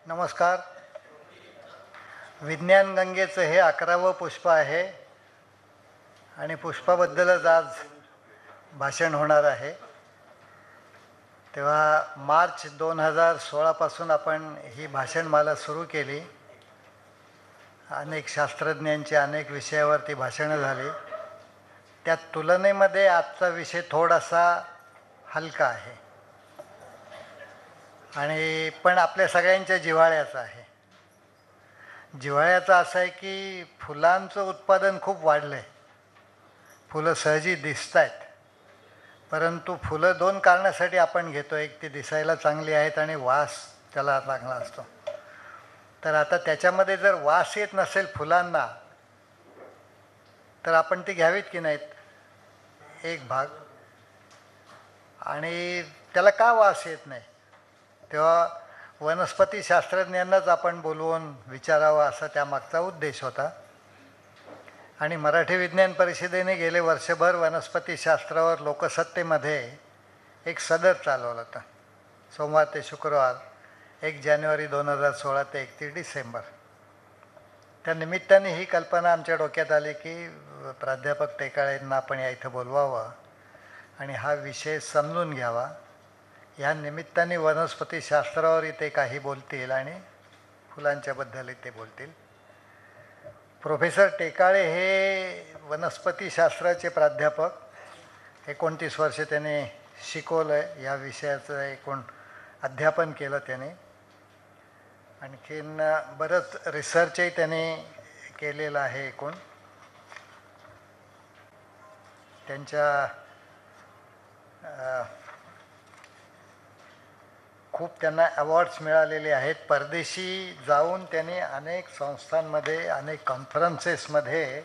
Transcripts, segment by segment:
नमस्कार. विज्ञान गंगेचं हे 11वं पुष्प आहे आणि पुष्पाबद्दलच आज भाषण होणार आहे. तेव्हा मार्च 2016पासून आपण ही भाषणमाला सुरू केली. अनेक शास्त्रज्ञांची अनेक विषयावरती भाषणं झाली. त्या तुलनेमध्ये आजचा विषय थोडासा हलका आहे आणि पण आपल्या सगळ्यांच्या जिव्हाळ्याचा आहे. जिव्हाळ्याचं असं आहे की फुलांचं उत्पादन खूप वाढलं आहे. फुलं सहजी दिसत आहेत, परंतु फुलं दोन कारणासाठी आपण घेतो. एक, ती दिसायला चांगली आहेत आणि वास त्याला चांगला असतो. तर आता त्याच्यामध्ये जर वास येत नसेल फुलांना तर आपण ती घ्यावीत की नाहीत, एक भाग. आणि त्याला का वास येत नाही, तेव्हा वनस्पती शास्त्रज्ञांनाच आपण बोलवून विचारावं असा त्यामागचा उद्देश होता. आणि मराठी विज्ञान परिषदेने गेले वर्षभर वनस्पतीशास्त्रावर लोकसत्तेमध्ये एक सदर चालवलं होतं. सोमवार ते शुक्रवार, 1 जानेवारी 2016 ते 31 डिसेंबर. त्या निमित्ताने ही कल्पना आमच्या डोक्यात आली की प्राध्यापक टेकाळेंना आपण या इथं बोलवावं आणि हा विषय समजून घ्यावा. या निमित्ताने वनस्पतीशास्त्रावर ते काही बोलतील आणि फुलांच्याबद्दलही ते बोलतील. प्रोफेसर टेकाळे हे वनस्पतीशास्त्राचे प्राध्यापक. 29 वर्ष त्याने शिकवलं आहे. या विषयाचं एकूण अध्यापन केलं त्याने. आणखीन बरंच रिसर्चही त्याने केलेलं आहे. एकूण त्यांच्या खूप त्यांना अवॉर्ड्स मिळालेले आहेत. परदेशी जाऊन त्यांनी अनेक संस्थांमध्ये, अनेक कॉन्फरन्सेसमध्ये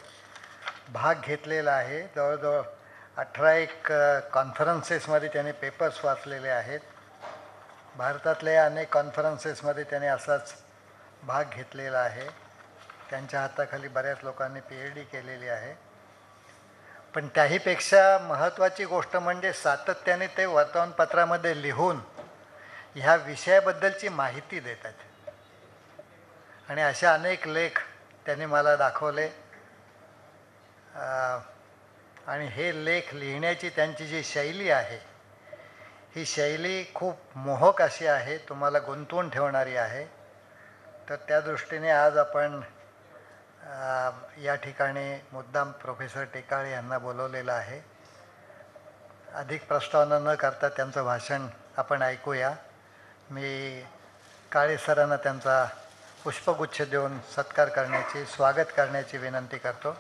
भाग घेतलेला आहे. जवळजवळ 18 कॉन्फरन्सेसमध्ये त्यांनी पेपर्स वाचलेले आहेत. भारतातल्या अनेक कॉन्फरन्सेसमध्ये त्याने असाच भाग घेतलेला आहे. त्यांच्या हाताखाली बऱ्याच लोकांनी PhD केलेली आहे. पण त्याहीपेक्षा महत्त्वाची गोष्ट म्हणजे सातत्याने ते वर्तमानपत्रामध्ये लिहून ह्या विषयाबद्दलची माहिती देतात. आणि असे अनेक लेख त्यांनी मला दाखवले. आणि हे लेख लिहिण्याची त्यांची जी शैली आहे, ही शैली खूप मोहक अशी आहे, तुम्हाला गुंतवून ठेवणारी आहे. तर त्या दृष्टीने आज आपण या ठिकाणी मुद्दाम प्रोफेसर टेकाळे यांना बोलवलेलं आहे. अधिक प्रस्तावना न करता त्यांचं भाषण आपण ऐकूया. मी काळे सरांना त्यांचा पुष्पगुच्छ देऊन सत्कार करण्याची, स्वागत करण्याची विनंती करतो.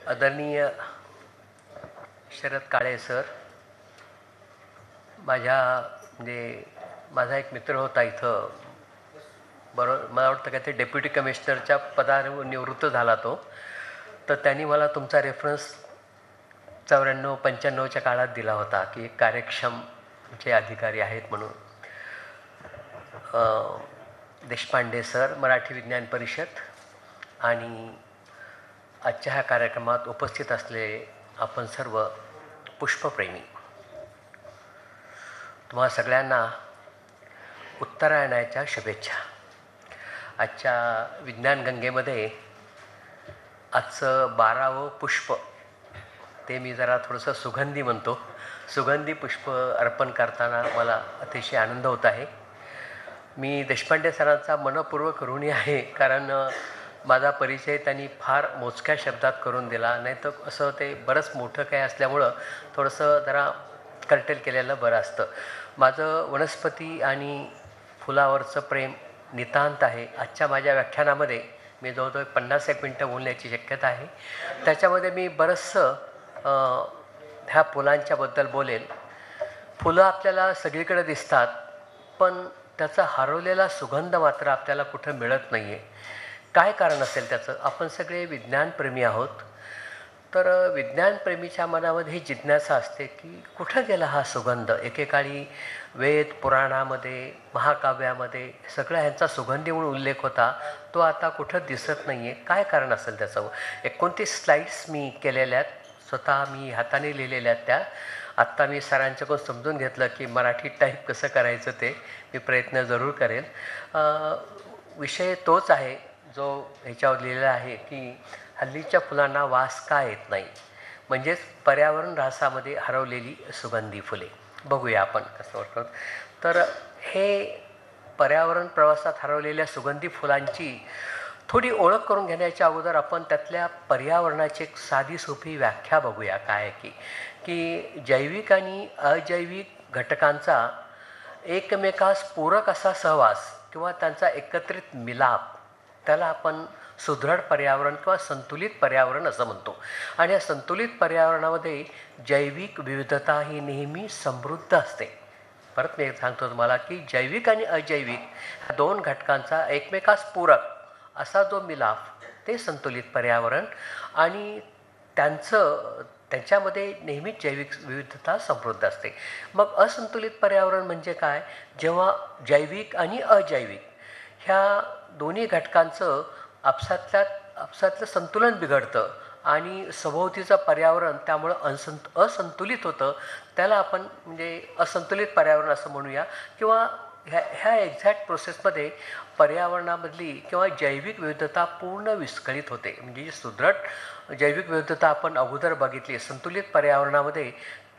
आदरणीय शरद काळे सर, माझा एक मित्र होता इथं, बरोबर मला वाटतं काय ते डेप्युटी कमिशनरच्या पदावर निवृत्त झाला तो. तर त्यांनी मला तुमचा रेफरन्स 94-95च्या काळात दिला होता की कार्यक्षम जे अधिकारी आहेत म्हणून. देशपांडे सर, मराठी विज्ञान परिषद, आणि आजच्या ह्या कार्यक्रमात उपस्थित असलेले आपण सर्व पुष्पप्रेमी, तुम्हा सगळ्यांना उत्तरायणाच्या शुभेच्छा. आजच्या विज्ञान गंगेमध्ये आजचं 12वं पुष्प, ते मी जरा थोडंसं सुगंधी म्हणतो. सुगंधी पुष्प अर्पण करताना मला अतिशय आनंद होत आहे. मी देशपांडे सरांचा मनपूर्वक ऋणी आहे, कारण माझा परिचय त्यांनी फार मोजक्या शब्दात करून दिला. नाही तर असं ते बरंच मोठं काय असल्यामुळं थोडंसं जरा कर्टेल केलेलं बरं असतं. माझं वनस्पती आणि फुलावरचं प्रेम नितांत आहे. आजच्या माझ्या व्याख्यानामध्ये मी जवळजवळ 50 मिनटं बोलण्याची शक्यता आहे. त्याच्यामध्ये मी बरंचसं ह्या फुलांच्याबद्दल बोलेल. फुलं आपल्याला सगळीकडे दिसतात, पण त्याचा हरवलेला सुगंध मात्र आपल्याला कुठं मिळत नाही आहे. काय कारण असेल त्याचं? आपण सगळे विज्ञानप्रेमी आहोत. तर विज्ञानप्रेमीच्या मनामध्ये ही जिज्ञासा असते की कुठं गेला हा सुगंध. एकेकाळी वेद पुराणामध्ये, महाकाव्यामध्ये सगळ्या ह्यांचा सुगंधी म्हणून उल्लेख होता, तो आता कुठं दिसत नाही आहे. काय कारण असेल त्याचं? 29 स्लाईड्स मी केलेल्या आहेत, स्वतः मी हाताने लिहिलेल्या आहेत त्या. आत्ता मी सरांच्याकडून समजून घेतलं की मराठी टाईप कसं करायचं ते मी प्रयत्न जरूर करेल. विषय तोच आहे जो ह्याच्यावर लिहिलेला आहे की हल्लीच्या फुलांना वास का येत नाही, म्हणजेच पर्यावरण ऱ्हासामध्ये हरवलेली सुगंधी फुले. बघूया आपण कसं वाटतं. तर हे पर्यावरण प्रवासात हरवलेल्या सुगंधी फुलांची थोडी ओळख करून घेण्याच्या अगोदर आपण त्यातल्या पर्यावरणाची एक साधी सोपी व्याख्या बघूया. काय की जैविक आणि अजैविक घटकांचा एकमेकास पूरक असा सहवास किंवा त्यांचा एकत्रित मिलाप, त्याला आपण सुदृढ पर्यावरण किंवा संतुलित पर्यावरण असं म्हणतो. आणि या संतुलित पर्यावरणामध्ये जैविक विविधता ही नेहमी समृद्ध असते. परत मी सांगतो तुम्हाला की जैविक आणि अजैविक ह्या दोन घटकांचा एकमेकास पूरक असा जो मिलाप, ते संतुलित पर्यावरण. आणि त्यांच्यामध्ये नेहमीच जैविक विविधता समृद्ध असते. मग असंतुलित पर्यावरण म्हणजे काय? जेव्हा जैविक आणि अजैविक ह्या दोन्ही घटकांचं आपसातलं संतुलन बिघडतं आणि सभोवतीचं पर्यावरण त्यामुळं असंतुलित होतं, त्याला आपण म्हणजे असंतुलित पर्यावरण असं म्हणूया. किंवा ह्या एक्झॅक्ट प्रोसेसमध्ये पर्यावरणामधली किंवा जैविक विविधता पूर्ण विस्कळीत होते. म्हणजे जी सुदृढ जैविक विविधता आपण अगोदर बघितली संतुलित पर्यावरणामध्ये,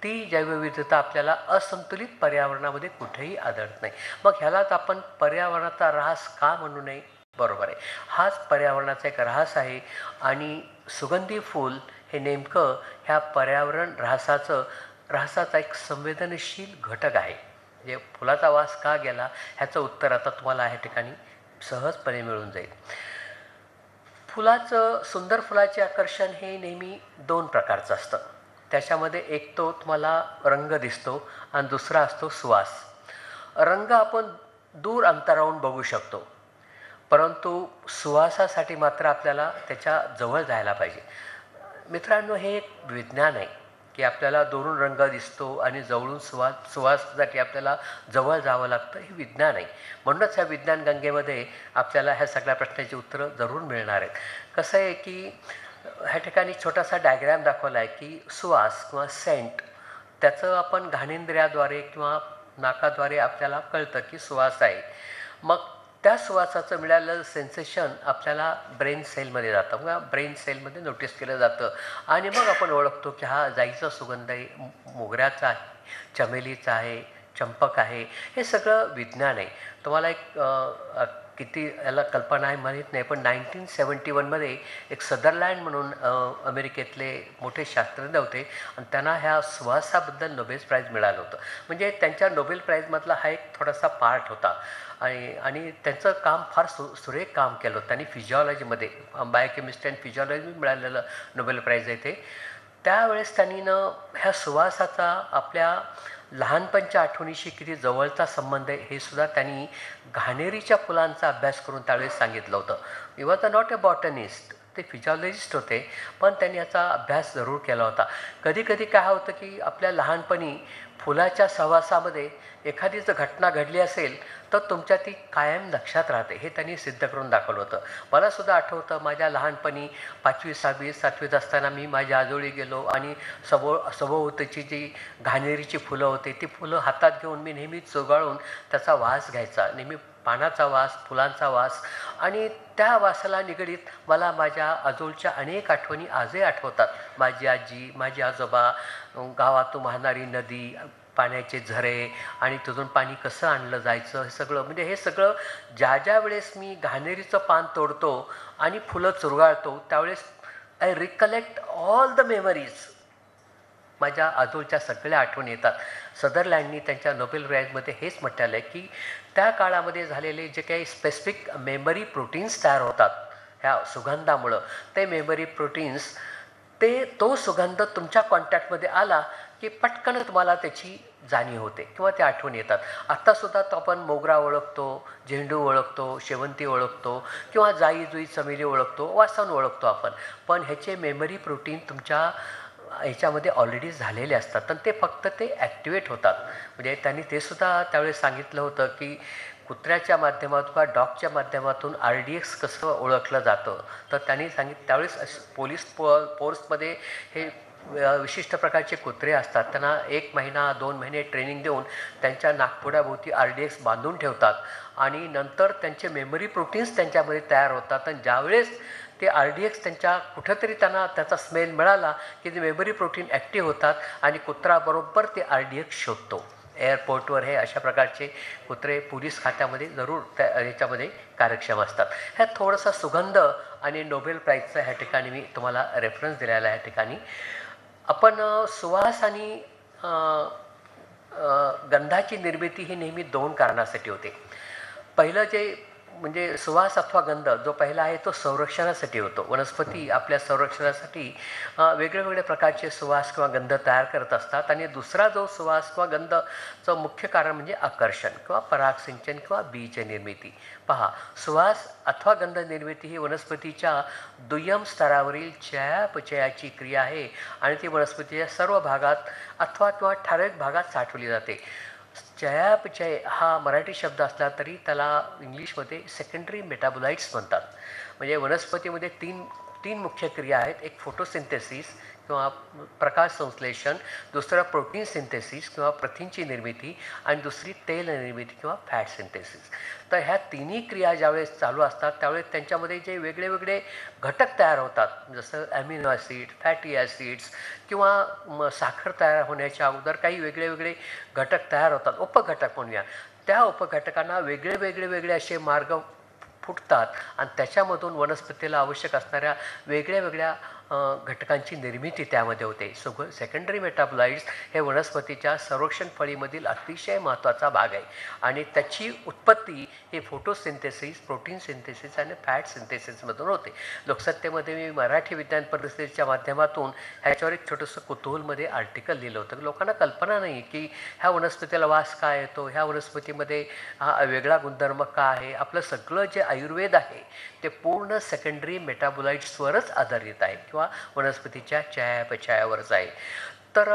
ती जैवविविधता आपल्याला असंतुलित पर्यावरणामध्ये कुठेही आढळत नाही. मग ह्यालाच आपण पर्यावरणाचा ऱ्हास का म्हणू नये? बरोबर आहे, हाच पर्यावरणाचा एक ऱ्हास आहे. आणि सुगंधी फूल हे नेमकं ह्या पर्यावरण ऱ्हासाचा एक संवेदनशील घटक आहे. म्हणजे फुलाचा वास का गेला ह्याचं उत्तर आता तुम्हाला ह्या ठिकाणी सहजपणे मिळून जाईल. सुंदर फुलाचे आकर्षण हे नेहमी दोन प्रकारचं असतं. त्याच्यामध्ये एक तो तुम्हाला रंग दिसतो आणि दुसरा असतो सुवास. रंग आपण दूर अंतरावरून बघू शकतो, परंतु सुवासासाठी मात्र आपल्याला त्याच्या जवळ जायला पाहिजे. मित्रांनो, हे एक विज्ञान आहे की आपल्याला दुरून रंग दिसतो आणि जवळून सुवासासाठी आपल्याला जवळ जावं लागतं. हे विज्ञान आहे. म्हणूनच ह्या विज्ञान गंगेमध्ये आपल्याला ह्या सगळ्या प्रश्नाची उत्तरं जरूर मिळणार आहेत. कसं आहे की ह्या ठिकाणी छोटासा डायग्रॅम दाखवला आहे की सुवास किंवा सेंट, त्याचं आपण घाणेंद्रियाद्वारे किंवा नाकाद्वारे आपल्याला कळतं की सुवास आहे. मग त्या सुवासाचं मिळालेलं सेन्सेशन आपल्याला ब्रेन सेलमध्ये जातं किंवा ब्रेन सेलमध्ये नोटीस केलं जातं. आणि मग आपण ओळखतो की हा जाईचा सुगंध आहे, मोगऱ्याचा आहे, चमेलीचा आहे, चंपक आहे. हे सगळं विज्ञान आहे. तुम्हाला एक किती याला कल्पना आहे माहीत नाही, पण 1971मध्ये एक सदरलँड म्हणून अमेरिकेतले मोठे शास्त्रज्ञ होते आणि त्यांना ह्या सुवासाबद्दल नोबेल प्राईज मिळालं होतं. म्हणजे त्यांच्या नोबेल प्राईजमधला हा एक थोडासा पार्ट होता. आणि त्यांचं काम फार सुरेख काम केलं होतं. त्यांनी फिजिओलॉजीमध्ये बायोकेमिस्ट्री अँड फिजिओलॉजी मिळालेलं नोबेल प्राईज आहे ते. त्यावेळेस त्यांनी ह्या सुवासाचा आपल्या लहानपणच्या आठवणीशी किती जवळचा संबंध आहे हे सुद्धा त्यांनी घाणेरीच्या फुलांचा अभ्यास करून त्यावेळेस सांगितलं होतं. He was not a botanist, ते फिजिओलॉजिस्ट होते, पण त्यांनी याचा अभ्यास जरूर केला होता. कधी कधी काय होतं की आपल्या लहानपणी फुलाच्या सहवासामध्ये एखादी जर घटना घडली असेल तर तुमच्या ती कायम लक्षात राहते. हे त्यांनी सिद्ध करून दाखवलं होतं. मलासुद्धा आठवतं माझ्या लहानपणी 5वी 6वी 7वीत असताना मी माझ्या आजोळी गेलो आणि सभोवतीची जी घाणेरीची फुलं होती ती फुलं हातात घेऊन मी नेहमी चोगाळून त्याचा वास घ्यायचा. नेहमी पानाचा वास, फुलांचा वास. आणि त्या वासाला निगडीत मला माझ्या आजोळच्या अनेक आठवणी आजही आठवतात. माझी आजी, माझे आजोबा, गावातून वाहणारी नदी, पाण्याचे झरे आणि तिथून पाणी कसं आणलं जायचं, हे सगळं म्हणजे हे सगळं ज्या वेळेस मी घाणेरीचं पान तोडतो आणि फुलं चुरगाळतो त्यावेळेस I recollect all the memories. माझ्या आजोळच्या सगळ्या आठवणी येतात. सदरलँडनी त्यांच्या नोबेल प्राईजमध्ये हेच म्हटलेलं आहे की त्या काळामध्ये झालेले जे काही स्पेसिफिक मेमरी प्रोटीन्स तयार होतात ह्या सुगंधामुळं, ते मेमरी प्रोटीन्स तो सुगंध तुमच्या कॉन्टॅक्टमध्ये आला की पटकन तुम्हाला त्याची जाणीव होते किंवा त्या आठवणी येतात. आत्तासुद्धा तो आपण मोगरा ओळखतो, झेंडू ओळखतो, शेवंती ओळखतो किंवा जाई जुई चमेली ओळखतो, वासन ओळखतो आपण. पण ह्याचे मेमरी प्रोटीन तुमच्या ह्याच्यामध्ये ऑलरेडी झालेले असतात आणि ते फक्त ते ॲक्टिवेट होतात. म्हणजे त्यांनी ते सुद्धा त्यावेळेस सांगितलं होतं की कुत्र्याच्या माध्यमातून किंवा डॉगच्या माध्यमातून RDX कसं ओळखलं जातं. तर त्यांनी त्यावेळेस पोलीस फोर्समध्ये हे विशिष्ट प्रकारचे कुत्रे असतात. त्यांना 1 महिना 2 महिने ट्रेनिंग देऊन त्यांच्या नाकपुड्याभोवती RDX बांधून ठेवतात आणि नंतर त्यांचे मेमरी प्रोटीन्स त्यांच्यामध्ये तयार होतात आणि ज्यावेळेस ते RDX त्यांच्या कुठंतरी त्यांना त्याचा स्मेल मिळाला की ते मेमरी प्रोटीन ॲक्टिव्ह होतात आणि कुत्राबरोबर ते RDX शोधतो. एअरपोर्टवर हे अशा प्रकारचे कुत्रे पोलीस खात्यामध्ये जरूर त्या ह्याच्यामध्ये कार्यक्षम असतात. ह्यात थोडासा सुगंध आणि नोबेल प्राईजचा ह्या ठिकाणी मी तुम्हाला रेफरन्स दिलेला आहे. ह्या ठिकाणी आपण सुवास आणि गंधाची निर्मिती ही नेहमी 2 कारणासाठी होते. पहिलं जे म्हणजे सुवास अथवा गंध जो पहिला आहे तो संरक्षणासाठी होतो. वनस्पती आपल्या संरक्षणासाठी वेगवेगळ्या प्रकारचे सुवास किंवा गंध तयार करत असतात आणि दुसरा जो सुवास किंवा गंधचं मुख्य कारण म्हणजे आकर्षण किंवा परागसिंचन किंवा बीज निर्मिती. पहा, सुवास अथवा गंध निर्मिती ही वनस्पतीच्या दुय्यम स्तरावरील चयापचयाची क्रिया आहे आणि ती वनस्पतीच्या सर्व भागात अथवा किंवा ठराविक भागात साठवली जाते. चयापचय हा मराठी शब्द असला तरी त्याला इंग्लिशमध्ये सेकंडरी मेटाबोलाइट्स म्हणतात. म्हणजे वनस्पतीमध्ये तीन मुख्य क्रिया आहेत. एक फोटोसिंथेसिस किंवा प्रकाश संश्लेषण, दुसरं प्रोटीन सिंथेसिस किंवा प्रथिनची निर्मिती आणि दुसरी तेल निर्मिती किंवा फॅट सिंथेसिस. तर ह्या तिन्ही क्रिया ज्यावेळेस चालू असतात त्यावेळेस त्यांच्यामध्ये जे वेगळे घटक तयार होतात, जसं ॲमिनो ॲसिड, फॅटी ॲसिड्स किंवा साखर तयार होण्याच्या अगोदर काही वेगळे घटक तयार होतात, उपघटक म्हणूया. त्या उपघटकांना वेगळे असे मार्ग फुटतात आणि त्याच्यामधून वनस्पतीला आवश्यक असणाऱ्या वेगळ्या घटकांची निर्मिती त्यामध्ये होते. सेकंडरी मेटाबोलाइट्स हे वनस्पतीच्या संरक्षण फळीमधील अतिशय महत्त्वाचा भाग आहे आणि त्याची उत्पत्ती ही फोटोसिंथेसिस, प्रोटीन सिंथेसिस आणि फॅट सिंथेसिसमधून होते. लोकसत्तेमध्ये मी मराठी विज्ञान परिषदेच्या माध्यमातून ह्याच्यावर एक छोटंसं कुतूहलमध्ये आर्टिकल लिहिलं होतं. लोकांना कल्पना नाही की ह्या वनस्पतीला वास काय येतो, ह्या वनस्पतीमध्ये हा वेगळा गुणधर्म का आहे. आपलं सगळं जे आयुर्वेद आहे ते पूर्ण सेकंडरी मेटाबोलाइट्सवरच आधारित आहे किंवा वनस्पतीच्या चयापचयावरच आहे. तर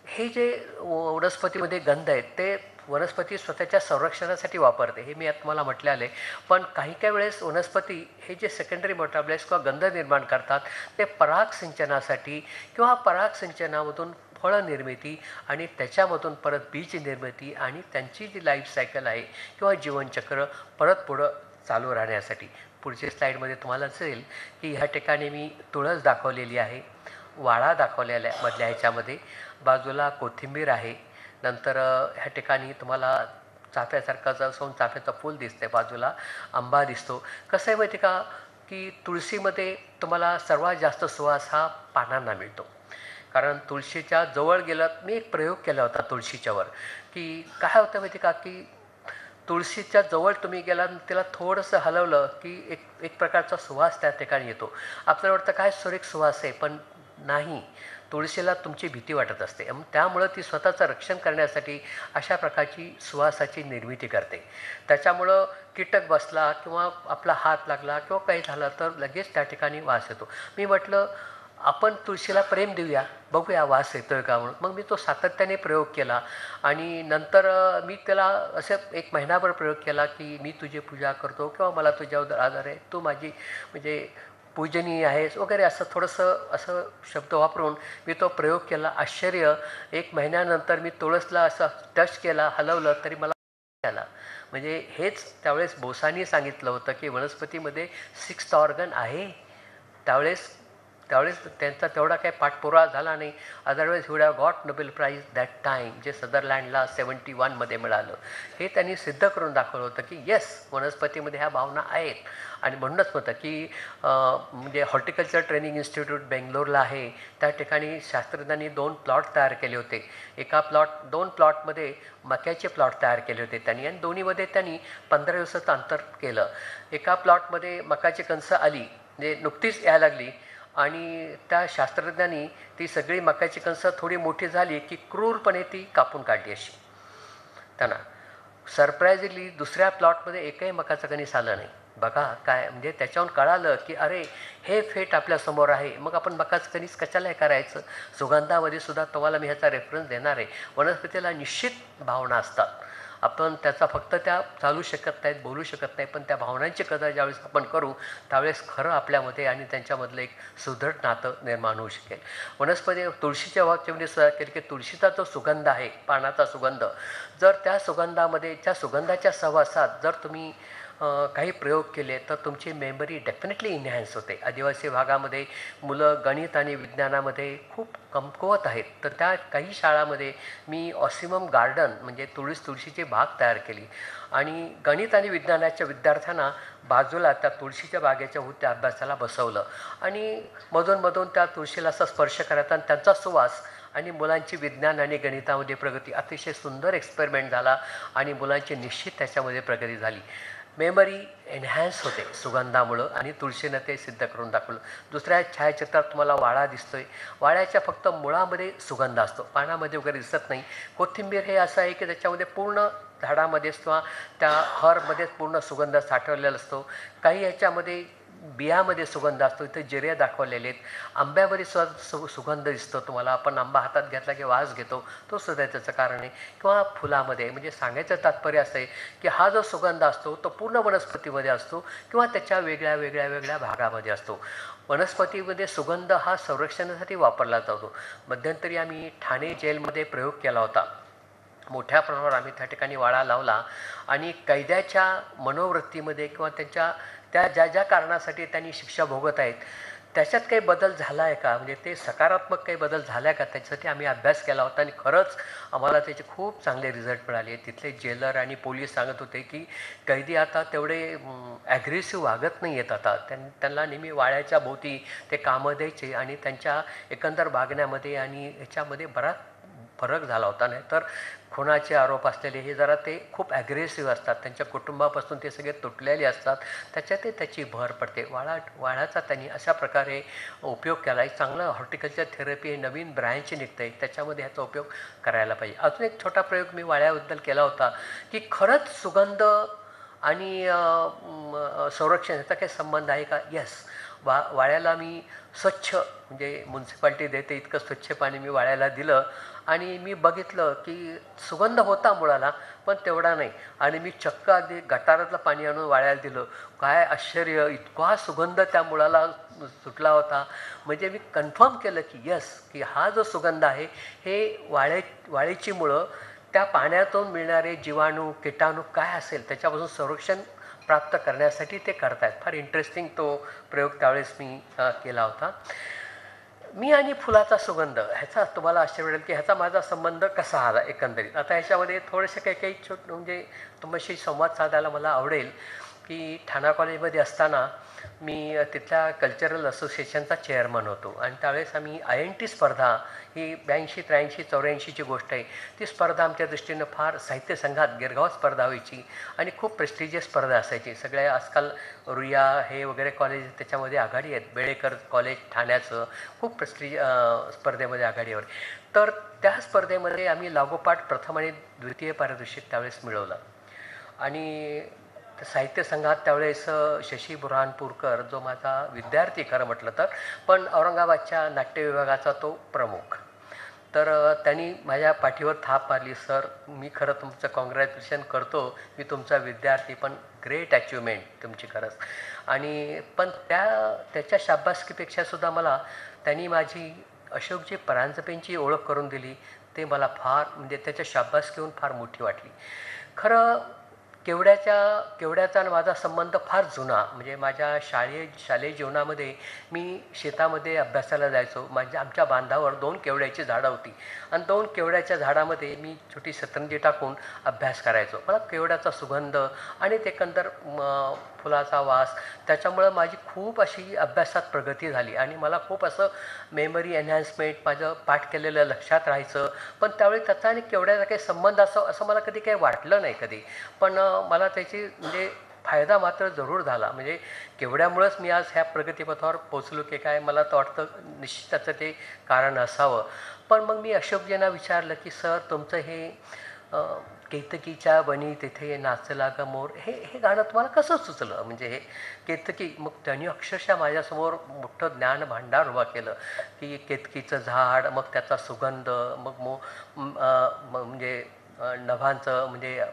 हे जे वनस्पतीमध्ये गंध आहेत ते वनस्पती स्वतःच्या संरक्षणासाठी वापरते, हे मी आता तुम्हाला म्हटलेलं आहे. पण काही वेळेस वनस्पती हे जे सेकंडरी मेटाबोलाइट्स किंवा गंध निर्माण करतात ते परागसिंचनासाठी किंवा परागसिंचनामधून फळ निर्मिती आणि त्याच्यामधून परत बीज निर्मिती आणि त्यांची जी लाईफ सायकल आहे किंवा जीवनचक्र परत पुढं चालू राहण्यासाठी. पुढच्या स्लाईडमध्ये तुम्हाला असेल की ह्या ठिकाणी मी तुळस दाखवलेली आहे, वाळा दाखवलेला आहे मधल्या ह्याच्यामध्ये, बाजूला कोथिंबीर आहे, नंतर ह्या ठिकाणी तुम्हाला चाफ्यासारखं चाफ्याचं फूल दिसते, बाजूला आंबा दिसतो. कसं आहे माहिती का की तुळशीमध्ये तुम्हाला सर्वात जास्त सुवास हा पानांना मिळतो. कारण तुळशीच्या जवळ गेलं, मी एक प्रयोग केला होता तुळशीच्यावर की काय होतं माहिती का की तुळशीच्या जवळ तुम्ही गेला तिला थोडंसं हलवलं की एक प्रकारचा सुवास त्या ठिकाणी येतो. आपल्याला वाटतं काय सुरेख सुवास आहे, पण नाही, तुळशीला तुमची भीती वाटत असते. त्यामुळं ती स्वतःचं रक्षण करण्यासाठी अशा प्रकारची सुवासाची निर्मिती करते. त्याच्यामुळं कीटक बसला किंवा आपला हात लागला किंवा काही झालं तर लगेच त्या ठिकाणी वास येतो. मी म्हटलं आपण तुळशीला प्रेम देऊया, बघूया वास येतो आहे का म्हणून. मग मी तो सातत्याने प्रयोग केला आणि नंतर मी त्याला असं 1 महिनाभर प्रयोग केला की मी तुझी पूजा करतो किंवा मला तुझ्यावर आदर आहे, तू माझी म्हणजे पूजनीय आहेस वगैरे, असं थोडंसं असं शब्द वापरून मी तो प्रयोग केला. आश्चर्य, 1 महिन्यानंतर मी तुळसला असं टच केला, हलवलं तरी मला आला. म्हणजे हेच त्यावेळेस बोसांनी सांगितलं होतं की वनस्पतीमध्ये 6th ऑर्गन आहे. त्यावेळेस त्यांचा तेवढा काही पाठपुरावा झाला नाही. Otherwise would have got Nobel prize that time, जे सदरलँडला 71मध्ये मिळालं. हे त्यांनी सिद्ध करून दाखवलं होतं की येस, वनस्पतीमध्ये ह्या भावना आहेत. आणि म्हणूनच होतं की म्हणजे हॉर्टिकल्चर ट्रेनिंग इन्स्टिट्यूट बेंगलोरला आहे, त्या ठिकाणी शास्त्रज्ञांनी 2 प्लॉट तयार केले होते. 2 प्लॉटमध्ये मक्याचे प्लॉट तयार केले होते त्यांनी आणि दोन्हीमध्ये त्यांनी 15 दिवसाचं अंतर केलं. एका प्लॉटमध्ये मकाची कणसं आली, म्हणजे नुकतीच यायला लागली आणि त्या शास्त्रज्ञांनी ती सगळी मकाची कणसं थोडी मोठी झाली की क्रूरपणे ती कापून काढली अशी. त्यांना सरप्राईजली दुसऱ्या प्लॉटमध्ये एकही मकाचं कणीस आलं नाही. बघा काय म्हणजे त्याच्याहून कळालं की अरे हे फेट आपल्यासमोर आहे, मग आपण मकाचं कणीस कशाला हे करायचं. सुगंधामध्ये सुद्धा तुम्हाला मी ह्याचा रेफरन्स देणार आहे. वनस्पतीला निश्चित भावना असतात. आपण त्याचा फक्त त्या चालू शकत नाहीत, बोलू शकत नाही, पण त्या भावनांची कदर ज्यावेळेस आपण करू त्यावेळेस खरं आपल्यामध्ये आणि त्यांच्यामधलं एक सुदृढ नातं निर्माण होऊ शकेल. वनस्पती तुळशीच्या बाबतीमध्ये सुद्धा केली की तुळशीचा जो सुगंध आहे, पानाचा सुगंध, जर त्या सुगंधामध्ये त्या सुगंधाच्या सहवासात जर तुम्ही काही प्रयोग केले तर तुमची मेमरी डेफिनेटली इन्हॅन्स होते. आदिवासी भागामध्ये मुलं गणित आणि विज्ञानामध्ये खूप कमकुवत आहेत, तर त्या काही शाळामध्ये मी ऑसिमम गार्डन म्हणजे तुळशीची बाग तयार केली आणि गणित आणि विज्ञानाच्या विद्यार्थ्यांना बाजूला त्या तुळशीच्या बागेच्या होत्या अभ्यासाला बसवलं आणि मधून त्या तुळशीला असा स्पर्श करायचा आणि त्यांचा सुवास आणि मुलांची विज्ञान आणि गणितामध्ये प्रगती, अतिशय सुंदर एक्सपेरिमेंट झाला आणि मुलांची निश्चित त्याच्यामध्ये प्रगती झाली. मेमरी एन्हॅन्स होते सुगंधामुळं आणि तुळशीनं ते सिद्ध करून दाखवलं. दुसऱ्या छायाचित्रात तुम्हाला वाळा दिसतोय. वाळ्याच्या फक्त मुळामध्ये सुगंध असतो, पानामध्ये वगैरे दिसत नाही. कोथिंबीर हे असं आहे की त्याच्यामध्ये पूर्ण झाडामध्येच किंवा त्या हरमध्येच पूर्ण सुगंध साठवलेला असतो. काही ह्याच्यामध्ये बियामध्ये सुगंध असतो. इथे जिरे दाखवलेले आहेत. आंब्यामध्ये सुगंध दिसतो तुम्हाला. आपण आंबा हातात घेतला की वास घेतो, तो सुद्धा त्याचं कारण आहे. किंवा फुलामध्ये म्हणजे सांगायचं तात्पर्य असं आहे की हा जो सुगंध असतो तो पूर्ण वनस्पतीमध्ये असतो किंवा त्याच्या वेगळ्या भागामध्ये असतो. वनस्पतीमध्ये सुगंध हा संरक्षणासाठी वापरला जातो. मध्यंतरी आम्ही ठाणे जेलमध्ये प्रयोग केला होता. मोठ्या प्रमाणावर आम्ही त्या ठिकाणी वाळा लावला आणि कैद्याच्या मनोवृत्तीमध्ये किंवा त्या ज्या कारणासाठी त्यांनी शिक्षा भोगत आहेत त्याच्यात काही बदल झाला आहे का, म्हणजे ते सकारात्मक काही बदल झाला आहे का, त्याच्यासाठी आम्ही अभ्यास केला होता आणि खरंच आम्हाला त्याचे खूप चांगले रिझल्ट मिळाले. तिथले जेलर आणि पोलीस सांगत होते की कैदी आता तेवढे ॲग्रेसिव्ह वागत नाही आहेत. आता त्यांना नेहमी वाळ्याच्या भोवती ते कामं द्यायचे आणि त्यांच्या एकंदर वागण्यामध्ये आणि ह्याच्यामध्ये बराच फरक झाला होता. नाही तर खुनाचे आरोप असलेले हे जरा ते खूप ॲग्रेसिव्ह असतात, त्यांच्या कुटुंबापासून ते सगळे तुटलेले असतात, त्याच्यातही त्याची भर पडते. वाळाचा त्यांनी अशा प्रकारे उपयोग केला. एक चांगलं हॉर्टिकल्चर थेरपी हे नवीन ब्रँच निघतं आहे, त्याच्यामध्ये ह्याचा उपयोग करायला पाहिजे. अजून एक छोटा प्रयोग मी वाळ्याबद्दल केला होता की खरंच सुगंध आणि संरक्षण याचा काही संबंध आहे का. येस, वाळ्याला मी स्वच्छ म्हणजे म्युन्सिपाल्टी देते इतकं स्वच्छ पाणी मी वाळ्याला दिलं आणि मी बघितलं की सुगंध होता मुळाला पण तेवढा नाही. आणि मी चक्क अगदी गटारातलं पाणी आणून वाळ्याला दिलं. काय आश्चर्य, इतका सुगंध त्या मुळाला सुटला होता. म्हणजे मी कन्फर्म केलं की येस, की हा जो सुगंध आहे हे वाळीची मुळं त्या पाण्यातून मिळणारे जीवाणू कीटाणू काय असेल त्याच्यापासून संरक्षण प्राप्त करण्यासाठी ते करतायत. फार इंटरेस्टिंग तो प्रयोग त्यावेळेस मी केला होता. मी आणि फुलाचा सुगंध ह्याचा तुम्हाला आश्चर्य वाटेल की ह्याचा माझा संबंध कसा आला एकंदरीत. आता ह्याच्यामध्ये थोडेसे काही म्हणजे तुमच्याशी संवाद साधायला मला आवडेल की ठाणा कॉलेजमध्ये असताना मी तिथल्या कल्चरल असोसिएशनचा चेअरमन होतो आणि त्यावेळेस आम्ही INT स्पर्धा ही 82, 83, 84ची गोष्ट आहे. ती स्पर्धा आमच्या दृष्टीनं फार साहित्य संघात गिरगाव स्पर्धा व्हायची आणि खूप प्रेस्टिजियस स्पर्धा असायची. सगळ्या आजकाल रुईया हे वगैरे कॉलेज त्याच्यामध्ये आघाडी आहेत. बेळेकर कॉलेज ठाण्याचं खूप स्पर्धेमध्ये आघाडीवर. तर त्या स्पर्धेमध्ये आम्ही लागोपाठ प्रथम आणि द्वितीय पारितोषिक त्यावेळेस मिळवलं आणि साहित्य संघात त्यावेळेस शशी बुरहानपूरकर जो माझा विद्यार्थी खरं म्हटलं तर, पण औरंगाबादच्या नाट्य विभागाचा तो प्रमुख, तर त्यांनी माझ्या पाठीवर थाप मारली. सर, मी खरं तुमचं कॉंग्रॅच्युलेशन करतो, मी तुमचा विद्यार्थी, पण ग्रेट अचिव्हमेंट तुमची खरंच. आणि पण त्याच्या शाबासकीपेक्षासुद्धा मला त्यांनी माझी अशोकजी परांजपेंची ओळख करून दिली. ते मला फार म्हणजे त्याच्या शाबासकीहून फार मोठी वाटली. खरं केवड्याचा माझा संबंध फार जुना. म्हणजे माझ्या शालेय जीवनामध्ये मी शेतामध्ये अभ्यासाला जायचो. आमच्या बांधावर 2 केवड्याची झाडं होती आणि 2 केवड्याच्या झाडामध्ये मी छोटी सतरंजी टाकून अभ्यास करायचो. मला केवड्याचा सुगंध आणि ते एकंदर फुलाचा वास, त्याच्यामुळं माझी खूप अशी अभ्यासात प्रगती झाली आणि मला खूप असं मेमरी एन्हॅन्समेंट, माझं पाठ केलेलं लक्षात राहायचं. पण त्यावेळी त्याचा आणि केवड्याचा काही संबंध असं मला कधी काही वाटलं नाही कधी. पण मला त्याची म्हणजे फायदा मात्र जरूर झाला. म्हणजे केवढ्यामुळंच मी आज ह्या प्रगतीपथावर पोचलो की काय, मला तर वाटतं निश्चित त्याचं ते कारण असावं. पण मग मी अशोकजींना विचारलं की सर, तुमचं हे केतकीच्या बनी तिथे नाचला ग मोर, हे हे गाणं तुम्हाला कसं सुचलं? म्हणजे हे केतकी, मग त्यांनी अक्षरशः माझ्यासमोर मोठं ज्ञान भांडार उभा केलं की केतकीचं झाड, मग त्याचा सुगंध, मग म्हणजे नभांचं, म्हणजे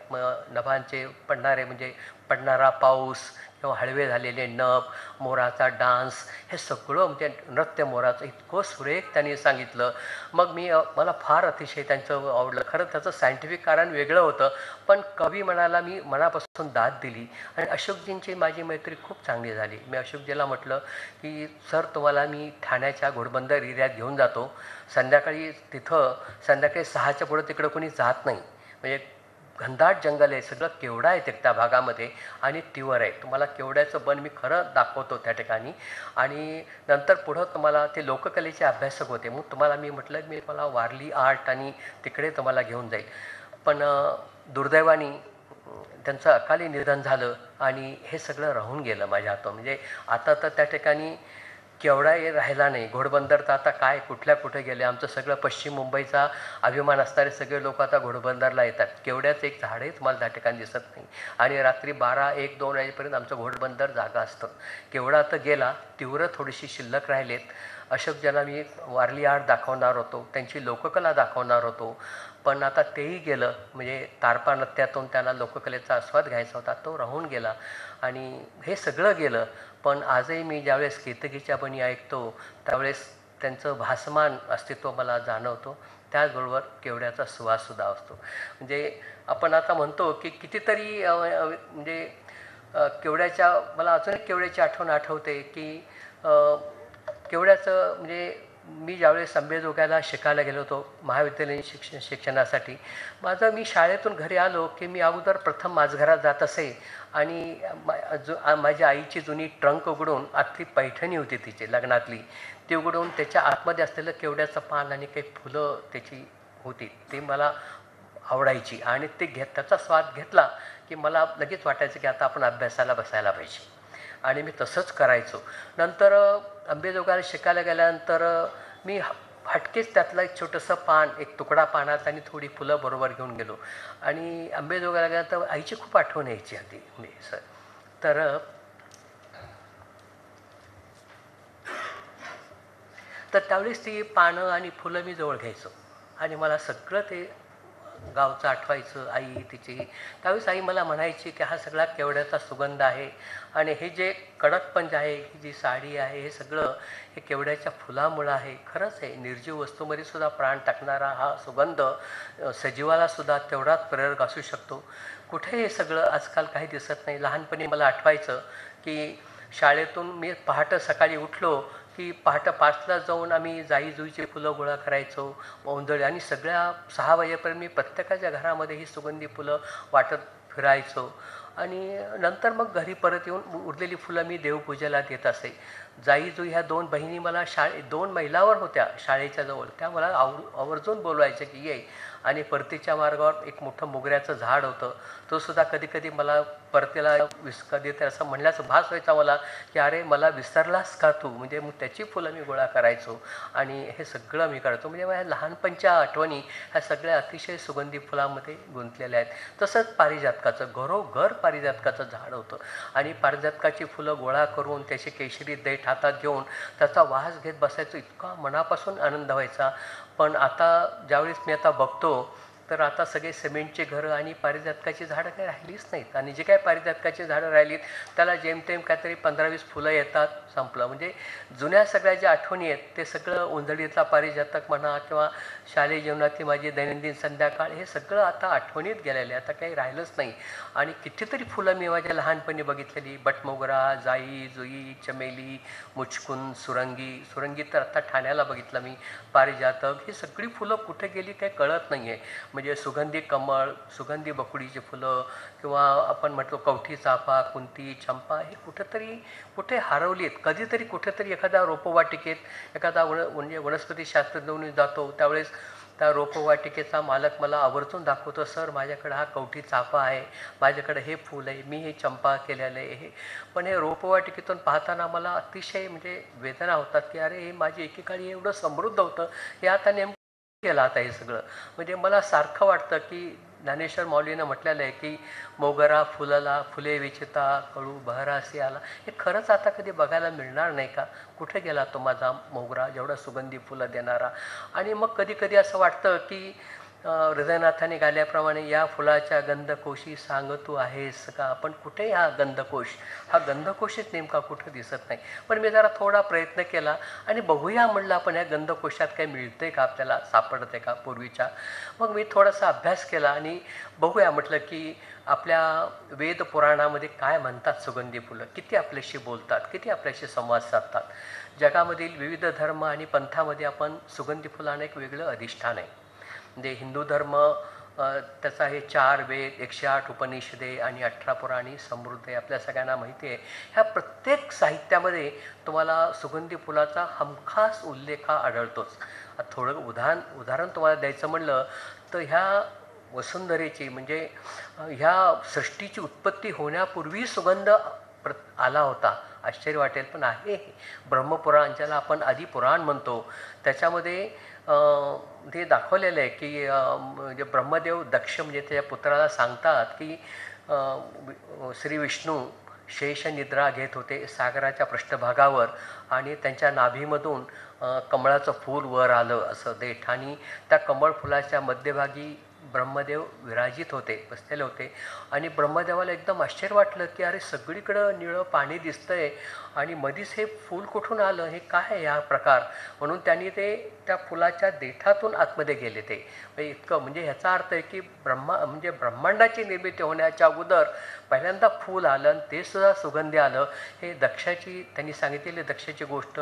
नभांचे पडणारे, म्हणजे पडणारा पाऊस किंवा हळवे झालेले नभ, मोराचा डान्स, हे सगळं म्हणजे नृत्य मोराचं इतकं सुरेख त्यांनी सांगितलं. मग मला फार अतिशय त्यांचं आवडलं. खरं त्याचं सायंटिफिक कारण वेगळं होतं, पण कवी म्हणाला मी मनापासून दाद दिली आणि अशोकजींची माझी मैत्री खूप चांगली झाली. मी अशोकजीला म्हटलं की सर, तुम्हाला मी ठाण्याच्या घोडबंदर एरियात घेऊन जातो. संध्याकाळी 6च्या पुढं तिकडं कोणी जात नाही, म्हणजे घनदाट जंगल आहे, सगळं केवढा आहे त्या भागामध्ये आणि तीवर आहे. तुम्हाला केवढ्याचं बन मी खरं दाखवतो त्या ठिकाणी. आणि नंतर पुढं तुम्हाला ते लोककलेचे अभ्यासक होते, मग तुम्हाला मी म्हटलं मी तुम्हाला वारली आर्ट आणि तिकडे तुम्हाला घेऊन जाईल. पण दुर्दैवाने त्यांचं अकाली निधन झालं आणि हे सगळं राहून गेलं माझ्या हातून. म्हणजे आता तर त्या ठिकाणी केवढाही राहिला नाही. घोडबंदर तर आता काय कुठे गेले. आमचं सगळं पश्चिम मुंबईचा अभिमान असणारे सगळे लोक आता घोडबंदरला येतात. केवढ्याचं एक झाडही तुम्हाला त्या ठिकाणी दिसत नाही आणि रात्री 12, 1, 2 वाजेपर्यंत आमचं घोडबंदर जागा असतं. केवढा तर गेला. तीव्र थोडीशी शिल्लक राहिलेत. अशोकजींना मी वारली आर्ट दाखवणार होतो, त्यांची लोककला दाखवणार होतो, पण आता तेही गेलं. म्हणजे तारपा नृत्यातून त्यांना लोककलेचा आस्वाद घ्यायचा होता, तो राहून गेला आणि हे सगळं गेलं. पण आजही मी ज्यावेळेस केतकीच्या बनी ऐकतो त्यावेळेस त्यांचं भासमान अस्तित्व मला जाणवतो. त्याचबरोबर केवड्याचा सुवाससुद्धा असतो. म्हणजे आपण आता म्हणतो की कितीतरी म्हणजे केवड्याच्या, मला अजून एक केवड्याची आठवण आठवते की केवड्याचं म्हणजे मी ज्यावेळेस अंबेजोगाईला शिकायला गेलो होतो महाविद्यालयीन शिक्षणासाठी, मी शाळेतून घरी आलो की मी अगोदर प्रथम माझघरात जात असे आणि माझ्या आईची जुनी ट्रंक उघडून आतली पैठणी होती तिची लग्नातली, ती उघडून त्याच्या आतमध्ये असलेलं केवड्याचं पान आणि काही फुलं त्याची होती, ती मला आवडायची आणि त्याचा स्वाद घेतला की मला लगेच वाटायचं की आता आपण अभ्यासाला बसायला पाहिजे आणि मी तसंच करायचो. नंतर अंबेजोगाईला शिकायला गेल्यानंतर मी हटकेच त्यातलं एक छोटंसं पान, एक तुकडा पानाचा आणि थोडी फुलं बरोबर घेऊन गेलो आणि अंबेजोगाईला गेल्यानंतर आईची खूप आठवण यायची आधी मी सर. तर त्यावेळेस ती पानं आणि फुलं मी जवळ घ्यायचो आणि मला सगळं ते गावचं आठवायचं, आई तिची. त्यावेळेस आई मला म्हणायची की हा सगळा केवड्याचा सुगंध आहे आणि हे जे कडकपंज आहे, ही जी साडी आहे, हे सगळं हे केवड्याच्या फुलामुळं आहे. खरंच आहे, निर्जीव वस्तूमध्ये सुद्धा प्राण टाकणारा हा सुगंध सजीवालासुद्धा तेवढाच प्रेरक असू शकतो. कुठे हे सगळं आजकाल काही दिसत नाही. लहानपणी मला आठवायचं की शाळेतून मी पहाटे सकाळी उठलो की पहाटे 5ला जाऊन आम्ही जाई जुईची फुलं गोळा करायचो, ओंजळी, आणि सगळ्या 6 वाजेपर्यंत मी प्रत्येकाच्या घरामध्ये ही सुगंधी फुलं वाटत फिरायचो आणि नंतर मग घरी परत येऊन उरलेली फुलं मी देवपूजेला देत असे. जाई जुई ह्या 2 बहिणी मला 2 मैलावर होत्या शाळेच्या जवळ, त्या मला आवर्जून बोलवायच्या की ये. आणि परतीच्या मार्गावर एक मोठं मोगऱ्याचं झाड होतं, तो सुद्धा कधी कधी मला परतीला कधी तर असं म्हणल्याचं भास व्हायचा मला की अरे मला विसरलास का तू. म्हणजे मग त्याची फुलं मी गोळा करायचो आणि हे सगळं मी करायचो. म्हणजे माझ्या लहानपणच्या आठवणी ह्या सगळ्या अतिशय सुगंधी फुलामध्ये गुंतलेल्या आहेत. तसंच पारिजातकाचं, घरोघर पारिजातकाचं झाड होतं आणि पारिजातकाची फुलं गोळा करून त्याची केशरी देठ हातात घेऊन त्याचा वास घेत बसायचो, इतका मनापासून आनंद व्हायचा. पण आता ज्यावेळेस मी आता बघतो तर आता सगळे सिमेंटचे घरं आणि पारिजातकाची झाडं काही राहिलीच नाहीत आणि जे काय पारिजातकाची झाडं राहिलीत त्याला जेमतेम काहीतरी 15-20 फुलं येतात, संपलं. म्हणजे जुन्या सगळ्या ज्या आठवणी आहेत ते सगळं उंजळीतला पारिजातक म्हणा किंवा शालेय जीवनातली माझी दैनंदिन संध्याकाळ, हे सगळं आता आठवणीत गेलेलं आहे, आता काही राहिलंच नाही. आणि कितीतरी फुलं मी माझ्या लहानपणी बघितलेली, बटमोगरा, जाई जुई, चमेली, मुचकुंद, सुरंगी तर आता ठाण्याला बघितलं मी, पारिजातक, ही सगळी फुलं कुठे गेली काही कळत नाही आहे. म्हणजे सुगंधी कमळ, सुगंधी बकुळीची फुलं किंवा आपण म्हटलो कवठी चाफा, कुंती, चंपा, हे कुठे हरवली आहेत. कधीतरी कुठेतरी एखाद्या रोपवाटिकेत एखादा म्हणजे वनस्पती शास्त्रज्ञ जातो त्यावेळेस त्या रोपवाटिकेचा मालक मला आवर्जून दाखवतो, सर माझ्याकडे हा कवठी चाफा आहे, माझ्याकडे हे फूल आहे, मी हे चंपा केलेलं आहे हे. पण हे रोपवाटिकेतून पाहताना मला अतिशय म्हणजे वेदना होतात की अरे हे माझी एकेकाळी एवढं समृद्ध होतं, हे आता नेमकं केलं आता हे सगळं. म्हणजे मला सारखं वाटतं की ज्ञानेश्वर माऊलीनं म्हटलेलं आहे की मोगरा फुलला फुले विचिता कळू बहरासी आला. हे खरंच आता कधी बघायला मिळणार नाही का? कुठे गेला तो माझा मोगरा जेवढा सुगंधी फुलं देणारा? आणि मग कधी कधी असं वाटतं की हृदयनाथाने गाल्याप्रमाणे या फुलाच्या गंधकोशी सांग तू आहेस का? पण कुठे हा गंधकोश? हा गंधकोशच नेमका कुठं दिसत नाही. पण मी जरा थोडा प्रयत्न केला आणि बघूया म्हणलं आपण या गंधकोशात काही मिळते का, आपल्याला सापडते का पूर्वीच्या. मग मी थोडासा अभ्यास केला आणि बघूया म्हटलं की आपल्या वेद पुराणामध्ये काय म्हणतात सुगंधी फुलं, किती आपल्याशी बोलतात, किती आपल्याशी संवाद साधतात. जगामधील विविध धर्म आणि पंथामध्ये आपण सुगंधी फुलांना एक वेगळं अधिष्ठान आहे. म्हणजे हिंदू धर्म त्याचा हे 4 वेद 108 उपनिषदे आणि 18 पुराणी समृद्ध आहे, आपल्या सगळ्यांना माहिती आहे. ह्या प्रत्येक साहित्यामध्ये तुम्हाला सुगंधी फुलाचा हमखास उल्लेख हा आढळतोच. थोडं उदाहरण तुम्हाला द्यायचं म्हणलं तर ह्या वसुंधरेची म्हणजे ह्या सृष्टीची उत्पत्ती होण्यापूर्वी सुगंध आला होता. आश्चर्य वाटेल पण आहे. ब्रह्मपुराण ज्याला आपण आदी पुराण म्हणतो त्याच्यामध्ये ते दाखवलेलं आहे की म्हणजे ब्रह्मदेव दक्ष म्हणजे त्याच्या पुत्राला सांगतात की श्री विष्णू शेषनिद्रा घेत होते सागराच्या पृष्ठभागावर आणि त्यांच्या नाभीमधून कमळाचं फूल वर आलं असं देठ, आणि त्या कमळ फुलाच्या मध्यभागी ब्रह्मदेव विराजित होते, बसलेले होते. आणि ब्रह्मदेवाला एकदम आश्चर्य वाटलं की अरे सगळीकडं निळं पाणी दिसतंय आणि मधीच हे फूल कुठून आलं, हे काय आहे हा प्रकार? म्हणून त्यांनी ते त्या फुलाच्या देठातून आतमध्ये गेले ते. इतकं म्हणजे ह्याचा अर्थ आहे की म्हणजे ब्रह्मांडाची निर्मिती होण्याच्या अगोदर पहिल्यांदा फूल आलं आणि ते सुद्धा सुगंधी आलं. हे दक्षाची त्यांनी सांगितलेली दक्षाची गोष्ट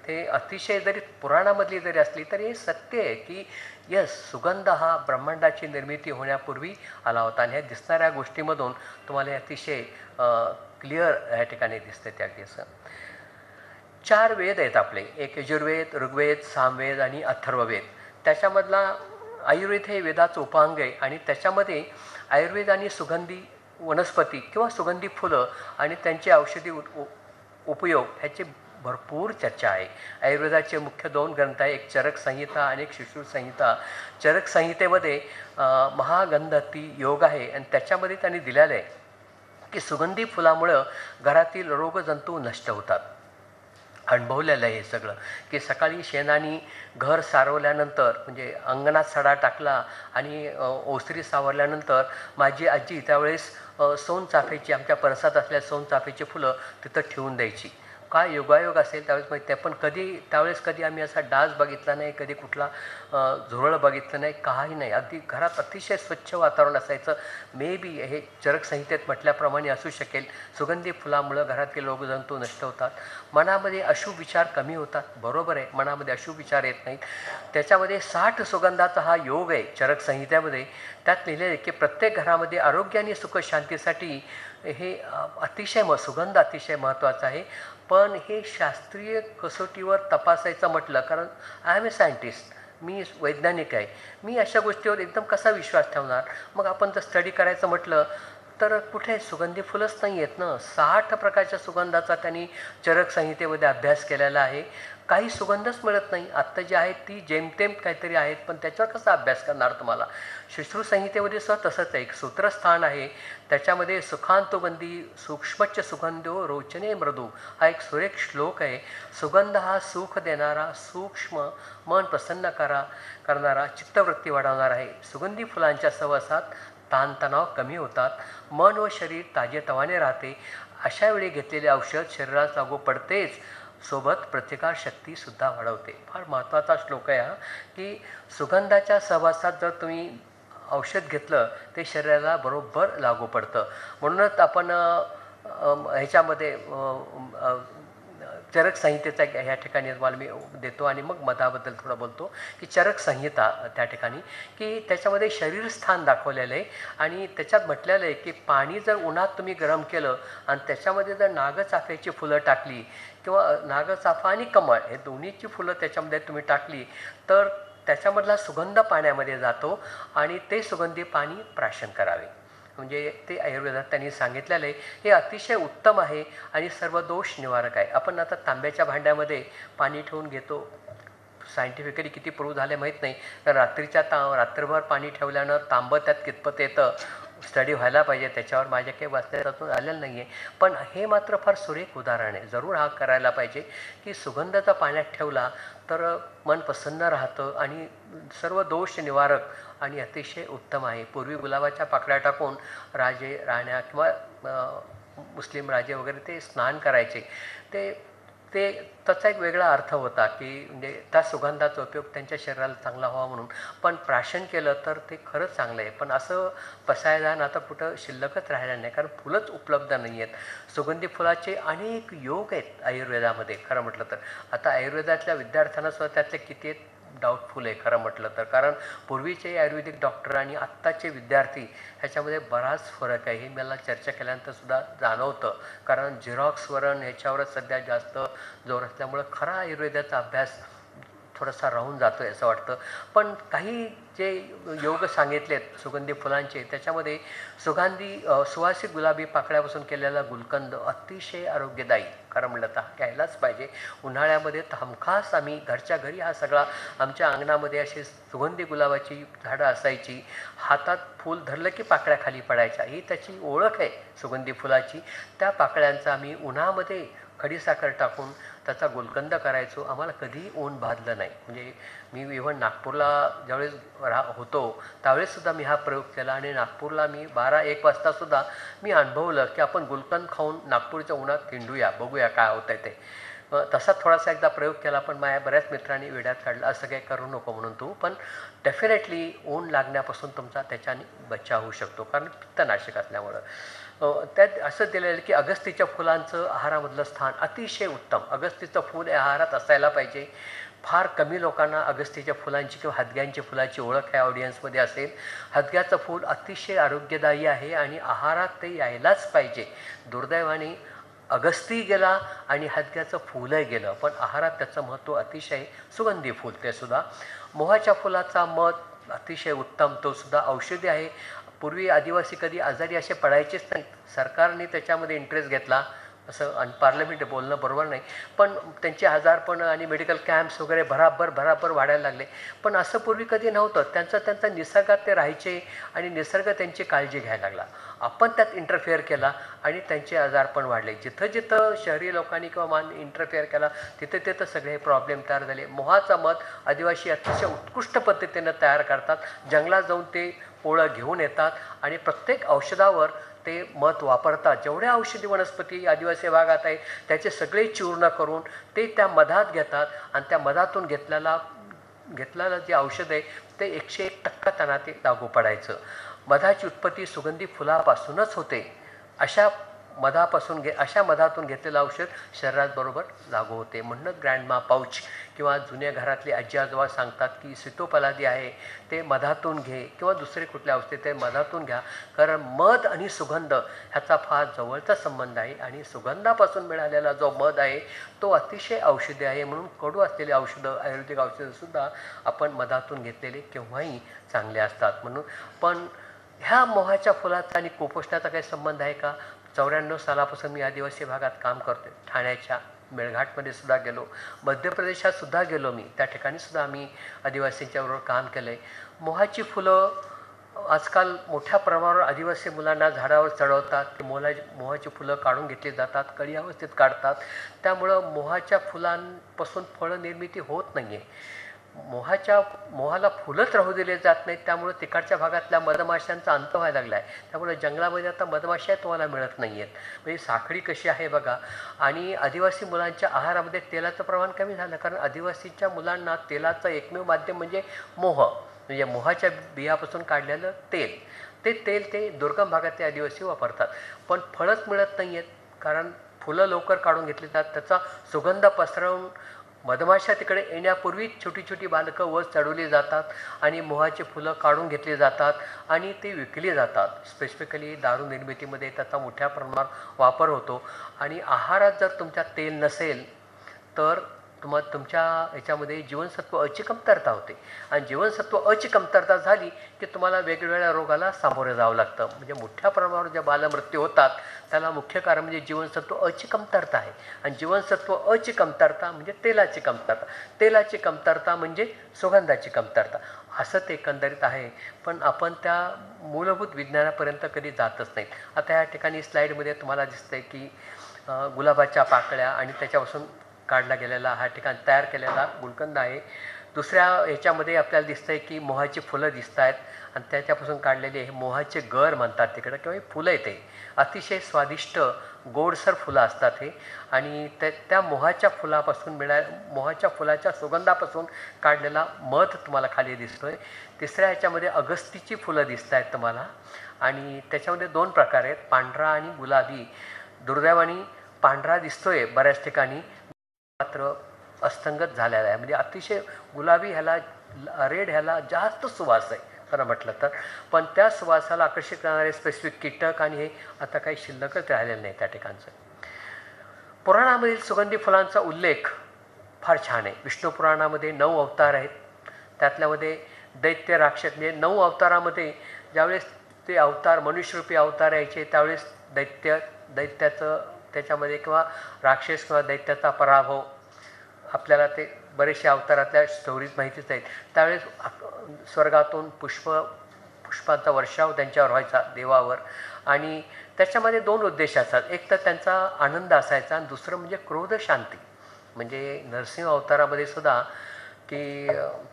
ते अतिशय जरी पुराणामधली जरी असली तरी हे सत्य आहे की यस, सुगंध हा ब्रह्मांडाची निर्मिती होण्यापूर्वी आला होता. आणि ह्या दिसणाऱ्या गोष्टीमधून तुम्हाला अतिशय क्लिअर ह्या ठिकाणी दिसते. त्या असं 4 वेद आहेत आपले, एक यजुर्वेद, ऋग्वेद, सामवेद आणि अथर्ववेद. त्याच्यामधला आयुर्वेद हे वेदाचं उपांग आहे आणि त्याच्यामध्ये आयुर्वेद आणि सुगंधी वनस्पती किंवा सुगंधी फुलं आणि त्यांचे औषधी उपयोग ह्याची भरपूर चर्चा आहे. आयुर्वेदाचे मुख्य 2 ग्रंथ आहे, एक चरक संहिता आणि एक शिशुर संहिता. चरक संहितेमध्ये महागंधती योग आहे आणि त्याच्यामध्ये त्यांनी दिलेलं आहे की सुगंधी फुलामुळं घरातील रोगजंतू नष्ट होतात. अनुभवलेलं आहे हे सगळं की सकाळी शेणाने घर सारवल्यानंतर म्हणजे अंगणात सडा टाकला आणि ओसरी सावरल्यानंतर माझी आजी त्यावेळेस सोनचाफेची, आमच्या परसात असलेल्या सोनचाफेची फुलं तिथं ठेवून द्यायची. काय योगायोग असेल त्यावेळेस माहिती आहे. पण त्यावेळेस कधी आम्ही असा डास बघितला नाही, कधी कुठला झुरळ बघितलं नाही, काही नाही. अगदी घरात अतिशय स्वच्छ वातावरण असायचं. मे बी हे चरक संहितेत म्हटल्याप्रमाणे असू शकेल. सुगंधी फुलामुळं घरातील रोगजंतू नष्ट होतात, मनामध्ये अशुभ विचार कमी होतात. बरोबर आहे, मनामध्ये अशुभ विचार येत नाहीत. त्याच्यामध्ये 60 सुगंधाचा हा योग आहे चरक संहितेमध्ये. त्यात लिहिलेलं आहे की प्रत्येक घरामध्ये आरोग्य आणि सुख शांतीसाठी हे अतिशय सुगंध अतिशय महत्त्वाचा आहे. पण हे शास्त्रीय कसोटीवर तपासायचं म्हटलं, कारण आय एम ए सायंटिस्ट, मी वैज्ञानिक आहे, मी अशा गोष्टीवर एकदम कसा विश्वास ठेवणार? मग आपण जर स्टडी करायचं म्हटलं तर कुठे सुगंधी फुलंच नाही आहेत ना. 60 प्रकारच्या सुगंधाचा त्यांनी चरक संहितेमध्ये अभ्यास केलेला आहे. काही सुगंधच मिळत नाही. आत्ता जी आहेत ती जेमतेम काहीतरी आहेत, पण त्याच्यावर कसा अभ्यास करणार तुम्हाला? शिशुर संहितेमध्ये सुद्धा तसंच आहे. एक सूत्रस्थान आहे, त्याच्यामध्ये सुखांतोगंधी सूक्ष्मच्च सुगंधो रोचने मृदू हा एक सुरेख श्लोक आहे. सुगंध हा सुख देणारा, सूक्ष्म, मन प्रसन्न करणारा, चित्तवृत्ती वाढवणारा आहे. सुगंधी फुलांच्या सहवासात ताणतणाव कमी होतात, मन व शरीर ताजेतवाने राहते. अशा वेळी घेतलेले औषध शरीरात लागू पडतेच, सोबत प्रतिकारशक्तीसुद्धा वाढवते. फार महत्त्वाचा श्लोक आहे हा की सुगंधाच्या सहवासात जर तुम्ही औषध घेतलं ते शरीराला बरोबर लागू पडतं. म्हणूनच आपण ह्याच्यामध्ये चरक संहितेचा ह्या ठिकाणी तुम्हाला मी देतो आणि मग मधाबद्दल थोडं बोलतो की चरक संहिता त्या ठिकाणी की त्याच्यामध्ये शरीरस्थान दाखवलेलं आहे आणि त्याच्यात म्हटलेलं आहे की पाणी जर उन्हात तुम्ही गरम केलं आणि त्याच्यामध्ये जर नागचाफ्याची फुलं टाकली किंवा नागचाफा आणि कमळ हे दोन्हीची फुलं त्याच्यामध्ये तुम्ही टाकली तर त्याच्यामधला सुगंध पाण्यामध्ये जातो आणि ते सुगंधी पाणी प्राशन करावे. म्हणजे ते आयुर्वेदात त्यांनी सांगितलेलं आहे. हे अतिशय उत्तम आहे आणि सर्व दोष निवारक आहे. आपण आता तांब्याच्या भांड्यामध्ये पाणी ठेवून घेतो. सायंटिफिकली किती प्रूव्ह झाले माहीत नाही. तर रात्रभर पाणी ठेवल्यानं तांबं त्यात कितपत येतं स्टडी व्हायला पाहिजे. त्याच्यावर माझ्या काही वाचण्यातून आलेलं नाही आहे. पण हे मात्र फार सुरेख उदाहरण आहे. जरूर हा करायला पाहिजे की सुगंधाचा पाण्यात ठेवला तर मन प्रसन्न राहतं आणि सर्व दोष निवारक आणि अतिशय उत्तम आहे. पूर्वी गुलाबाच्या पाकळ्या टाकून राजे राण्या किंवा मुस्लिम राजे वगैरे ते स्नान करायचे. ते त्याचा एक वेगळा अर्थ होता की म्हणजे त्या सुगंधाचा उपयोग त्यांच्या शरीराला चांगला व्हावा म्हणून. पण प्राशन केलं तर ते खरंच चांगलं आहे. पण असं पसायदान आता कुठं शिल्लकच राहिलं नाही, कारण फुलंच उपलब्ध नाही आहेत. सुगंधी फुलाचे अनेक योग आहेत आयुर्वेदामध्ये खरं म्हटलं तर. आता आयुर्वेदातल्या विद्यार्थ्यांना सुद्धा त्यातले किती आहेत डाऊटफुल आहे खरं म्हटलं तर. कारण पूर्वीचे आयुर्वेदिक डॉक्टर आणि आत्ताचे विद्यार्थी ह्याच्यामध्ये बराच फरक आहे. हे मला चर्चा केल्यानंतर सुद्धा जाणवतं. कारण झेरॉक्सवरून ह्याच्यावरच सध्या जास्त जोर असल्यामुळं खरा आयुर्वेदाचा अभ्यास थोडासा राहून जातो आहे असं वाटतं. पण काही जे योग सांगितलेत सुगंधी फुलांचे, त्याच्यामध्ये सुवासिक गुलाबी पाकळ्यापासून केलेला गुलकंद अतिशय आरोग्यदायी खरं म्हटलं तर घ्यायलाच पाहिजे. उन्हाळ्यामध्ये हमखास आम्ही घरच्या घरी हा सगळा आमच्या अंगणामध्ये अशी सुगंधी गुलाबाची झाडं असायची. हातात फूल धरलं की पाकळ्या खाली पडायच्या. ही त्याची ओळख आहे सुगंधी फुलाची. त्या पाकळ्यांचा आम्ही उन्हामध्ये खडीसाखर टाकून त्याचा गुलकंद करायचो. आम्हाला कधीही ऊन बाधलं नाही. म्हणजे मी इव्हन नागपूरला ज्यावेळेस होतो त्यावेळेससुद्धा मी हा प्रयोग केला आणि नागपूरला मी 12-1 वाजतासुद्धा मी अनुभवलं की आपण गुलकंद खाऊन नागपूरच्या उन्हात हिंडूया, बघूया काय होतं आहे ते. तसा थोडासा एकदा प्रयोग केला, पण माझ्या बऱ्याच मित्रांनी वेड्यात काढलं असं काही करू नको म्हणून तू. पण डेफिनेटली ऊन लागण्यापासून तुमचा त्याच्याने बचाव होऊ शकतो, कारण पित्तनाशक असल्यामुळं. त्यात असं दिलेलं की अगस्तीच्या फुलांचं आहारामधलं स्थान अतिशय उत्तम. अगस्तीचं फूल हे आहारात असायला पाहिजे. फार कमी लोकांना अगस्तीच्या फुलांची किंवा हदग्यांच्या फुलाची ओळख ह्या ऑडियन्समध्ये असेल. हदग्याचं फूल अतिशय आरोग्यदायी आहे आणि आहारात ते यायलाच पाहिजे. दुर्दैवाने अगस्ती गेला आणि हदग्याचं फुलही गेलं, पण आहारात त्याचं महत्त्व अतिशय. सुगंधी फूल ते सुद्धा. मोहाच्या फुलाचा मध अतिशय उत्तम, तो सुद्धा औषधी आहे. पूर्वी आदिवासी कधी आजारी असे पडायचेच नाहीत. सरकारने त्याच्यामध्ये इंटरेस्ट घेतला, असं अनपार्लमेंट बोलणं बरोबर नाही, पण त्यांचे आजारपण आणि मेडिकल कॅम्प्स वगैरे भराभर वाढायला लागले. पण असं पूर्वी कधी नव्हतं. त्यांचा निसर्गात ते राहायचे आणि निसर्ग त्यांची काळजी घ्यायला लागला. आपण त्यात इंटरफेअर केला आणि त्यांचे आजारपण वाढले. जिथं शहरी लोकांनी किंवा इंटरफेअर केला तिथं सगळे प्रॉब्लेम तयार झाले. मोहाचा मध आदिवासी अतिशय उत्कृष्ट पद्धतीनं तयार करतात. जंगलात जाऊन ते पोळं घेऊन येतात आणि प्रत्येक औषधावर ते मध वापरतात. जेवढ्या औषधी वनस्पती आदिवासी भागात आहे त्याचे सगळे चूर्ण करून ते त्या मधात घेतात आणि त्या मधातून घेतलेलं जे औषध आहे ते 101% त्यांना ते लागू पडायचं. मधाची उत्पत्ती सुगंधी फुलापासूनच होते. अशा मधातून घेतलेलं औषध शरीरात बरोबर लागू होते. म्हणून ग्रँडमा पाऊच किंवा जुन्या घरातले आजी आजोबा सांगतात की सीतोपलादी आहे ते मधातून घे किंवा दुसरे कुठले औषध ते मधातून घ्या. कारण मध आणि सुगंध ह्याचा फार जवळचा संबंध आहे आणि सुगंधापासून मिळालेला जो मध आहे तो अतिशय औषधी आहे. म्हणून कडू असलेली औषधं, आयुर्वेदिक औषधंसुद्धा आपण मधातून घेतलेले केव्हाही चांगले असतात. म्हणून पण ह्या मोहाच्या फुलाचा आणि कुपोषणाचा काही संबंध आहे का? 94 सालापासून मी आदिवासी भागात काम करतो. ठाण्याच्या मेळघाटमध्ये सुद्धा गेलो, मध्य प्रदेशात सुद्धा गेलो मी. त्या ठिकाणी सुद्धा आम्ही आदिवासींच्या बरोबर काम केलं आहे. मोहाची फुलं आजकाल मोठ्या प्रमाणावर आदिवासी मुलांना झाडावर चढवतात. ते मोहाची फुलं काढून घेतली जातात, कळी अवस्थेत काढतात. त्यामुळं मोहाच्या फुलांपासून फळं निर्मिती होत नाही आहे. मोहाला फुलंच राहू दिले जात नाहीत. त्यामुळे तिकडच्या भागातल्या मधमाशांचा अंत व्हायला लागला आहे. त्यामुळे जंगलामध्ये आता मधमाशा तुम्हाला मिळत नाही आहेत. म्हणजे साखळी कशी आहे बघा. आणि आदिवासी मुलांच्या आहारामध्ये तेलाचं प्रमाण कमी झालं, कारण आदिवासीच्या मुलांना तेलाचं एकमेव माध्यम म्हणजे म्हणजे मोहाच्या बियापासून काढलेलं तेल. ते दुर्गम भागातले आदिवासी वापरतात. पण फळंच मिळत नाही आहेत, कारण फुलं लवकर काढून घेतली जातात. त्याचा सुगंध पसरवून मधमाशा तिकडे येण्यापूर्वी छोटी छोटी बालकं वर चढवली जातात आणि मोहाची फुलं काढून घेतली जातात आणि ती विकली जातात. स्पेसिफिकली दारू निर्मितीमध्ये त्याचा मोठ्या प्रमाणात वापर होतो. आणि आहारात जर तुमच्यात तेल नसेल तर तुमच्या याच्यामध्ये जीवनसत्व अची कमतरता होते आणि जीवनसत्व अची कमतरता झाली की तुम्हाला वेगवेगळ्या रोगाला सामोरे जावं लागतं. म्हणजे मोठ्या प्रमाणावर ज्या बालमृत्यू होतात त्याला मुख्य कारण म्हणजे जीवनसत्व अची कमतरता आहे. आणि जीवनसत्व अची कमतरता म्हणजे तेलाची कमतरता, तेलाची कमतरता म्हणजे सुगंधाची कमतरता, असं ते एकंदरीत आहे. पण आपण त्या मूलभूत विज्ञानापर्यंत कधी जातच नाही. आता या ठिकाणी स्लाईडमध्ये तुम्हाला दिसतं आहे की गुलाबाच्या पाकळ्या आणि त्याच्यापासून काढला गेलेला हा ठिकाण तयार केलेला गुलकंद आहे. दुसऱ्या ह्याच्यामध्ये आपल्याला दिसतं आहे की मोहाची फुलं दिसत आहेत आणि त्याच्यापासून काढलेले हे मोहाचे गर म्हणतात तिकडं, किंवा हे फुलं येते अतिशय स्वादिष्ट गोडसर फुलं असतात हे. आणि त्या मोहाच्या फुलापासून मोहाच्या फुलाच्या सुगंधापासून काढलेला मध तुम्हाला खाली दिसतो आहे. तिसऱ्या ह्याच्यामध्ये अगस्तीची फुलं दिसत आहेत तुम्हाला आणि त्याच्यामध्ये 2 प्रकार आहेत, पांढरा आणि गुलाबी. दुर्दैवाने पांढरा दिसतोय बऱ्याच ठिकाणी, मात्र अस्तंगत झालेला आहे. म्हणजे अतिशय गुलाबी ह्याला रेड ह्याला जास्त सुवास आहे खरं म्हटलं तर, पण त्या सुवासाला आकर्षित करणारे स्पेसिफिक कीटक आणि हे आता काही शिल्लकच राहिलेलं नाही त्या ठिकाणचं. पुराणामधील सुगंधी फुलांचा उल्लेख फार छान आहे. विष्णू पुराणामध्ये 9 अवतार आहेत. त्यातल्यामध्ये दैत्य राक्षस म्हणजे 9 अवतारामध्ये ज्यावेळेस ते अवतार मनुष्यरूपी अवतार यायचे त्यावेळेस दैत्याचं त्याच्यामध्ये किंवा राक्षस किंवा दैत्याचा पराभव आपल्याला ते बरेचसे अवतारातल्या स्टोरीज माहितीच आहेत. त्यावेळेस स्वर्गातून पुष्पांचा वर्षाव त्यांच्यावर व्हायचा देवावर आणि त्याच्यामध्ये 2 उद्देश असतात. एक तर त्यांचा आनंद असायचा आणि दुसरं म्हणजे क्रोध शांती. म्हणजे नरसिंह अवतारामध्ये सुद्धा की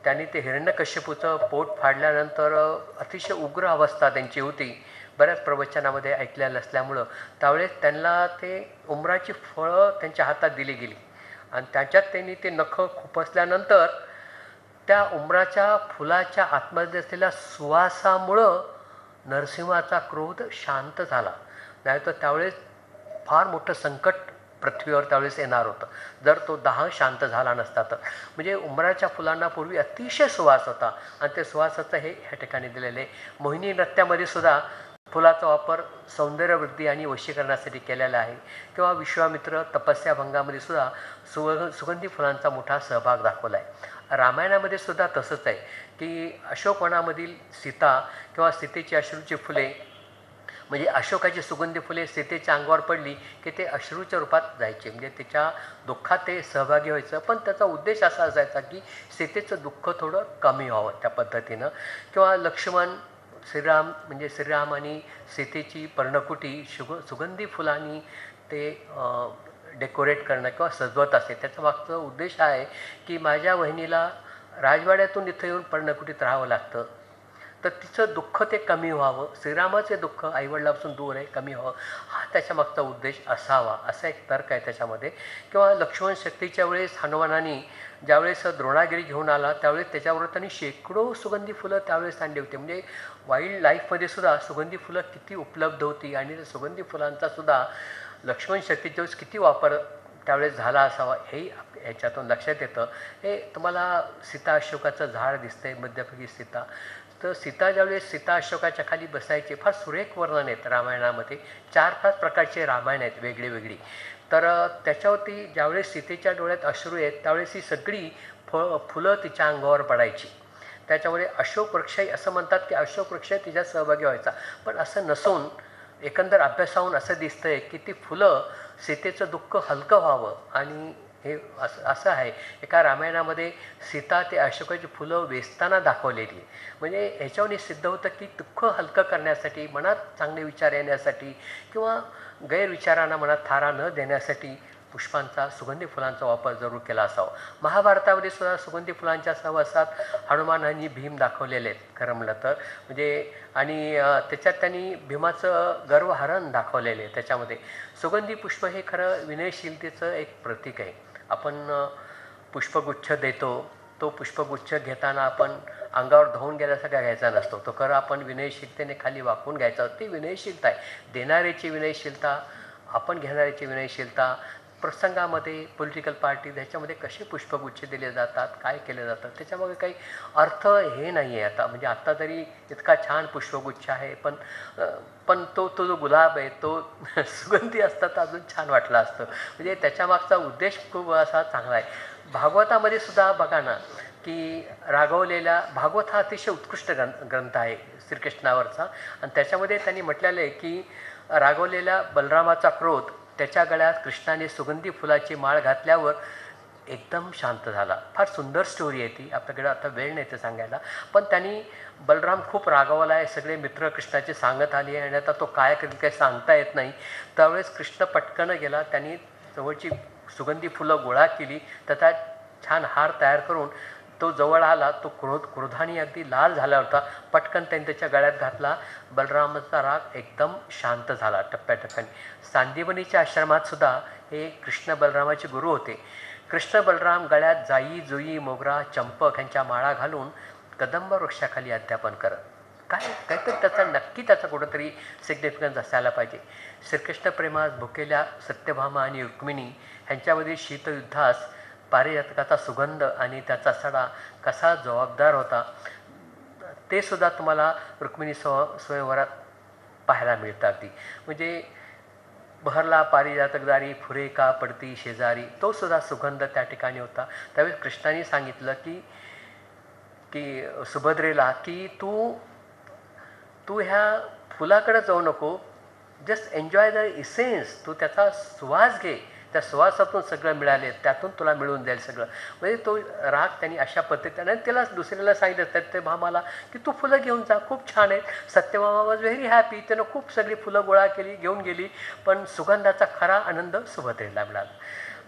त्यांनी ते हिरण्यकश्यपूचं पोट फाडल्यानंतर अतिशय उग्र अवस्था त्यांची होती, बऱ्याच प्रवचनामध्ये ऐकलेलं असल्यामुळं. त्यावेळेस त्यांना ते उमराची फळं त्यांच्या हातात दिली गेली आणि त्याच्यात त्यांनी ते नखं खुपसल्यानंतर त्या उमराच्या फुलाच्या आतमध्ये असलेल्या सुवासामुळं नरसिंहाचा क्रोध शांत झाला. नाही तर त्यावेळेस फार मोठं संकट पृथ्वीवर त्यावेळेस येणार होतं जर तो दाह शांत झाला नसता तर. म्हणजे उमराच्या फुलांना पूर्वी अतिशय सुवास होता आणि ते सुवासाचं हे ह्या ठिकाणी दिलेले. मोहिनी नृत्यामध्ये सुद्धा फुलाचा वापर सौंदर्यवृद्धी आणि वशीकरणासाठी केलेला आहे. किंवा विश्वामित्र तपस्या भंगामध्ये सुद्धा सुगंधी फुलांचा मोठा सहभाग दाखवला आहे. रामायणामध्ये सुद्धा तसंच आहे की अशोकवनामधील सीता किंवा सीतेची अश्रूची फुले म्हणजे अशोकाची सुगंधी फुले सीतेच्या अंगावर पडली की ते अश्रूच्या रूपात जायचे. म्हणजे तिच्या दुःखात ते सहभागी व्हायचं, पण त्याचा उद्देश असा असायचा की सीतेचं दुःख थोडं कमी व्हावं त्या पद्धतीनं. किंवा लक्ष्मण श्रीराम आणि सीतेची पर्णकुटी सुगंधी फुलांनी ते डेकोरेट करणं किंवा सजवत असे. त्याचा मागचा उद्देश आहे की माझ्या वहिनीला राजवाड्यातून इथं येऊन पर्णकुटीत राहावं लागतं, तर तिचं दुःख ते कमी व्हावं, श्रीरामाचे दुःख आईवडिलापासून दूर आहे कमी व्हावं, हा त्याच्यामागचा उद्देश असावा असा एक तर्क आहे त्याच्यामध्ये. किंवा लक्ष्मण शक्तीच्या वेळेस हनुमानाने ज्यावेळेस द्रोणागिरी घेऊन आला त्यावेळेस त्याच्याबरोबर त्यांनी शेकडो सुगंधी फुलं त्यावेळेस आणली होती. म्हणजे वाईल्ड लाईफमध्ये सुद्धा सुगंधी फुलं किती उपलब्ध होती आणि त्या सुगंधी फुलांचा सुद्धा लक्ष्मण शक्तीच्या वेळेस किती वापर त्यावेळेस झाला असावा हे ह्याच्यातून लक्षात येतं. हे तुम्हाला सीता अशोकाचं झाड दिसतंय मध्यभागी सीता. तर सीता ज्यावेळेस सीता अशोकाच्या खाली बसायचे फार सुरेख वर्णन आहेत रामायणामध्ये. 4-5 प्रकारचे रामायण आहेत वेगळी. तर त्याच्यावरती ज्यावेळेस सीतेच्या डोळ्यात अश्रू आहेत त्यावेळेस ही सगळी फुलं तिच्या अंगावर पडायची. त्याच्यामुळे अशोक वृक्षही असं म्हणतात की अशोक वृक्ष तिच्यात सहभागी व्हायचा, पण असं नसून एकंदर अभ्यासाहून असं दिसतंय की ती फुलं सीतेचं दुःख हलकं व्हावं आणि हे असं आहे. एका रामायणामध्ये सीता ते अशोकाची फुलं वेचताना दाखवलेली आहे. म्हणजे ह्याच्यावर सिद्ध होतं की दुःख हलकं करण्यासाठी, मनात चांगले विचार येण्यासाठी किंवा गैरविचारांना मनात थारा न देण्यासाठी पुष्पांचा सुगंधी फुलांचा वापर जरूर केला असावा. महाभारतामध्ये सुद्धा सुगंधी फुलांच्या सहवासात हनुमानांनी भीम दाखवलेले आहेत खरं म्हणलं तर. म्हणजे आणि त्याच्यात त्यांनी भीमाचं गर्वहरण दाखवलेले आहे. त्याच्यामध्ये सुगंधी पुष्प हे खरं विनयशीलतेचं एक प्रतीक आहे. आपण पुष्पगुच्छ देतो, तो पुष्पगुच्छ घेताना आपण अंगावर धुवून गेल्यासारखा घ्यायचा नसतो, तो खरं आपण विनयशीलतेने खाली वाकून घ्यायचा. ती विनयशीलता आहे. देणाऱ्याची विनयशीलता, आपण घेणाऱ्याची विनयशीलता, प्रसंगामध्ये पॉलिटिकल पार्टी ह्याच्यामध्ये कसे पुष्पगुच्छ दिले जातात, काय केले जातात, त्याच्यामध्ये काही अर्थ हे नाही आहे आता. म्हणजे आत्ता तरी इतका छान पुष्पगुच्छ आहे, पण तो जो गुलाब आहे तो सुगंधी असता तर अजून छान वाटला असतं. म्हणजे त्याच्यामागचा उद्देश खूप असा चांगला आहे. भागवतामध्ये सुद्धा बघा ना, की रागवलेला भागवत हा अतिशय उत्कृष्ट ग्रंथ आहे श्रीकृष्णावरचा. आणि त्याच्यामध्ये त्यांनी म्हटलेलं आहे की रागवलेल्या बलरामाचा क्रोध त्याच्या गळ्यात कृष्णाने सुगंधी फुलाची माळ घातल्यावर एकदम शांत झाला. फार सुंदर स्टोरी आहे ती, आपल्याकडे आता वेळ नाही ते सांगायला. पण त्यांनी बलराम खूप रागावला आहे, सगळे मित्र कृष्णाची सांगत आली आहे आणि आता तो काय करेल काही सांगता येत नाही. त्यावेळेस कृष्ण पटकन गेला, त्यांनी जवळची सुगंधी फुलं गोळा केली, त्याचा छान हार तयार करून तो जवळ आला. तो क्रोधाने अगदी लाल झाला होता. पटकन त्यांनी त्याच्या गळ्यात घातला. बलरामाचा राग एकदम शांत झाला टप्प्याटप्प्याने. सांदीपनीच्या आश्रमात सुद्धा हे कृष्ण बलरामाचे गुरु होते. कृष्ण बलराम गळ्यात जाई जुई मोगरा चंपक ह्यांच्या माळा घालून कदंब वृक्षाखाली अध्यापन करत. काहीतरी त्याचा नक्की त्याचा कुठंतरी सिग्निफिकन्स असायला पाहिजे. श्रीकृष्ण प्रेमात भुकेल्या सत्यभामा आणि रुक्मिणी ह्यांच्यामधील शीतयुद्धास पारिजातकाचा सुगंध आणि त्याचा सडा कसा जबाबदार होता ते सुद्धा तुम्हाला रुक्मिणी स्वयंवरात पाहायला मिळतं. अगदी म्हणजे बहरला पारिजातकदारी फुरे का पडती शेजारी, तो सुद्धा सुगंध त्या ठिकाणी होता. त्यावेळेस कृष्णाने सांगितलं की सुभद्रेला की तू ह्या फुलाकडे जाऊ नको, जस्ट एन्जॉय द इसेन्स, तू त्याचा सुवास घे, त्या सुवासातून सगळं मिळाले, त्यातून तुला मिळून जाईल सगळं. म्हणजे तो राग त्यांनी अशा पद्धतीने त्याला दुसऱ्याला सांगितलं सत्यभामाला की तू फुलं घेऊन जा, खूप छान आहेत. सत्यभामा वॉज व्हेरी हॅपी, त्यानं खूप सगळी फुलं गोळा केली, घेऊन गेली. पण सुगंधाचा खरा आनंद सुभद्रेला मिळाला.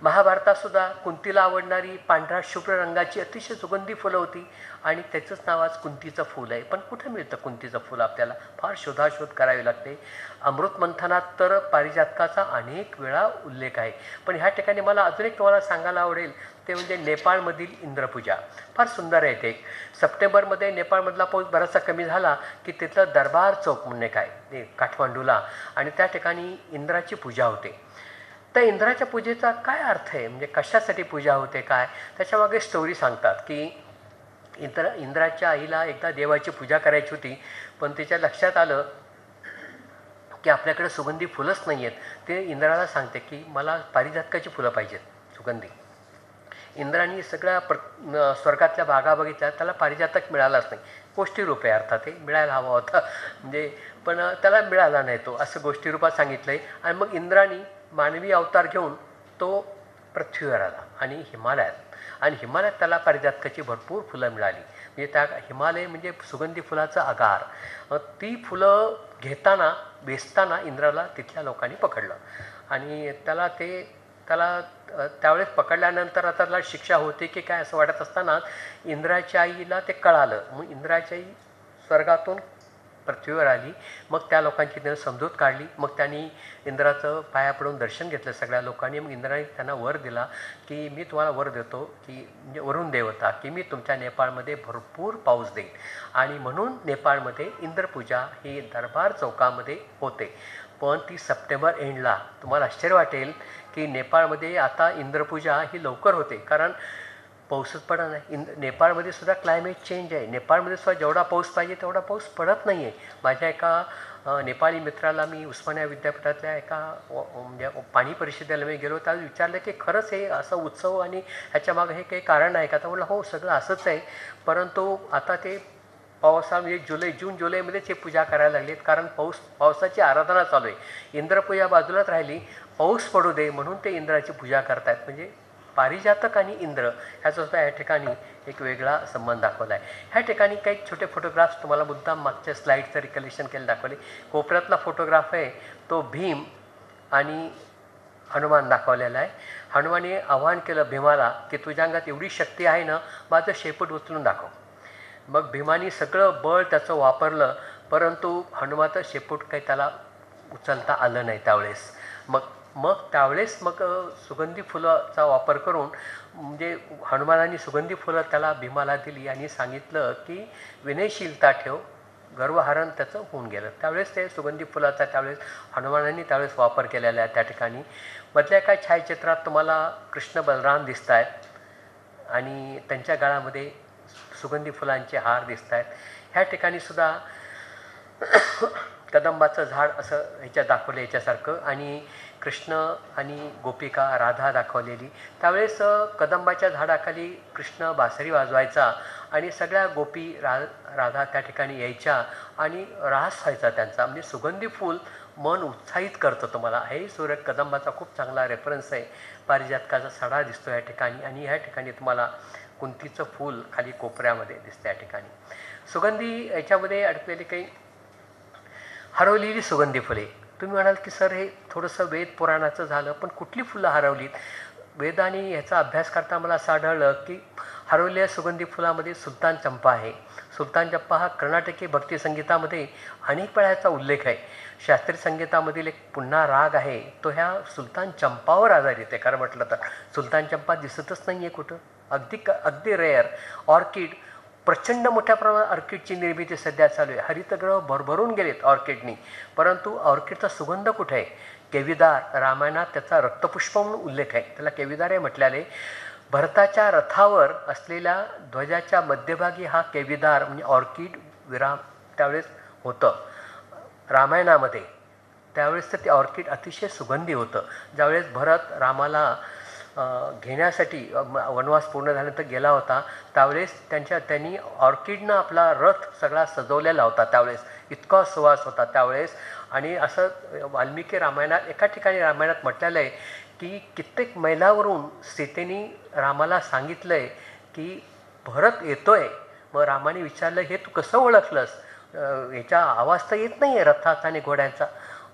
महाभारतातसुद्धा कुंतीला आवडणारी पांढऱ्या शुभ्र रंगाची अतिशय सुगंधी फुलं होती आणि त्याचंच नाव आज कुंतीचं फूल आहे. पण कुठे मिळतं कुंतीचं फूल? आपल्याला फार शोधाशोध करावी लागते. अमृत मंथनात तर पारिजातकाचा अनेक वेळा उल्लेख आहे. पण ह्या ठिकाणी मला अजून एक तुम्हाला सांगायला आवडेल ते म्हणजे नेपाळमधील इंद्रपूजा. फार सुंदर आहे ते. सप्टेंबरमध्ये नेपाळमधला पाऊस बराचसा कमी झाला की तिथलं दरबार चौक म्हणणे काय काठमांडूला, आणि त्या ठिकाणी इंद्राची पूजा होते. तर इंद्राच्या पूजेचा काय अर्थ आहे, म्हणजे कशासाठी पूजा होते काय, त्याच्यामागे स्टोरी सांगतात की इंद्राच्या आईला एकदा देवाची पूजा करायची होती. पण तिच्या लक्षात आलं की आपल्याकडे सुगंधी फुलंच नाही आहेत. ते इंद्राला सांगते की मला पारिजातकाची फुलं पाहिजेत सुगंधी. इंद्राने सगळ्या स्वर्गातल्या बागा बघितल्या, त्याला पारिजातक मिळालाच नाही. गोष्टीरूप आहे अर्थात, ते मिळायला हवा होता म्हणजे, पण त्याला मिळाला नाही तो, असं गोष्टीरूपात सांगितलं आहे. आणि मग इंद्राने मानवी अवतार घेऊन तो पृथ्वीवर आला आणि हिमालयात त्याला पारिजातकाची भरपूर फुलं मिळाली. म्हणजे त्या हिमालय म्हणजे सुगंधी फुलाचा आगार. ती फुलं घेताना बेसताना इंद्राला तिथल्या लोकांनी पकडलं आणि त्याला त्यावेळेस पकडल्यानंतर आता त्याला शिक्षा होते की काय असं वाटत असताना इंद्राच्या आईला ते कळालं. मग इंद्राची आई स्वर्गातून पृथ्वीवर आली. मग त्या लोकांची त्यानं समजूत काढली. मग त्यांनी इंद्राचं पाया पडून दर्शन घेतलं सगळ्या लोकांनी. मग इंद्राने त्यांना वर दिला की मी तुम्हाला वर देतो की म्हणजे वरून देवता की मी तुमच्या नेपाळमध्ये भरपूर पाऊस देईन. आणि म्हणून नेपाळमध्ये इंद्रपूजा ही दरबार चौकामध्ये होते. पण ती सप्टेंबर एंडला. तुम्हाला आश्चर्य वाटेल की नेपाळमध्ये आता इंद्रपूजा ही लवकर होते, कारण पाऊसच पडत नाही. नेपाळमध्ये सुद्धा क्लायमेट चेंज आहे. नेपाळमध्ये सुद्धा जेवढा पाऊस पाहिजे तेवढा पाऊस पडत नाही आहे. माझ्या एका नेपाळी मित्राला मी उस्मानिया विद्यापीठातल्या एका म्हणजे पाणी परिषदेला मी गेलो, त्यावेळी विचारलं की खरंच हे असं उत्सव आणि ह्याच्यामागं हे काही कारण आहे का? तर म्हटलं हो सगळं असंच आहे, परंतु आता ते म्हणजे जून जुलैमध्येच हे पूजा करायला लागलीत, कारण पावसाची आराधना चालू आहे. इंद्रपूजा बाजूलाच राहिली, पाऊस पडू दे म्हणून ते इंद्राची पूजा करतायत. म्हणजे पारिजातक आणि इंद्र ह्याचा सुद्धा या ठिकाणी एक वेगळा संबंध दाखवला आहे. ह्या ठिकाणी काही छोटे फोटोग्राफ्स तुम्हाला मुद्दाम मागच्या स्लाईडचं रिकलेक्शन केलं दाखवले. कोपऱ्यातला फोटोग्राफ आहे तो भीम आणि हनुमान दाखवलेला आहे. हनुमाने आवाहन केलं भीमाला की तुझ्या अंगात एवढी शक्ती आहे ना, माझं शेपूट उचलून दाखव. मग भीमाने सगळं बळ त्याचं वापरलं, परंतु हनुमाचं शेपूट काही त्याला उचलता आलं नाही त्यावेळेस. त्यावेळेस सुगंधी फुलाचा वापर करून म्हणजे हनुमानाने सुगंधी फुलं त्याला भीमाला दिली आणि सांगितलं की विनयशीलता ठेव, गर्वहरण त्याचं होऊन गेलं. त्यावेळेस ते सुगंधी फुलाचा त्यावेळेस हनुमानाने वापर केलेला आहे त्या ठिकाणी. मधल्या एका छायाचित्रात तुम्हाला कृष्ण बलराम दिसत आहेत आणि त्यांच्या गळामध्ये सुगंधी फुलांचे हार दिसत आहेत. ह्या ठिकाणी सुद्धा कदंबाचं झाड असं ह्याच्यात दाखवलं याच्यासारखं आणि कृष्ण आणि गोपिका राधा दाखवलेली. त्यावेळेस कदंबाच्या झाडाखाली कृष्ण बासरी वाजवायचा आणि सगळ्या गोपी राधा त्या ठिकाणी यायच्या आणि रास व्हायचा त्यांचा. म्हणजे सुगंधी फूल मन उत्साहित करतं तुम्हाला. हे सूर्य कदंबाचा खूप चांगला रेफरन्स आहे. पारिजातकाचा सडा दिसतो या ठिकाणी आणि ह्या ठिकाणी तुम्हाला कुंतीचं फूल खाली कोपऱ्यामध्ये दिसतं या ठिकाणी. सुगंधी याच्यामध्ये अडकलेली काही हरवलेली सुगंधी फुले. तुम्ही म्हणाल की सर हे थोडंसं वेद पुराणाचं झालं, पण कुठली फुलं हरवलीत? वेद आणि ह्याचा अभ्यास करता मला असं आढळलं की हरवलेल्या सुगंधी फुलामध्ये सुलतान चंपा आहे. सुलतान चंपा हा कर्नाटकी भक्ती संगीतामध्ये अनेक वेळा याचा उल्लेख आहे. शास्त्रीय संगीतामधील एक पुन्हा राग आहे तो ह्या सुलतान चंपावर आधारित आहे. खरं म्हटलं तर सुलतान चंपा दिसतच नाही आहे कुठं. अगदी रेअर. ऑर्किड प्रचंड मोठ्या प्रमाणात ऑर्किडची निर्मिती सध्या चालू आहे. हरितगृह भरभरून गेलेत ऑर्किडनी, परंतु ऑर्किडचा सुगंध कुठे आहे? केविदार रामायणात त्याचा रक्तपुष्प म्हणून उल्लेख आहे. त्याला केविदार हे म्हटल्याने भरताच्या रथावर असलेल्या ध्वजाच्या मध्यभागी हा केविदार म्हणजे ऑर्किड विराम त्यावेळेस होतं रामायणामध्ये. त्यावेळेस तर ते ऑर्किड अतिशय सुगंधी होतं. ज्यावेळेस भरत रामाला घेण्यासाठी वनवास पूर्ण झाल्यानंतर गेला होता त्यावेळेस त्यांनी ऑर्किडनं आपला रथ सगळा सजवलेला होता. त्यावेळेस इतका सुवास होता त्यावेळेस. आणि असं वाल्मिकी रामायणात एका ठिकाणी रामायणात म्हटलेलं आहे की कित्येक मैलावरून सीतेने रामाला सांगितलं आहे की भरत येतोय. मग रामाने विचारलं हे तू कसं ओळखलंस? याचा आवाज तर येत नाही आहे रथाचा आणि घोड्यांचा.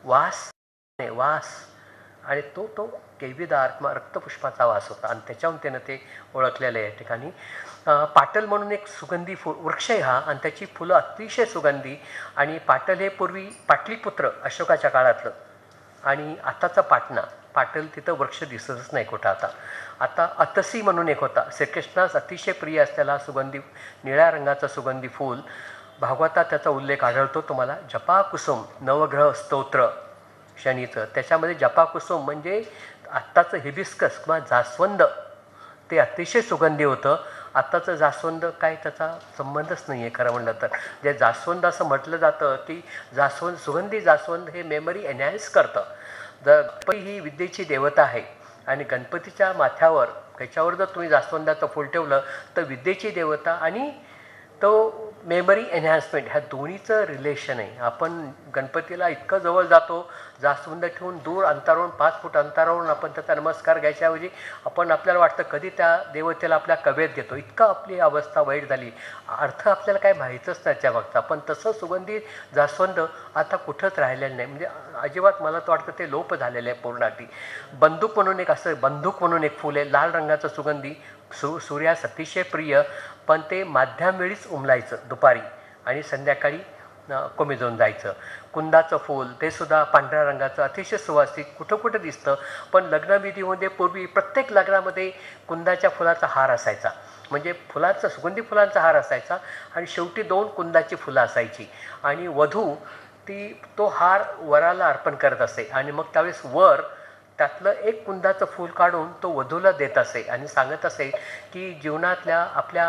वास आणि तो केविदार किंवा रक्तपुष्पाचा वास होता आणि त्याच्याहून त्यानं ते ओळखलेलं आहे या ठिकाणी. पाटल म्हणून एक सुगंधी वृक्ष आहे हा आणि त्याची फुलं अतिशय सुगंधी. आणि पाटल हे पूर्वी पाटलीपुत्र अशोकाच्या काळातलं आणि आताचा पाटल तिथं वृक्ष दिसतच नाही कुठं आता अतसी म्हणून एक होता. श्रीकृष्णास अतिशय प्रिय असलेला सुगंधी निळ्या रंगाचा सुगंधी फूल. भागवतात त्याचा उल्लेख आढळतो तुम्हाला. जपाकुसुम नवग्रह स्तोत्र शनीचं, त्याच्यामध्ये जपाकुसुम म्हणजे आत्ताचं हिबिस्कस किंवा जास्वंद ते अतिशय सुगंधी होतं. आत्ताचं जास्वंद काय त्याचा संबंधच नाही आहे खरं म्हणलं तर. जे जास्वंद असं म्हटलं जातं की सुगंधी जास्वंद हे मेमरी एनहॅन्स करतं. गणपती ही विद्येची देवता आहे आणि गणपतीच्या माथ्यावर त्याच्यावर जर तुम्ही जास्वंदाचं फूल ठेवलं तर विद्येची देवता आणि तो मेमरी एनहॅन्समेंट ह्या दोन्हीचं रिलेशन आहे. आपण गणपतीला इतकं जवळ जातो जास्वंद ठेवून दूर अंतरावरून 5 फूट अंतरावरून आपण त्याचा नमस्कार घ्यायच्याऐवजी आपल्याला वाटतं कधी त्या देवतेला आपल्या कवेत घेतो. इतकं आपली अवस्था वाईट झाली. अर्थ आपल्याला काय माहीतच नाही त्या मागचा. पण तसं सुगंधी जास्वंद आता कुठंच राहिलेलं नाही. म्हणजे अजिबात मला तर वाटतं ते लोप झालेलं आहे पूर्णाटी. बंदूक म्हणून एक फूल आहे लाल रंगाचं सुगंधी. सूर्यास अतिशय प्रिय, पण ते माध्यमवेळीच उमलायचं दुपारी आणि संध्याकाळी कोमेजून जायचं. कुंदाचं फूल ते सुद्धा पांढऱ्या रंगाचं अतिशय सुवासिक कुठं दिसतं. पण लग्नविधीमध्ये पूर्वी प्रत्येक लग्नामध्ये कुंदाच्या फुलाचा हार असायचा. म्हणजे सुगंधी फुलांचा हार असायचा आणि शेवटी 2 कुंदाची फुलं असायची आणि वधू तो हार वराला अर्पण करत असे आणि मग त्यावेळेस वर त्यातलं एक कुंदाचं फूल काढून तो वधूला देत असे आणि सांगत असे की जीवनातल्या आपल्या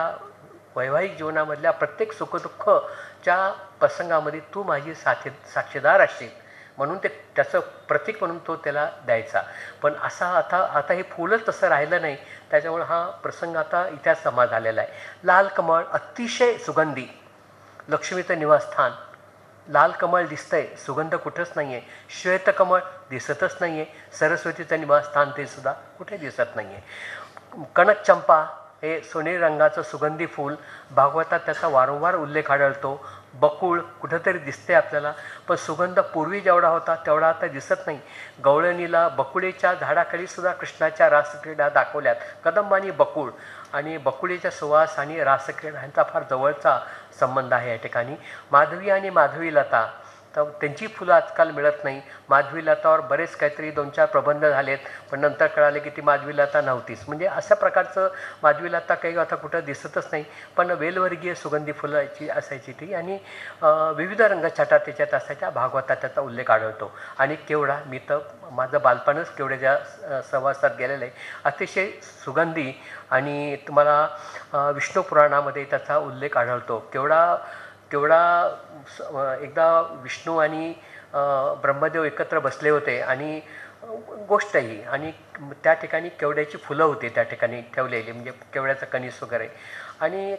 वैवाहिक जीवनामधल्या प्रत्येक सुखदुःखच्या प्रसंगामध्ये तू माझी साक्षीदार असशील म्हणून त्याचं प्रतीक म्हणून तो त्याला द्यायचा. पण आता हे फूलच तसं राहिलं नाही. त्याच्यामुळे हा प्रसंग आता इतिहास समा झालेला आहे. लाल कमळ अतिशय सुगंधी, लक्ष्मीचं निवासस्थान. लाल कमळ दिसतंय, सुगंध कुठंच नाही आहे. श्वेतकमळ दिसतच नाही आहे. सरस्वतीचं निवासस्थान ते सुद्धा कुठे दिसत नाही आहे. कनक चंपा हे सोनेरी रंगाचं सुगंधी फूल. भागवतात त्याचा वारंवार उल्लेख आढळतो. बकुळ कुठंतरी दिसते आपल्याला, पण सुगंध पूर्वी जेवढा होता तेवढा आता दिसत नाही. गवळणीला बकुळीच्या झाडाखाली सुद्धा कृष्णाच्या रासक्रीडा दाखवल्यात. कदंब आणि बकुळ आणि बकुळीच्या सुवास आणि रासक्रीडा ह्यांचा फार जवळचा संबंध आहे या ठिकाणी. माधवी आणि माधवी लता तर त्यांची फुलं आजकाल मिळत नाही. माधवी लतावर बरेच काहीतरी 2-4 प्रबंध झालेत, पण नंतर कळाले की ती माधवी लता नव्हतीच. म्हणजे अशा प्रकारचं माधवी लता काही आता कुठं दिसतच नाही. पण वेलवर्गीय सुगंधी फुलाची असायची ती आणि विविध रंगछटा त्याच्यात असायच्या. भागवतात त्याचा उल्लेख आढळतो. आणि केवडा, मी तर माझं बालपणच केवड्याच्या सहवासात गेलेलं आहे. अतिशय सुगंधी आणि तुम्हाला विष्णू पुराणामध्ये त्याचा उल्लेख आढळतो. केवढा एकदा विष्णू आणि ब्रह्मदेव एकत्र बसले होते आणि गोष्टही आणि त्या ठिकाणी केवड्याची फुलं होती त्या ठिकाणी ठेवलेली, म्हणजे केवड्याचा कणीस वगैरे. आणि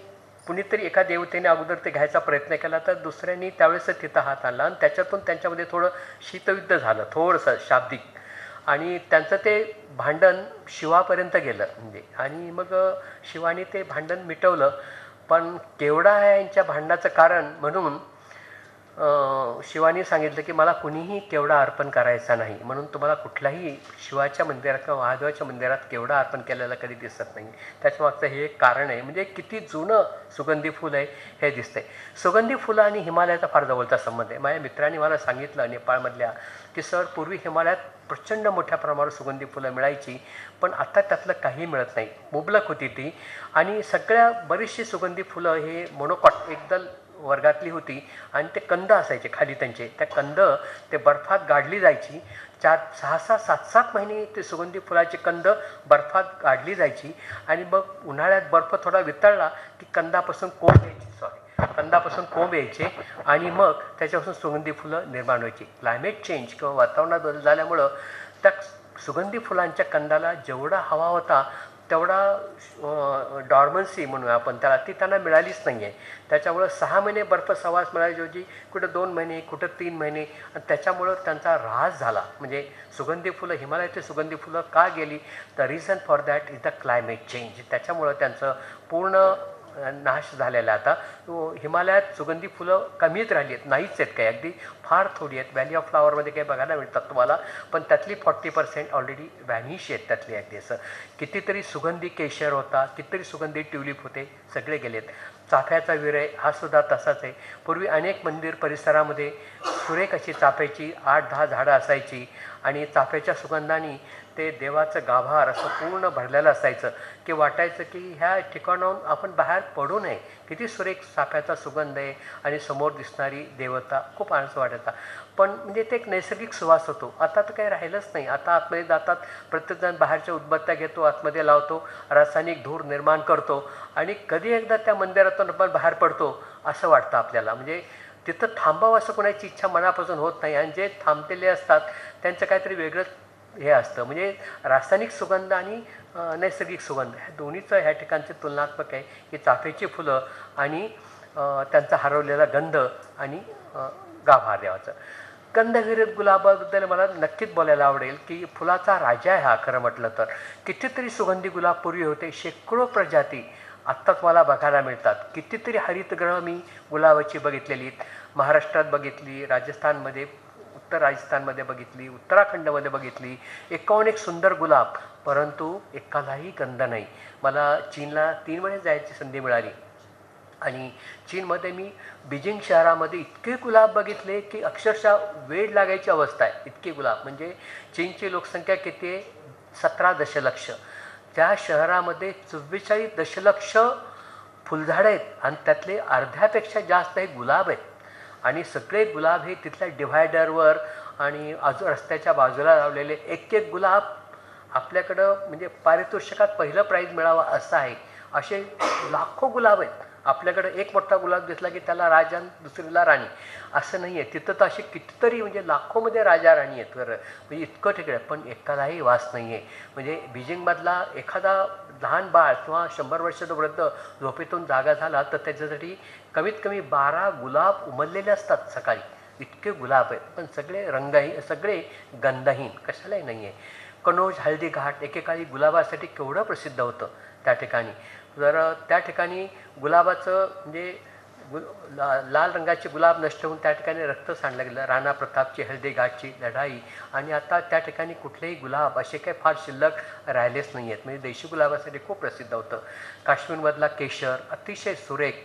कुणीतरी एका देवतेने अगोदर ते घ्यायचा प्रयत्न केला, तर दुसऱ्यांनी त्यावेळेस तिथं हात आणला आणि त्याच्यातून त्यांच्यामध्ये थोडं शीतयुद्ध झालं, थोडंसं शाब्दिक. आणि त्यांचं ते भांडण शिवापर्यंत गेलं म्हणजे. आणि मग शिवाने ते भांडण मिटवलं. पण केवडा यांच्या भांडणाचं कारण म्हणून शिवानी सांगितलं की मला कुणीही केवडा अर्पण करायचा नाही, म्हणून तुम्हाला कुठल्याही शिवाच्या मंदिरात किंवा महादेवाच्या मंदिरात केवडा अर्पण केलेला कधी दिसत नाही. त्याच्यामागचं हे एक कारण आहे. म्हणजे किती जुनं सुगंधी फूल आहे हे दिसतंय. सुगंधी फुलं आणि हिमालयाचा फार जवळचा संबंध आहे. माझ्या मित्रांनी मला सांगितलं नेपाळमधल्या की सर, पूर्वी हिमालयात प्रचंड मोठ्या प्रमाणावर सुगंधी फुलं मिळायची, पण आता त्यातलं काही मिळत नाही. मुबलक होती ती. आणि सगळ्या बरीचशी सुगंधी फुलं हे मोनोकॉट एकदल वर्गातली होती आणि ते कंद असायचे खाली त्यांचे. त्या कंद ते बर्फात गाडली जायची. 6-6, 7-7 महिने ते सुगंधी फुलाची कंद बर्फात गाडली जायची. आणि मग उन्हाळ्यात बर्फ थोडा वितळला की कंदापासून कोंब यायचे आणि मग त्याच्यापासून सुगंधी फुलं निर्माण व्हायची. क्लायमेट चेंज किंवा वातावरणात बदल झाल्यामुळं त्या सुगंधी फुलांच्या कंदाला जेवढा हवा होता तेवढा डॉर्मन्सी म्हणूया आपण त्याला, ती त्यांना मिळालीच नाही आहे. त्याच्यामुळं 6 महिने बर्फ सवास मिळायची, कुठं 2 महिने, कुठं 3 महिने. आणि त्याच्यामुळं त्यांचा ऱ्हास झाला. म्हणजे सुगंधी फुलं, हिमालयाची सुगंधी फुलं का गेली? The reason for that is the climate change. त्याच्यामुळं त्यांचं पूर्ण नाश झालेला. आता हिमालयात सुगंधी फुलं कमीच राहिली आहेत, नाहीच आहेत काही, अगदी फार थोडी आहेत. व्हॅली ऑफ फ्लॉवरमध्ये काही बघायला मिळतात तुम्हाला, पण त्यातली 40% ऑलरेडी व्हॅनिश आहेत त्यातली. अगदी असं कितीतरी सुगंधी केशर होता, कितीतरी सुगंधी ट्युलिप होते, सगळे गेलेत. चाफ्याचा विरय हा सुद्धा तसाच आहे. पूर्वी अनेक मंदिर परिसरामध्ये सुरेख अशी चाफ्याची 8-10 झाडं असायची आणि चाफ्याच्या सुगंधाने ते देवाचं गाभार असं पूर्ण भरलेलं असायचं की वाटायचं की ह्या ठिकाणाहून आपण बाहेर पडू नये. किती सुरेख चाफ्याचा सुगंध आहे आणि समोर दिसणारी देवता, खूप आनंद वाटायचा. पण म्हणजे ते एक नैसर्गिक सुवास होतो. आता तर काही राहिलंच नाही. आता आतमध्ये जातात, प्रत्येकजण बाहेरच्या उदबत्त्या घेतो, आतमध्ये लावतो, रासायनिक धूर निर्माण करतो आणि कधी एकदा त्या मंदिरातून आपण बाहेर पडतो असं वाटतं आपल्याला. म्हणजे तिथं थांबावं असं कोणाची इच्छा मनापासून होत नाही. आणि जे थांबलेले असतात त्यांचं काहीतरी वेगळंच हे असतं. म्हणजे रासायनिक सुगंध आणि नैसर्गिक सुगंध ह्या दोन्हीचं ह्या ठिकाणचे तुलनात्मक आहे की चाफ्याची फुलं आणि त्यांचा हरवलेला गंध आणि गाभार देवाचं. गंधविरहित गुलाबाबद्दल मला नक्कीच बोलायला आवडेल की फुलाचा राजा आहे हा खरं म्हटलं तर. कितीतरी सुगंधी गुलाब पूर्वी होते, शेकडो प्रजाती आत्ताच मला बघायला मिळतात. कितीतरी हरितगृह मी गुलाबाची बघितलेली, महाराष्ट्रात बघितली, राजस्थानमध्ये, उत्तर राजस्थानमध्ये बघितली, उत्तराखंडमध्ये बघितली. 51 सुंदर गुलाब, परंतु एकालाही गंध नाही. मला चीनला 3 वेळेस जायची संधी मिळाली आणि चीनमध्ये मी बीजिंग शहरामध्ये इतके गुलाब बघितले की अक्षरशः वेड लागायची अवस्था आहे. इतके गुलाब. म्हणजे चीनची लोकसंख्या किती आहे? 17 दशलक्ष. त्या शहरामध्ये 44 दशलक्ष फुलझाडं आहेत आणि त्यातले अर्ध्यापेक्षा जास्त हे गुलाब आहेत. आणि सगळे गुलाब हे तिथल्या डिव्हायडरवर आणि रस्त्याच्या बाजूला लावलेले एक गुलाब आपल्याकडं म्हणजे पारितोषिकात पहिलं प्राईज मिळावं असं आहे. असे लाखो गुलाब आहेत. आपल्याकडं एक मोठा गुलाब दिसला की त्याला राजा आणि दुसरीला राणी असं नाही आहे. तिथं तर असे कितीतरी म्हणजे लाखोमध्ये राजा राणी आहेत खरं. म्हणजे इतकं ठिकाण, पण एकालाही वास नाही आहे. म्हणजे बीजिंगमधला एखादा लहान बाळ किंवा 100 वर्षाचा वृद्ध झोपेतून जागा झाला तर त्याच्यासाठी कमीत कमी 12 गुलाब उमललेले असतात सकाळी. इतके गुलाब आहेत, पण सगळे रंगहीन, सगळे गंधहीन, कशालाही नाही आहे. कनौज हळदी घाट एकेकाळी गुलाबासाठी केवढं प्रसिद्ध होतं त्या ठिकाणी. जर त्या ठिकाणी गुलाबाचं म्हणजे लाल रंगाचे गुलाब नष्ट होऊन त्या ठिकाणी रक्त सांडलं गेलं. राणा प्रतापची हळदी घाटची लढाई आणि आता त्या ठिकाणी कुठलेही गुलाब असे काही फार शिल्लक राहिलेच नाही आहेत. म्हणजे देशी गुलाबासाठी खूप प्रसिद्ध होतं. काश्मीरमधला केशर अतिशय सुरेख,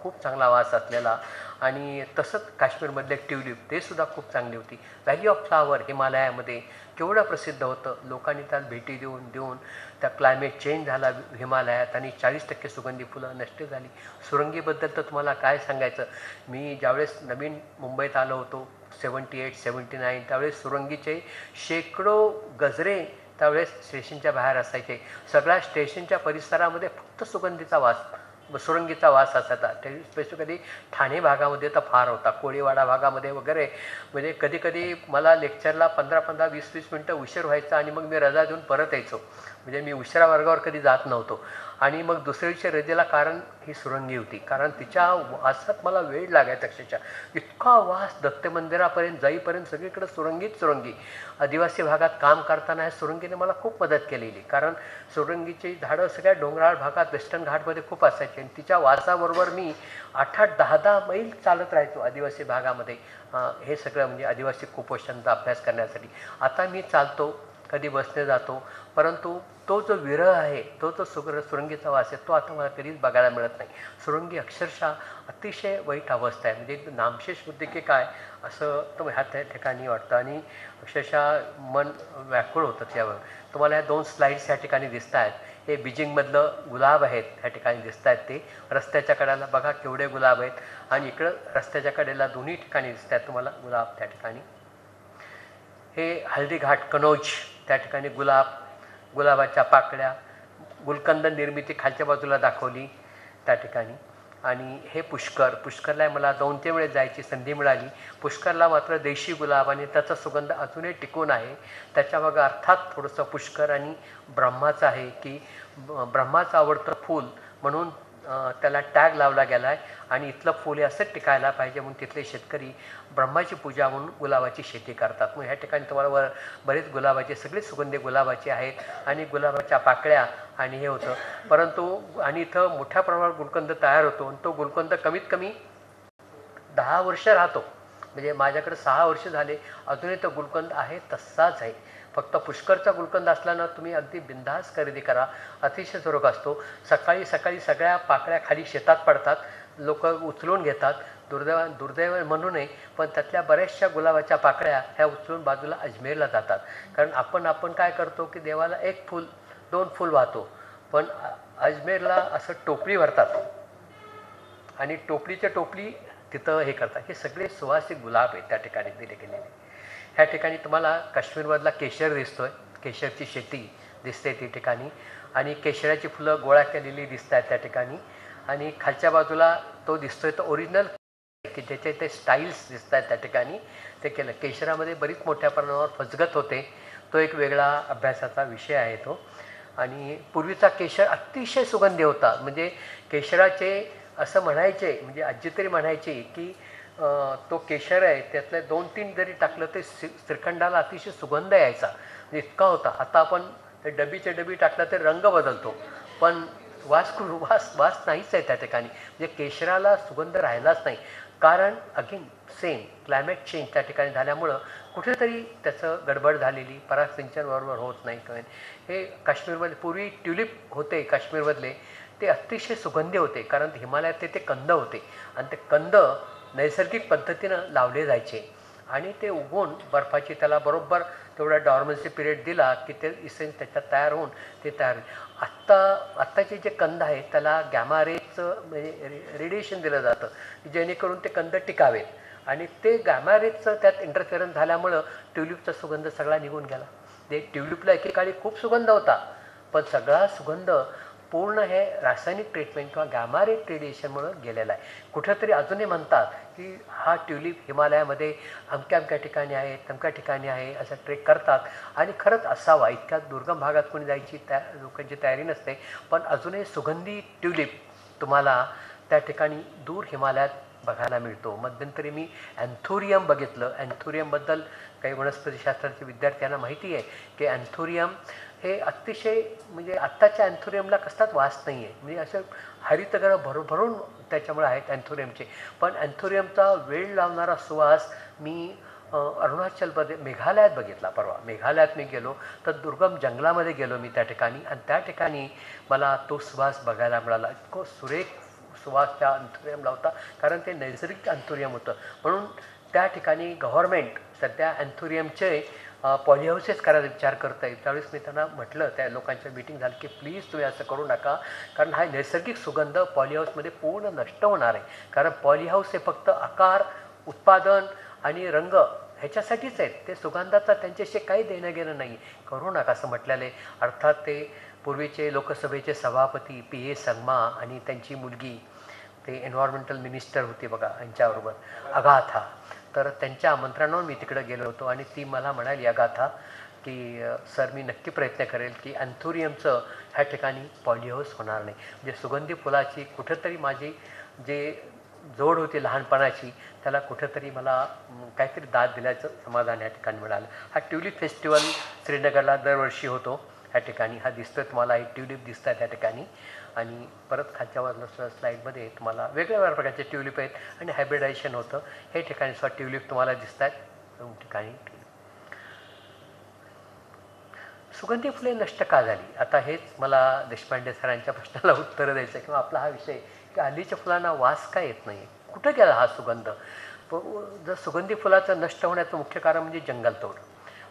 खूप चांगला वास असलेला आणि तसंच काश्मीरमधले ट्युलिप ते सुद्धा खूप चांगली होती. व्हॅली ऑफ फ्लावर हिमालयामध्ये केवढं प्रसिद्ध होतं. लोकांनी त्याला भेटी देऊन देऊन त्या क्लायमेट चेंज झाला हिमालयात आणि 40% सुगंधी फुलं नष्ट झाली. सुरंगीबद्दल तर तुम्हाला काय सांगायचं. मी ज्यावेळेस नवीन मुंबईत आलो होतो 78-79 त्यावेळेस सुरंगीचे शेकडो गजरे त्यावेळेस स्टेशनच्या बाहेर असायचे. सगळ्या स्टेशनच्या परिसरामध्ये फक्त सुगंधीचा वास सुरंगीचा वास असायचा. ते स्पेसिफिकली ठाणे भागामध्ये तर फार होता, कोळीवाडा भागामध्ये वगैरे. म्हणजे कधी कधी मला लेक्चरला 15-15 20-20 मिनटं उशीर व्हायचा आणि मग मी रजा देऊन परत यायचो. म्हणजे मी उशिरा वर्गावर कधी जात नव्हतो. आणि मग दुसऱ्या दिवशी रजेला कारण ही सुरंगी होती. कारण तिच्या वासात मला वेळ लागायचा अक्षरशः. इतका वास दत्त मंदिरापर्यंत जाईपर्यंत सगळीकडे सुरंगीच सुरंगी. आदिवासी भागात काम करताना ह्या सुरंगीने मला खूप मदत केलेली. कारण सुरंगीची झाडं सगळ्या डोंगराळ भागात वेस्टर्न घाटमध्ये खूप असायची आणि तिच्या वासाबरोबर मी 8-8, 10-10 मैल चालत राहायचो आदिवासी भागामध्ये. हे सगळं म्हणजे आदिवासी कुपोषणाचा अभ्यास करण्यासाठी. आता मी चालतो, कधी बसने जातो, परंतु तो जो विरह आहे, तो जो सुरंगीचा वास आहे, तो आता मला कधीच बघायला मिळत नाही. सुरंगी अक्षरशः अतिशय वाईट अवस्था आहे. म्हणजे नामशेष होते की काय असं तो ह्या त्या ठिकाणी वाटतं आणि अक्षरशः मन व्याकुळ होतं त्यावर. तुम्हाला ह्या 2 स्लाईड्स ह्या ठिकाणी दिसत आहेत. हे बीजिंगमधलं गुलाब आहेत ह्या ठिकाणी दिसत आहेत. ते रस्त्याच्या कडेला बघा केवढे गुलाब आहेत आणि इकडं रस्त्याच्या कडेला दोन्ही ठिकाणी दिसत आहेत तुम्हाला गुलाब त्या ठिकाणी. हे हल्दी घाट कनौज त्या ठिकाणी गुलाबाच्या पाकळ्या, गुलकंद निर्मिती खालच्या बाजूला दाखवली त्या ठिकाणी. आणि हे पुष्करला मला 2-3 वेळेस जायची संधी मिळाली. पुष्करला मात्र देशी गुलाब आणि त्याचा सुगंध अजूनही टिकून आहे. त्याच्यामागं अर्थात थोडंसं पुष्कर आणि ब्रह्माचं आहे की ब्रह्माचं आवडतं फूल म्हणून त्याला टॅग लावला गेला आहे आणि इथलं फूल हे असंच टिकायला पाहिजे म्हणून तिथले शेतकरी ब्रह्माची पूजा म्हणून गुलाबाची शेती करतात. मग ह्या ठिकाणी तुम्हाला बरेच गुलाबाचे सगळे सुगंधी गुलाबाचे आहेत आणि गुलाबाच्या पाकळ्या आणि हे होतं. परंतु आणि इथं मोठ्या प्रमाणात गुलकंद तयार होतो आणि तो गुलकंद कमीत कमी 10 वर्ष राहतो. म्हणजे माझ्याकडे 6 वर्ष झाले अजूनही तो गुलकंद आहे तसाच आहे. फक्त पुष्करचा गुलकंद असल्यानं तुम्ही अगदी बिनधास्त खरेदी करा. अतिशय सुरक असतो. सकाळी सकाळी सगळ्या पाकळ्या खाली शेतात पडतात, लोक उचलून घेतात. दुर्दैव म्हणू नये पण त्यातल्या बऱ्याचशा गुलाबाच्या पाकळ्या ह्या उचलून बाजूला अजमेरला जातात. कारण आपण काय करतो की देवाला 1 फूल 2 फूल वाहतो, पण अजमेरला असं टोपली भरतात आणि टोपली तिथं हे करतात. हे सगळे सुवासिक गुलाब आहेत त्या ठिकाणी दिले गेलेले. ह्या ठिकाणी तुम्हाला काश्मीरमधला केशर दिसतोय, केशरची शेती दिसते ती ठिकाणी आणि केशराची फुलं गोळा केलेली दिसत आहेत त्या ठिकाणी. आणि खालच्या बाजूला तो दिसतोय तो ओरिजिनल की ज्याचे ते स्टाईल्स दिसत आहेत त्या ठिकाणी ते केलं. केशरामध्ये बरीच मोठ्या प्रमाणावर फसगत होते, तो एक वेगळा अभ्यासाचा विषय आहे तो. आणि पूर्वीचा केशर अतिशय सुगंधी होता. म्हणजे केशराचे असं म्हणायचे, म्हणजे आजी तरी म्हणायची की तो केशर आहे त्यातले 2-3 जरी टाकलं ते श्रीखंडाला अतिशय सुगंध यायचा, म्हणजे इतका होता. आता आपण ते डबी टाकलं ते रंग बदलतो पण वास नाहीच आहे त्या ठिकाणी. म्हणजे केशराला सुगंध राहिलाच नाही. कारण अगेन सेम क्लायमेट चेंज त्या ठिकाणी झाल्यामुळं कुठेतरी त्याचं गडबड झालेली, परागसिंचन बरोबर होत नाही. हे काश्मीरमध्ये पूर्वी ट्युलिप होते काश्मीरमधले, ते अतिशय सुगंधी होते कारण हिमालयात ते कंद होते आणि ते कंद नैसर्गिक पद्धतीनं लावले जायचे आणि ते उगवून बर्फाची त्याला बरोबर तेवढा डॉर्मन्सी पिरियड दिला की ते इसेन्स त्याच्यात तयार होऊन ते तयार होईल. आत्ताचे जे कंद आहेत त्याला गॅमा रेजचं म्हणजे रेडिएशन दिलं जातं जेणेकरून ते कंद टिकावेत आणि ते गॅमा रेजचं त्यात इंटरफेरन्स झाल्यामुळं ट्युलिपचा सुगंध सगळा निघून गेला. ते ट्युलिपला एकेकाळी खूप सुगंध होता पण सगळा सुगंध पूर्ण हे रासायनिक ट्रीटमेंट किंवा गॅमा रे रेडिएशनमुळे गेलेला आहे. कुठेतरी अजूनही म्हणतात की हा ट्युलिप हिमालयामध्ये अमक्या ठिकाणी आहे, तमक्या ठिकाणी आहे, असं ट्रेक करतात आणि खरंच असावा. इतक्या दुर्गम भागात कोणी जायची लोकांची तयारी नसते पण अजूनही सुगंधी ट्युलिप तुम्हाला त्या ठिकाणी दूर हिमालयात बघायला मिळतो. मध्यंतरी मी अँथोरियम बघितलं. अँथोरियमबद्दल काही वनस्पतीशास्त्राच्या विद्यार्थ्यांना माहिती आहे की अँथोरियम हे अतिशय म्हणजे आत्ताच्या अँथोरियमला कसलाच वास नाही आहे. म्हणजे असं हरितगृह भरून त्याच्यामुळे आहेत अँथोरियमचे. पण अँथोरियमचा वेळ लावणारा सुवास मी अरुणाचलमध्ये मेघालयात बघितला. परवा मेघालयात मी गेलो तर दुर्गम जंगलामध्ये गेलो मी त्या ठिकाणी आणि त्या ठिकाणी मला तो सुवास बघायला मिळाला. इतकं सुवास त्या अँथोरियमला होता, कारण ते नैसर्गिक अँथोरियम होतं. म्हणून त्या ठिकाणी गव्हर्मेंट सध्या अँथोरियमचे पॉलिहाऊसेस करायचा विचार करत आहे. त्यावेळेस मी त्यांना म्हटलं, त्या लोकांच्या मीटिंग झाली की प्लीज तुम्ही असं करू नका, कारण हा नैसर्गिक सुगंध पॉलिहाऊसमध्ये पूर्ण नष्ट होणार आहे. कारण पॉलिहाऊस हे फक्त आकार, उत्पादन आणि रंग ह्याच्यासाठीच आहेत. ते सुगंधाचा त्यांच्याशी काही देणं घेणं नाही. करू नका असं म्हटलेलं आहे. अर्थात ते पूर्वीचे लोकसभेचे सभापती पी ए संगमा आणि त्यांची मुलगी, ते एन्व्हायरमेंटल मिनिस्टर होते बघा, यांच्याबरोबर अगाथा, तर त्यांच्या आमंत्रणावर मी तिकडे गेलो होतो. आणि ती मला म्हणाली, अगाथा, की सर मी नक्की प्रयत्न करेल की अँथोरियमचं ह्या ठिकाणी पॉलिहाऊस होणार नाही. म्हणजे सुगंधी फुलाची कुठंतरी माझी जे जोड होती लहानपणाची, त्याला कुठंतरी मला काहीतरी दाद दिल्याचं समाधान या ठिकाणी मिळालं. हा ट्युलिप फेस्टिवल श्रीनगरला दरवर्षी होतो. ह्या ठिकाणी हा दिसतोय तुम्हाला, एक ट्युलिप दिसतात त्या ठिकाणी. आणि परत खालच्या स्लाईडमध्ये तुम्हाला वेगवेगळ्या प्रकारचे ट्युलिप आहेत आणि हायब्रिडायझेशन होतं. हे ठिकाणी सुद्धा ट्युलिप तुम्हाला दिसत आहेत. दोन ठिकाणी सुगंधी फुले नष्ट का झाली, आता हेच मला देशपांडे सरांच्या प्रश्नाला उत्तर द्यायचं, किंवा आपला हा विषय की हल्लीच्या फुलांना वास का येत नाही, कुठं गेला हा सुगंध. जर सुगंधी फुलाचं नष्ट होण्याचं मुख्य कारण म्हणजे जंगलतोड.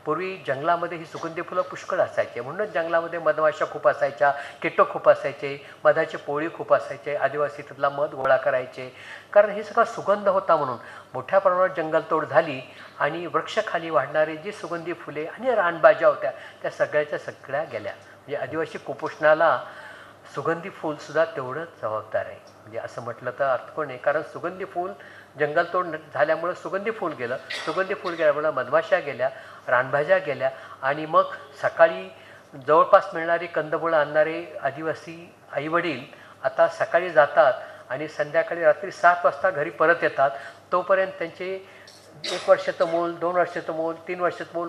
पूर्वी जंगलामध्ये ही सुगंधी फुलं पुष्कळ असायचे, म्हणूनच जंगलामध्ये मधमाशा खूप असायच्या, कीटक खूप असायचे, मधाचे पोळी खूप असायचे, आदिवासी तिथला मध गोळा करायचे, कारण हे सगळा सुगंध होता. म्हणून मोठ्या प्रमाणात जंगलतोड झाली आणि वृक्षाखाली वाढणारी जी सुगंधी फुले आणि रानभाज्या होत्या त्या सगळ्या गेल्या. म्हणजे आदिवासी कुपोषणाला सुगंधी फूलसुद्धा तेवढंच जबाबदार आहे. म्हणजे असं म्हटलं तर अर्थ कोण आहे, कारण सुगंधी फूल जंगलतोड झाल्यामुळं सुगंधी फूल गेलं, सुगंधी फूल गेल्यामुळं मधमाशा गेल्या, रानभाज्या गेल्या, आणि मग सकाळी जवळपास मिळणारी कंदमुळं आणणारे आदिवासी आईवडील आता सकाळी जातात आणि संध्याकाळी रात्री 7 वाजता घरी परत येतात. तोपर्यंत त्यांचे 1 वर्षाचं मूल, 2 वर्षाचं मूल, 3 वर्षाचं मूल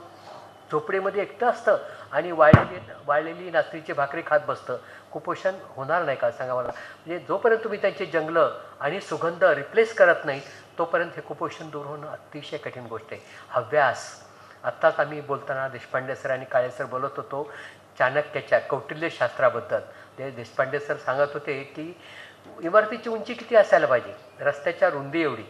झोपडीमध्ये एकटं असतं आणि वाळलेली नाचणीची भाकरी खात बसतं. कुपोषण होणार नाही का सांगा मला. म्हणजे जोपर्यंत तुम्ही त्यांची जंगलं आणि सुगंध रिप्लेस करत नाही तोपर्यंत हे कुपोषण दूर होणं अतिशय कठीण गोष्ट आहे. हव्यास, आत्ताच आम्ही बोलताना देशपांडे सर आणि काळे सर बोलत होतो चाणक्याच्या कौटिल्यशास्त्राबद्दल. ते देशपांडे सर सांगत होते की इमारतीची उंची किती असायला पाहिजे, रस्त्याच्या रुंदी एवढी.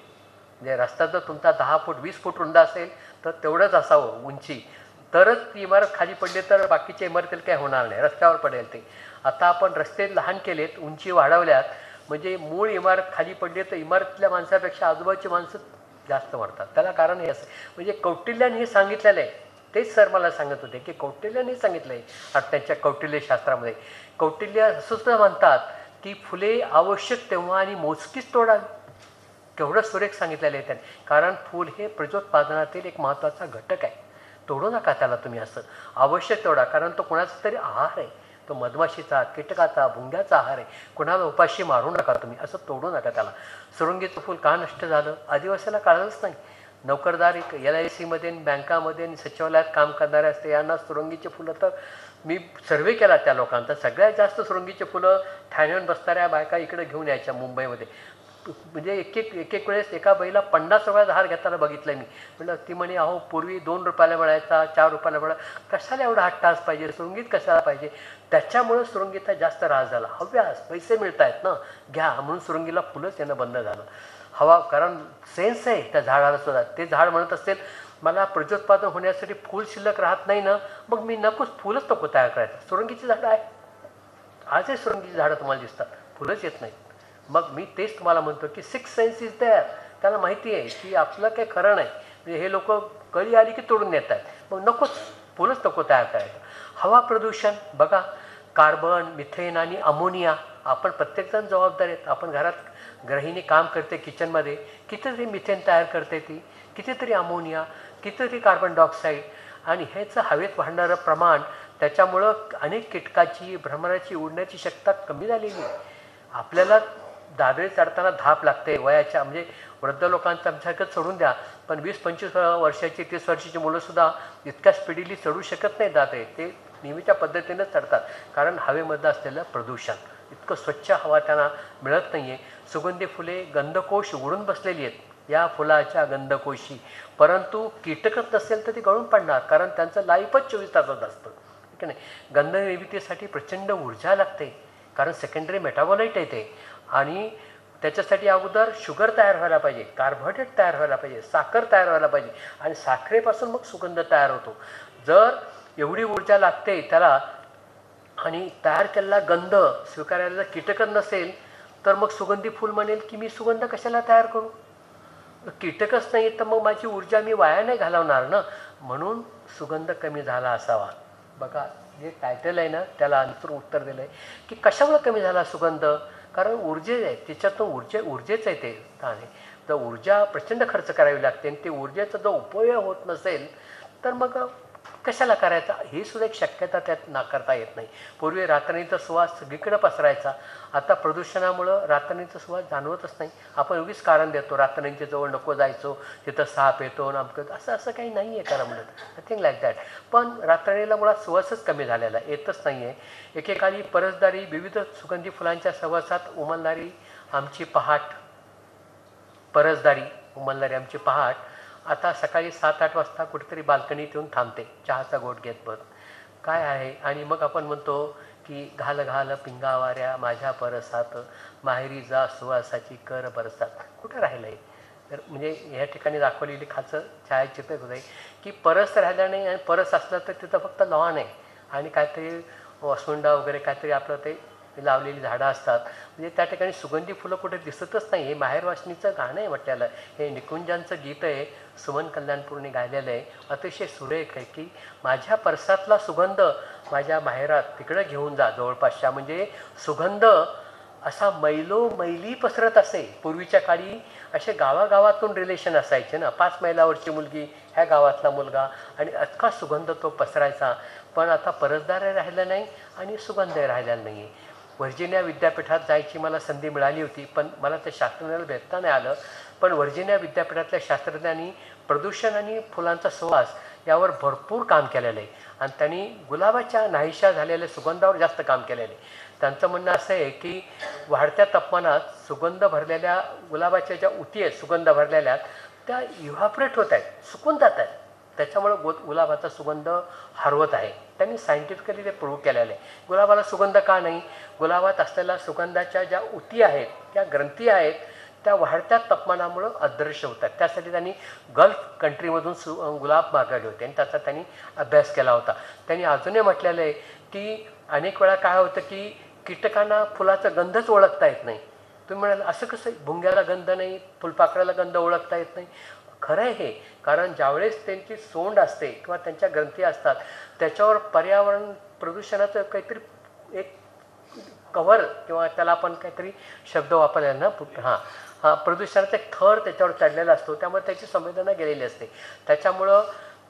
म्हणजे रस्ता जर तुमचा 10 फूट 20 फूट रुंद असेल तर तेवढंच असावं उंची, तरच ती इमारत खाली पडली तर बाकीच्या इमारतीला काही होणार नाही, रस्त्यावर पडेल ते. आता आपण रस्ते लहान केलेत, उंची वाढवल्यात, म्हणजे मूळ इमारत खाली पडली तर इमारतीतल्या माणसापेक्षा आजूबाजूची माणसं जास्त मरतात. त्याला कारण हे असं, म्हणजे कौटिल्याने हे सांगितलेलं आहे. तेच सर मला सांगत होते की कौटिल्याने सांगितलं आहे त्यांच्या कौटिल्यशास्त्रामध्ये. कौटिल्य असं सुद्धा म्हणतात की फुले आवश्यक तेव्हा आणि मोजकीच तोडावी. केवढं सुरेख सांगितलेलं आहे त्यांनी. कारण फूल हे प्रजोत्पादनातील एक महत्त्वाचा घटक आहे. तोडू नका त्याला तुम्ही, असं आवश्यक तोडा, कारण तो कोणाचा तरी आहार आहे. तो मधमाशीचा, कीटकाचा, भुंग्याचा आहार आहे. कुणाला उपाशी मारू नका तुम्ही, असं तोडू नका त्याला. सुरंगीचं फूल का नष्ट झालं, आदिवासीला कळलंच नाही. नोकरदार एक LICमध्ये, बँकामध्ये आणि सचिवालयात काम करणारे असते, यांना सुरंगीचे फुलं, तर मी सर्वे केला त्या लोकांचा, सगळ्यात जास्त सुरंगीचे फुलं ठाण्यावर बसणाऱ्या बायका इकडे घेऊन यायच्या मुंबईमध्ये. म्हणजे एक एक वेळेस एका बाईला 50 रुपयाचा हार घेताना बघितलं मी. म्हटलं, ती म्हणे अहो पूर्वी 2 रुपयाला मिळायचा, 4 रुपयाला मिळाला, कशाला एवढा 8 तास पाहिजे, सुरंगीत कशाला पाहिजे. त्याच्यामुळं सुरंगीचा जास्त ऱ्हास झाला. हव्यास, पैसे मिळत आहेत ना, घ्या म्हणून सुरंगीला फुलंच येणं बंद झालं. हवा, कारण सेन्स आहे त्या झाडाला सुद्धा. ते झाड म्हणत असेल मला प्रजोत्पादन होण्यासाठी फूल शिल्लक राहत नाही ना, मग मी फुलच नको तयार करायचं. सुरंगीची झाडं आहे, आजही सुरंगीची झाडं तुम्हाला दिसतात, फुलंच येत नाहीत. मग मी तेच तुम्हाला म्हणतो की 6 सेन्स इज देअर. त्याला माहिती आहे की आपलं काही खरं नाही. म्हणजे हे लोक कळी आली की तोडून येत आहेत, मग नकोच, फुलंच नको तयार करायचं. हवा प्रदूषण बघा, कार्बन, मिथेन आणि अमोनिया, आपण प्रत्येकजण जबाबदार आहेत. आपण घरात गृहिणी काम करते किचनमध्ये, कितीतरी मिथेन तयार करते ती, कितीतरी अमोनिया, कितीतरी कार्बन डायऑक्साईड, आणि ह्याचं हवेत वाढणारं प्रमाण, त्याच्यामुळं अनेक कीटकाची, भ्रमराची उडण्याची शक्यता कमी झालेली आहे. आपल्याला दादरे चढताना धाप लागते वयाच्या, म्हणजे वृद्ध लोकांचं आमच्यासारखं चढून द्या, पण 20-25 वर्षाची 30 वर्षाची मुलंसुद्धा इतक्या स्पीडीली चढू शकत नाही दादरे. ते नेहमीच्या पद्धतीनं चढतात, कारण हवेमध्ये असलेलं प्रदूषण, इतकं स्वच्छ हवा त्यांना मिळत नाही आहे. सुगंधी फुले गंधकोश उघडून बसलेली आहेत या फुलाच्या गंधकोशी, परंतु कीटकच नसेल तर ती गळून पडणार, कारण त्यांचं लाईफच 24 तासात असतं, ठीक आहे नाही. गंध निर्मितीसाठी प्रचंड ऊर्जा लागते, कारण सेकंडरी मेटाबॉलाईट आहे ते, आणि त्याच्यासाठी अगोदर शुगर तयार व्हायला पाहिजे, कार्बोहायड्रेट तयार व्हायला पाहिजे, साखर तयार व्हायला पाहिजे आणि साखरेपासून मग सुगंध तयार होतो. जर एवढी ऊर्जा लागते त्याला आणि तयार केलेला गंध स्वीकारायला जर कीटकच नसेल तर मग सुगंधी फूल म्हणेल की मी सुगंध कशाला तयार करू, कीटकच नाही तर मग माझी ऊर्जा मी वाया नाही घालवणार ना. म्हणून सुगंध कमी झाला असावा. बघा जे टायटल आहे ना त्याला उत्तर दिलं आहे की कशामुळे कमी झाला सुगंध, कारण ऊर्जे आहे त्याच्यातून ऊर्जेच आहे ते स्थान आहे. जर ऊर्जा प्रचंड खर्च करावी लागते आणि ते ऊर्जेचा जो उपयोग होत नसेल तर मग कशाला करायचा, ही सुद्धा एक शक्यता त्यात नाकारता येत नाही. पूर्वी रातणीचा सुवास सगळीकडे पसरायचा, आता प्रदूषणामुळं रातणीचा सुवास जाणवतच नाही. आपण उगीच कारण देतो रातणींच्या जवळ नको जायचो, तिथं साप येतो नामकं, असं काही नाही आहे खरं म्हणत, नथिंग लाईक दॅट. पण रातणीला मुळात सुवासच कमी झालेला येतच नाही आहे. एकेकाळी परसदारी विविध सुगंधी फुलांच्या सहवासात उमलणारी आमची पहाट, परसदारी उमलणारी आमची पहाट आता सकाळी 7-8 वाजता कुठेतरी बाल्कनीत येऊन थांबते चहाचा गोट घेत बघ काय आहे. आणि मग आपण म्हणतो की घाल घाल पिंगा वाऱ्या माझ्या परसात, माहेरी जा सुवासाची कर बरसात. कुठं राहिलं आहे तर म्हणजे ह्या ठिकाणी दाखवलेली खाचं छायाचित्र होत आहे की परस राहिला नाही आणि परस असलं तर तिथं फक्त लॉन आहे आणि काहीतरी वसुंडा वगैरे काहीतरी आपलं ते लावलेली झाडं असतात. म्हणजे त्या ठिकाणी सुगंधी फुलं कुठे दिसतच नाही. हे माहेरवासणीचं गाणं आहे म्हटलेलं, हे निकुंजांचं गीत आहे, सुमन कल्याणपूरने गायलेलं आहे, अतिशय सुरेख आहे की माझ्या परसातला सुगंध माझ्या माहेरात तिकडं घेऊन जा जवळपासच्या. म्हणजे सुगंध असा मैली पसरत असे. पूर्वीच्या काळी असे गावागावातून रिलेशन असायचे ना, 5 मैलावरची मुलगी ह्या गावातला मुलगा आणि अख्खा सुगंध तो पसरायचा. पण आता परसदारही राहिलं नाही आणि सुगंधही राहिलेला नाही आहे. व्हर्जिनिया विद्यापीठात जायची मला संधी मिळाली होती, पण मला त्या शास्त्रज्ञाला भेटता नाही आलं. पण व्हर्जिनिया विद्यापीठातल्या शास्त्रज्ञांनी प्रदूषण आणि फुलांचा सुवास यावर भरपूर काम केलेलं आहे आणि त्यांनी गुलाबाच्या नाहीशा झालेल्या सुगंधावर जास्त काम केलेलं आहे. त्यांचं म्हणणं असं आहे की वाढत्या तापमानात सुगंध भरलेल्या गुलाबाच्या ज्या उती आहेत सुगंध भरलेल्या त्या इव्हॅपरेट होत आहेत, सुकून जात आहेत. त्याच्यामुळं गुलाबाचा सुगंध हरवत आहे. त्यांनी सायंटिफिकली ते प्रूव्ह केलेलं आहे. गुलाबाला सुगंध का नाही, गुलाबात असलेल्या सुगंधाच्या ज्या उती आहेत त्या ग्रंथी आहेत त्या वाढत्या तापमानामुळं अदृश्य होतात. त्यासाठी त्यांनी गल्फ कंट्रीमधून गुलाब मागवले होते आणि त्याचा त्यांनी अभ्यास केला होता. त्यांनी अजूनही म्हटलेलं आहे की अनेक वेळा काय होतं की कीटकांना फुलाचा गंधच ओळखता येत नाही. तुम्ही म्हणाल असं कसं, भुंग्याला गंध नाही, फुलपाखराला गंध ओळखता येत नाही. खरं आहे हे, कारण ज्यावेळेस त्यांची सोंड असते किंवा त्यांच्या ग्रंथी असतात त्याच्यावर पर्यावरण प्रदूषणाचं काहीतरी एक कव्हर किंवा त्याला आपण काहीतरी शब्द वापरलेला ना, प्रदूषणाचा एक थर त्याच्यावर चढलेला असतो, त्यामुळे त्याची संवेदना गेलेली असते. त्याच्यामुळं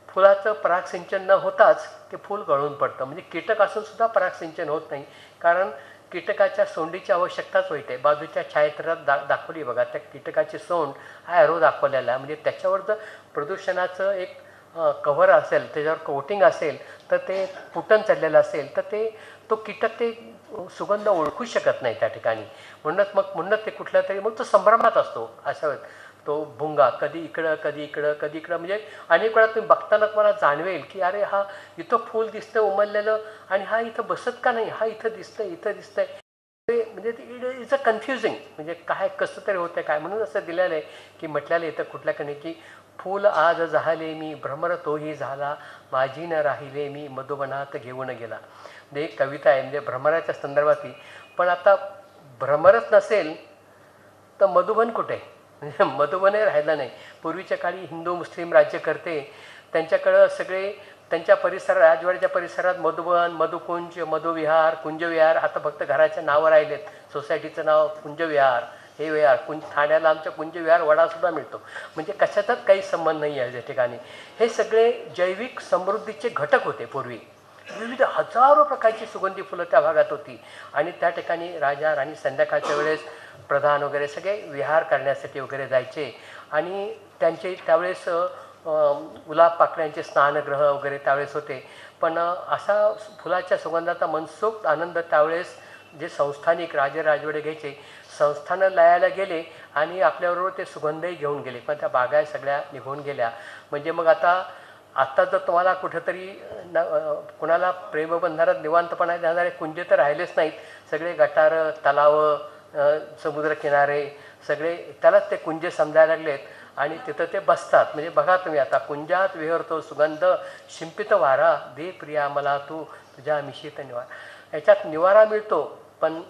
फुलाचं परागसिंचन न होताच ते फूल गळून पडतं. म्हणजे कीटक असूनसुद्धा परागसिंचन होत नाही, कारण कीटकाच्या सोंडीची आवश्यकताच होते. बाजूच्या छायाचित्रात दाखवली बघा, त्या कीटकाची सोंड हा ॲरो दाखवलेला आहे. म्हणजे त्याच्यावर जर प्रदूषणाचं एक कव्हर असेल, त्याच्यावर कोटिंग असेल तर ते फुटन चढलेलं असेल तर तो कीटक ते सुगंध ओळखू शकत नाही त्या ठिकाणी. म्हणूनच ते कुठल्या तरी मग तो संभ्रमात असतो. अशा वेळेस तो भुंगा कधी इकडं कधी इकडं कधी इकडं, म्हणजे अनेक वेळा तुम्ही बघताना तुम्हाला जाणवेल की अरे हा इथं फूल दिसतं उमललेलं आणि हा इथं बसत का नाही, हा इथं दिसतंय. म्हणजे इट्स अ कन्फ्युजिंग, म्हणजे काय कसं तरी होतं काय. म्हणून असं दिलेलं आहे की म्हटलेलं इथं कुठल्याकडे की फूल आज झाले मी भ्रमर तोही झाला, माझी न राहिले मी मधुबनात घेऊन गेला. म्हणजे एक कविता आहे म्हणजे भ्रमराच्या संदर्भातली. पण आता भ्रमरच नसेल तर मधुबन कुठे, म्हणजे मधुबनही राहिलं नाही. पूर्वीच्या काळी हिंदू मुस्लिम राज्यकर्ते त्यांच्याकडं सगळे त्यांच्या परिसरात राजवाड्याच्या परिसरात मधुबन, मधुकुंज, मधुविहार, कुंजविहार, आता फक्त घराच्या नावं राहिलेत. सोसायटीचं नाव कुंजविहार, हे विहार ठाण्याला आमच्या कुंजविहार वडासुद्धा मिळतो. म्हणजे कशाचाच काही संबंध नाही आहे या ठिकाणी. हे सगळे जैविक समृद्धीचे घटक होते. पूर्वी विविध हजारो प्रकारची सुगंधी फुलं त्या भागात होती आणि त्या ठिकाणी राजा राणी संध्याकाळच्या वेळेस प्रधान वगैरे सगळे विहार करण्यासाठी वगैरे जायचे आणि त्यांचे त्यावेळेस गुलाब पाकळ्यांचे स्नानगृह वगैरे त्यावेळेस होते. पण असा फुलाच्या सुगंधाचा मनसोक्त आनंद त्यावेळेस जे संस्थानिक राजवाडे घ्यायचे, संस्थानं लयाला गेले आणि आपल्याबरोबर ते सुगंधही घेऊन गेले. पण त्या बागा सगळ्या निघून गेल्या. म्हणजे मग आता जर तुम्हाला कुठेतरी कुणाला प्रेमबंधारात निवांतपणा देणारे कुंजे तर राहिलेच नाहीत. सगळे गटारं, तलावं, समुद्रकिनारे सगळे त्यालाच ते कुंज समजायला लागलेत आणि तिथं ते बसतात. म्हणजे बघा तुम्ही आता, कुंजात विहरतो सुगंध शिंपित वारा, दे प्रिया मला तू तुझ्या मिशीत निवारा. याच्यात निवारा मिळतो, पण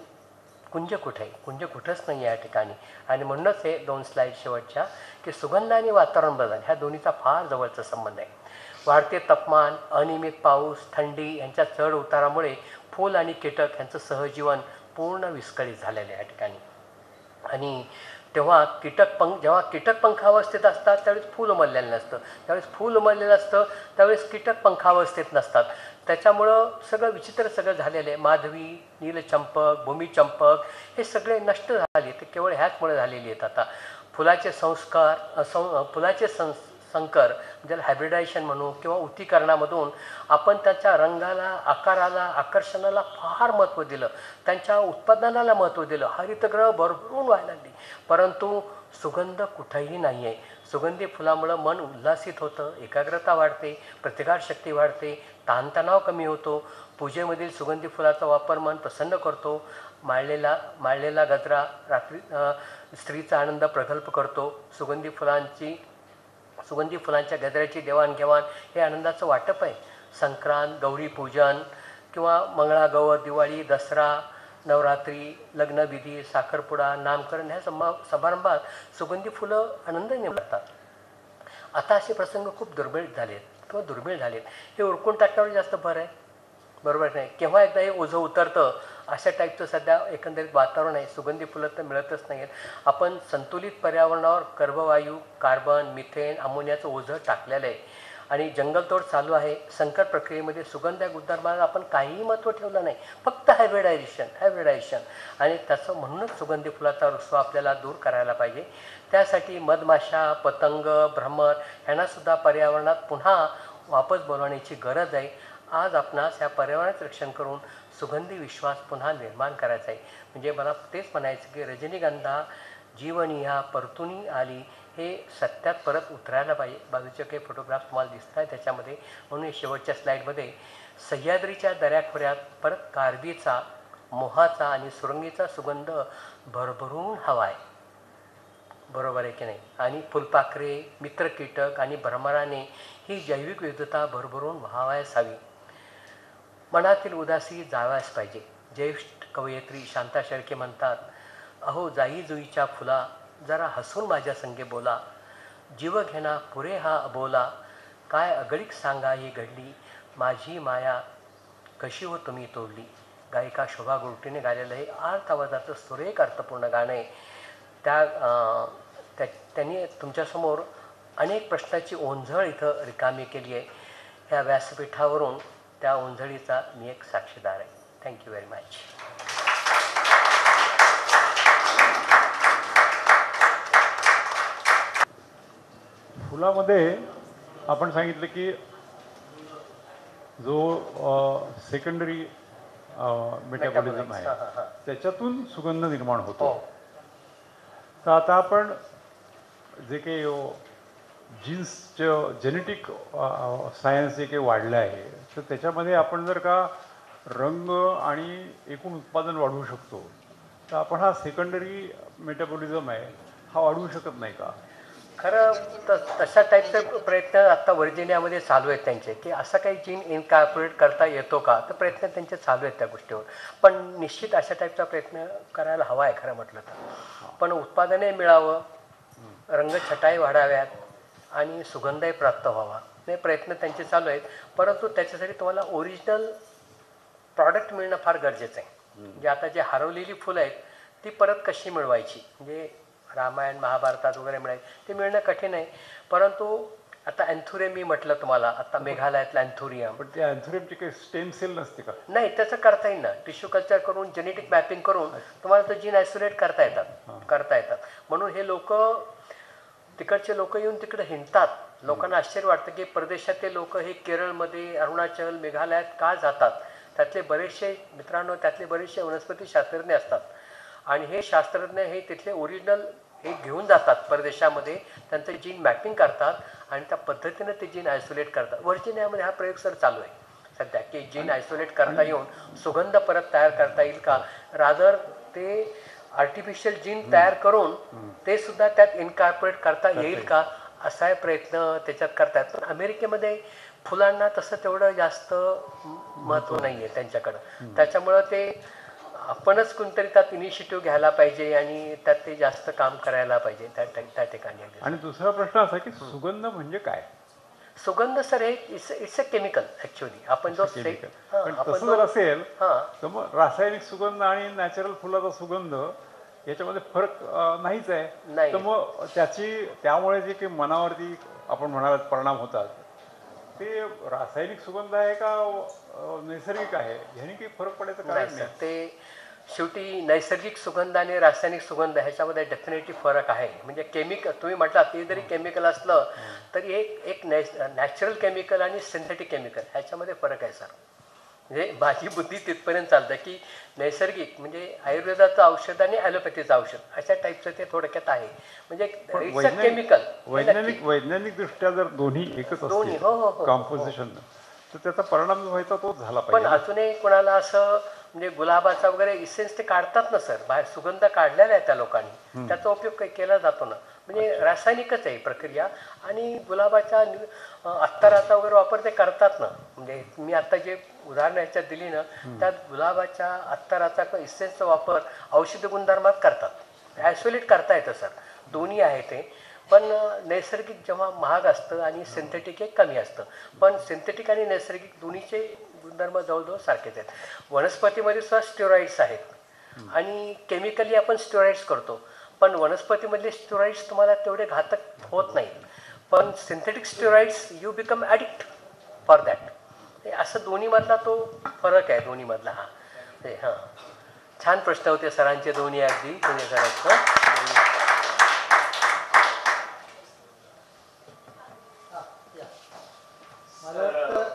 कुंज कुठे आहे? कुंज कुठंच नाही या ठिकाणी. आणि म्हणूनच हे 2 स्लाईड शेवटच्या, की सुगंध आणि वातावरण बदल ह्या दोन्हीचा फार जवळचा संबंध आहे. वाढते तापमान, अनियमित पाऊस, थंडी यांच्या चढ उतारामुळे फूल आणि कीटक यांचं सहजीवन पूर्ण विस्कळीत झालेलं आहे या ठिकाणी. आणि जेव्हा कीटक पंखावस्थेत असतात त्यावेळेस फूल उमललेलं नसतं, त्यावेळेस फूल उमललेलं असतं त्यावेळेस कीटक पंखावस्थेत नसतात. त्याच्यामुळं सगळं विचित्र सगळं झालेलं आहे. माधवी, नीलचंपक, भूमिचंपक हे सगळे नष्ट झाले, ते केवळ ह्याचमुळे झालेली आहेत. आता फुलाचे फुलाचे संकर, ज्याला हायब्रिडायझेशन म्हणू किंवा उतीकरणामधून आपण त्याच्या रंगाला, आकाराला, आकर्षणाला फार महत्त्व दिलं, त्यांच्या उत्पादनाला महत्त्व दिलं, हरितगृह भरभरून व्हायला लागली, परंतु सुगंध कुठंही नाही आहे. सुगंधी फुलामुळं मन उल्हासित होतं, एकाग्रता वाढते, प्रतिकारशक्ती वाढते, ताणतणाव कमी होतो. पूजेमधील सुगंधी फुलाचा वापर मन प्रसन्न करतो. माळलेला गजरा रात्री स्त्रीचा आनंद प्रगल्भ करतो. सुगंधी फुलांच्या गजऱ्याची देवाणघेवाण हे आनंदाचं वाटप आहे. संक्रांत, गौरीपूजन किंवा मंगळागौर, दिवाळी, दसरा, नवरात्री, लग्नविधी, साखरपुडा, नामकरण ह्या समारंभात सुगंधी फुलं आनंदाने निवडतात. आता असे प्रसंग खूप दुर्मिळ झालेत. हे उरकून टाकण्यावर जास्त भर आहे, बरोबर नाही? केव्हा एकदा हे ओझं उतरतं अशा टाईपचं सध्या एकंदरीत वातावरण आहे. सुगंधी फुलं तर मिळतच नाही आहेत. आपण संतुलित पर्यावरणावर कर्बवायू, कार्बन, मिथेन, अमोनियाचं ओझं टाकलेलं आहे आणि जंगलतोड चालू आहे. संकर प्रक्रियेमध्ये सुगंध या गुणधर्माला आपण काहीही महत्त्व ठेवलं नाही, फक्त हायब्रिडायझेशन आणि त्याचं म्हणूनच सुगंधी फुलाचा रुसवा आपल्याला दूर करायला पाहिजे. त्यासाठी मधमाशा, पतंग, भ्रमर यांनासुद्धा पर्यावरणात पुन्हा वापस बोलवण्याची गरज आहे. आज आपणास या पर्यावरणाचं रक्षण करून सुगंधी विश्वास पुन्हा निर्माण करायचा आहे. म्हणजे मला तेच म्हणायचं की रजनीगंधा जीवनी ह्या परतुनी आली हे सत्यात परत उतरायला पाहिजे. बाजूचे काही फोटोग्राफ्स तुम्हाला दिसत आहेत त्याच्यामध्ये. म्हणून शेवटच्या स्लाईडमध्ये सह्याद्रीच्या दऱ्याखोऱ्यात परत कारवीचा, मोहाचा आणि सुरंगीचा सुगंध भरभरून हवा आहे, बरोबर आहे की नाही? आणि फुलपाखरे, मित्रकीटक आणि भ्रमराने ही जैविक विविधता भरभरून व्हावयास हवी. मनातील उदासी जाव्यास पाहिजे. ज्येष्ठ कवयित्री शांता शेळके म्हणतात, अहो जाई जुईच्या फुला, जरा हसून माझ्या संगे बोला, जीव घेणा पुरे हा अबोला, काय अगळीक सांगा ही घडली, माझी माया कशी हो तुम्ही तोडली. गायिका शोभा गुरटीने गायलेलं हे अर्थ आवाजाचं सुरेख अर्थपूर्ण गाणं आहे. त्यांनी तुमच्यासमोर अनेक प्रश्नाची ओंझळ इथं रिकामी केली आहे. ह्या व्यासपीठावरून त्या ओंझळीचा मी एक साक्षीदार आहे. Thank you very much. फुलामध्ये आपण सांगितलं की जो सेकंडरी मेटाबॉलिझम आहे त्याच्यातून सुगंध निर्माण होतो. तर आता आपण जे काही जीन्सचं जेनेटिक सायन्स जे काही वाढलं आहे तर त्याच्यामध्ये आपण जर का रंग आणि एकूण उत्पादन वाढवू शकतो तर आपण हा सेकंडरी मेटाबॉलिझम आहे हा वाढवू शकत नाही का? खरं तशा टाईपचे प्रयत्न आत्ता व्हर्जिनियामध्ये चालू आहेत त्यांचे, की असं काही जीन इनकॉर्पोरेट करता येतो का, तर प्रयत्न त्यांचे चालू आहेत त्या गोष्टीवर. पण निश्चित अशा टाईपचा प्रयत्न करायला हवा आहे खरं म्हटलं तर. पण उत्पादने मिळावं, रंगछटाई वाढाव्यात आणि सुगंधही प्राप्त व्हावा हे प्रयत्न त्यांचे चालू आहेत. परंतु त्याच्यासाठी तुम्हाला ओरिजिनल प्रॉडक्ट मिळणं फार गरजेचं आहे. म्हणजे आता जे हरवलेली फुलं आहेत ती परत कशी मिळवायची, म्हणजे रामायण महाभारतात वगैरे मिळायची ते मिळणं कठीण आहे. परंतु आता अँथुरियम मी म्हटलं तुम्हाला, आता मेघालयातलं अँथुरियम. पण त्या अँथुरियमची काही स्टेम सेल नसते का? नाही, त्याचं करता येईल ना. टिश्यू कल्चर करून जेनेटिक मॅपिंग करून तुम्हाला तो जीन आयसोलेट करता येतात. म्हणून हे लोक, तिकडचे लोक येऊन तिकडे हिंडतात. लोकांना आश्चर्य वाटतं की परदेशातले लोक हे केरळमध्ये, अरुणाचल, मेघालयात का जातात. त्यातले बरेचसे मित्रांनो, त्यातले बरेचसे वनस्पती शास्त्रज्ञ असतात आणि हे शास्त्रज्ञ हे तिथले ओरिजिनल हे घेऊन जातात परदेशामध्ये, त्यांचं जीन मॅपिंग करतात आणि त्या पद्धतीनं ते जीन आयसोलेट करतात. व्हर्जिनियामध्ये हा प्रयोग सर चालू आहे सध्या, की जीन आयसोलेट करता येऊन सुगंध परत तयार करता येईल का. रादर ते आर्टिफिशियल जीन तयार करून ते सुद्धा त्यात इनकॉर्पोरेट करता येईल का असा प्रयत्न त्याच्यात करतात. पण अमेरिकेमध्ये फुलांना तसं तेवढं जास्त महत्त्व नाही आहे त्यांच्याकडं. त्याच्यामुळं ते आपणच कोणतरी त्यात इनिशिएटिव्ह घ्यायला पाहिजे आणि त्यात ते जास्त काम करायला पाहिजे त्या ठिकाणी. आणि दुसरा प्रश्न असा की सुगंध म्हणजे काय? सुगंध सर हे इट्स अ केमिकल ॲक्च्युअली. आपण जो पण तसं जर असेल हां तर मग रासायनिक सुगंध आणि नॅचरल फुलाचा सुगंध याच्यामध्ये फरक नाहीच आहे. नाही. तर मग त्यामुळे जे काही मनावरती आपण म्हणालात परिणाम होतात ते रासायनिक सुगंध आहे का नैसर्गिक आहे ह्याने काही फरक पडायचं कारण नाही नाही. सर, ते शेवटी नैसर्गिक सुगंध आणि रासायनिक सुगंध ह्याच्यामध्ये डेफिनेटली फरक आहे. म्हणजे केमिकल तुम्ही म्हटलात ते जरी केमिकल असलं तरी एक नॅचरल केमिकल आणि सिंथेटिक केमिकल ह्याच्यामध्ये फरक आहे सर. म्हणजे माझी बुद्धी तिथपर्यंत चालतं की नैसर्गिक म्हणजे आयुर्वेदाचं औषध आणि ॲलोपॅथीचं औषध अशा टाईपचं ते थोडक्यात आहे. म्हणजे इट्स अ केमिकल. वैज्ञानिक दृष्ट्या जर दोन्ही एकच दोन्ही असतील कॉम्पोजिशन तर त्याचा परिणाम जो व्हायचा तोच झाला पण पाहिजे. अजूनही कोणाला असं म्हणजे गुलाबाचा वगैरे इसेन्स ते काढतात ना सर, बाहेर सुगंध काढलेला आहे त्या लोकांनी, त्याचा उपयोग केला जातो ना. म्हणजे रासायनिकच आहे प्रक्रिया. आणि गुलाबाच्या अत्तराचा वगैरे वापर ते करतात ना. म्हणजे मी आता जे उदाहरणं ह्याच्यात दिली ना त्यात गुलाबाच्या अत्तराचा किंवा इसेन्सचा वापर औषधी गुणधर्मात करतात. ॲसोलेट करता येतं सर, दोन्ही आहे ते. पण नैसर्गिक जेव्हा महाग असतं आणि सिंथेटिक हे कमी असतं. पण सिंथेटिक आणि नैसर्गिक दोन्हीचे गुणधर्म जवळजवळ सारखेच आहेत. वनस्पतीमध्ये सुद्धा स्टेरॉइड्स आहेत आणि केमिकली आपण स्टेरॉइड्स करतो. पण वनस्पतीमधले स्टेरॉइड्स तुम्हाला तेवढे घातक होत नाहीत. पण synthetic steroids you become addict for that. असं दोन्हीमधला तो फरक आहे दोन्हीमधला हा. हां, छान प्रश्न होते सरांचे दोन्ही अगदी म्हणजे करायचं.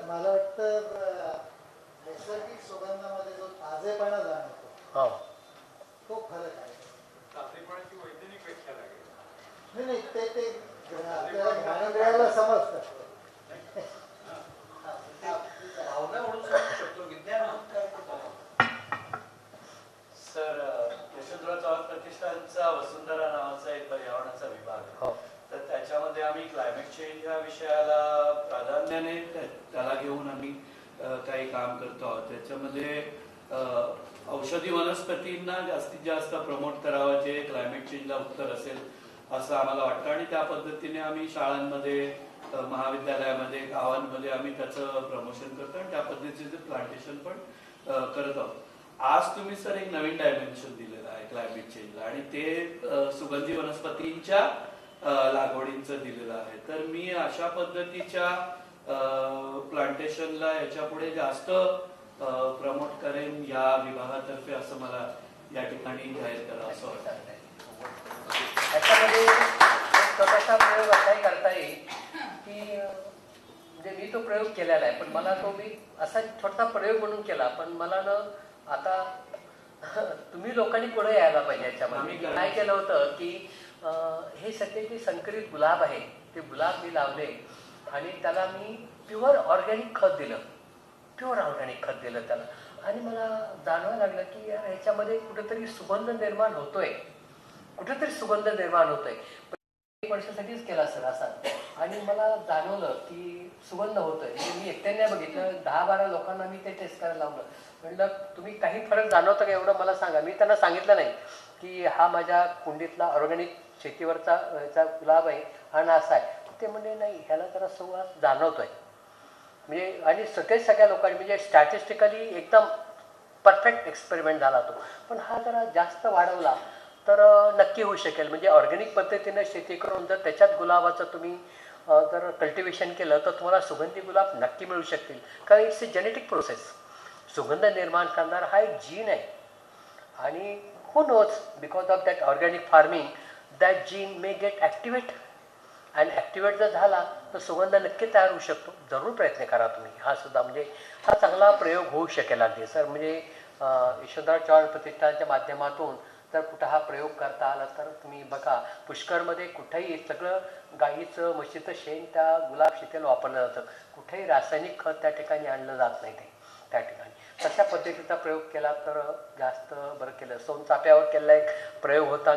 मला वाटतं नैसर्गिक सुगंधामध्ये जो ताजेपणा जाणवतो हो तो फरक आहे. ताजेपणाची वैज्ञानिक व्याख्या लागेल. नाही ते आपल्याला ज्ञानेंद्रियाला समजतं. भावना म्हणून समजू शकतो. विज्ञान म्हणून काय सर, यशवंतराव चव्हाण प्रतिष्ठानचा वसुंधरा नावाचा एक पर्यावरणाचा विभाग आहे. हो तर त्याच्यामध्ये आम्ही क्लायमेट चेंज या विषयाला प्राधान्याने त्याला घेऊन आम्ही काही काम करतो आहोत. त्याच्यामध्ये औषधी वनस्पतींना जास्तीत जास्त प्रमोट करावं जे क्लायमेट चेंजला उत्तर असेल असं आम्हाला वाटतं. आणि त्या पद्धतीने आम्ही शाळांमध्ये, महाविद्यालयामध्ये, गावांमध्ये आम्ही त्याचं प्रमोशन करतो आणि त्या पद्धतीचं प्लांटेशन पण करत आहोत. आज तुम्ही सर एक नवीन डायमेन्शन दिलेलं आहे क्लायमेट चेंजला आणि ते सुगंधी वनस्पतींच्या लागवडींचं दिलेलं आहे. तर मी अशा पद्धतीच्या प्लांटेशनला याच्या पुढे जास्त प्रमोट करेन या विभागातर्फे असं मला या ठिकाणी जाहीर करावं असं वाटतं. याच्यामध्ये एक छोटासा प्रयोग असाही करता येईल की म्हणजे मी तो प्रयोग केलेला आहे. पण मला तो मी असा छोटा प्रयोग म्हणून केला. पण मला ना आता तुम्ही लोकांनी पुढे यायला पाहिजे. याच्यामध्ये मी काय केलं होतं की हे सध्याचे संकरित गुलाब आहे ते गुलाब मी लावले आणि त्याला मी प्युअर ऑर्गॅनिक खत दिलं. प्युअर ऑर्गॅनिक खत दिलं त्याला. आणि मला जाणवायला लागलं की यार ह्याच्यामध्ये कुठेतरी सुगंध निर्माण होतोय, कुठेतरी सुगंध निर्माण होतोय. एक वर्षासाठीच केला सर असा. आणि मला जाणवलं की सुगंध होतोय. म्हणजे मी एकट्याने बघितलं, 10-12 लोकांना मी ते टेस्ट करायला लावलं. म्हटलं तुम्ही काही फरक जाणवतं का एवढं मला सांगा. मी त्यांना सांगितलं नाही की हा माझ्या कुंडीतला ऑर्गॅनिक शेतीवरचा ह्याचा गुलाब आहे हा ना असा आहे. ते म्हणजे नाही ह्याला जरा सुवास जाणवतोय. म्हणजे आणि सगळ्या लोकांनी म्हणजे स्टॅटिस्टिकली एकदम परफेक्ट एक्सपेरिमेंट झाला तो. पण हा जरा जास्त वाढवला तर नक्की होऊ शकेल. म्हणजे ऑर्गॅनिक पद्धतीनं शेती करून जर त्याच्यात गुलाबाचं तुम्ही जर कल्टिवेशन केलं तर तुम्हाला सुगंधी गुलाब नक्की मिळू शकतील. कारण इट्स अ जेनेटिक प्रोसेस. सुगंध निर्माण करणारा हा एक जीन आहे. आणि who knows because of that organic farming that gene may get activate. आणि ॲक्टिवेट जर झाला तर सुगंध नक्की तयार होऊ शकतो. जरूर प्रयत्न करा तुम्ही हा सुद्धा. म्हणजे हा चांगला प्रयोग होऊ शकेल अगदी सर. म्हणजे यशवंतराव चव्हाण प्रतिष्ठानच्या माध्यमातून जर कुठं हा प्रयोग करता आला तर तुम्ही बघा पुष्करमध्ये कुठेही सगळं गाईचं म्हशीचं शेण त्या गुलाब शेतीला वापरलं जातं. कुठेही रासायनिक खत त्या ठिकाणी आणलं जात नाही ते त्या ठिकाणी. तशा पद्धतीचा प्रयोग केला तर जास्त बरं केलं. सोनचाफ्यावर केलेला एक प्रयोग होता.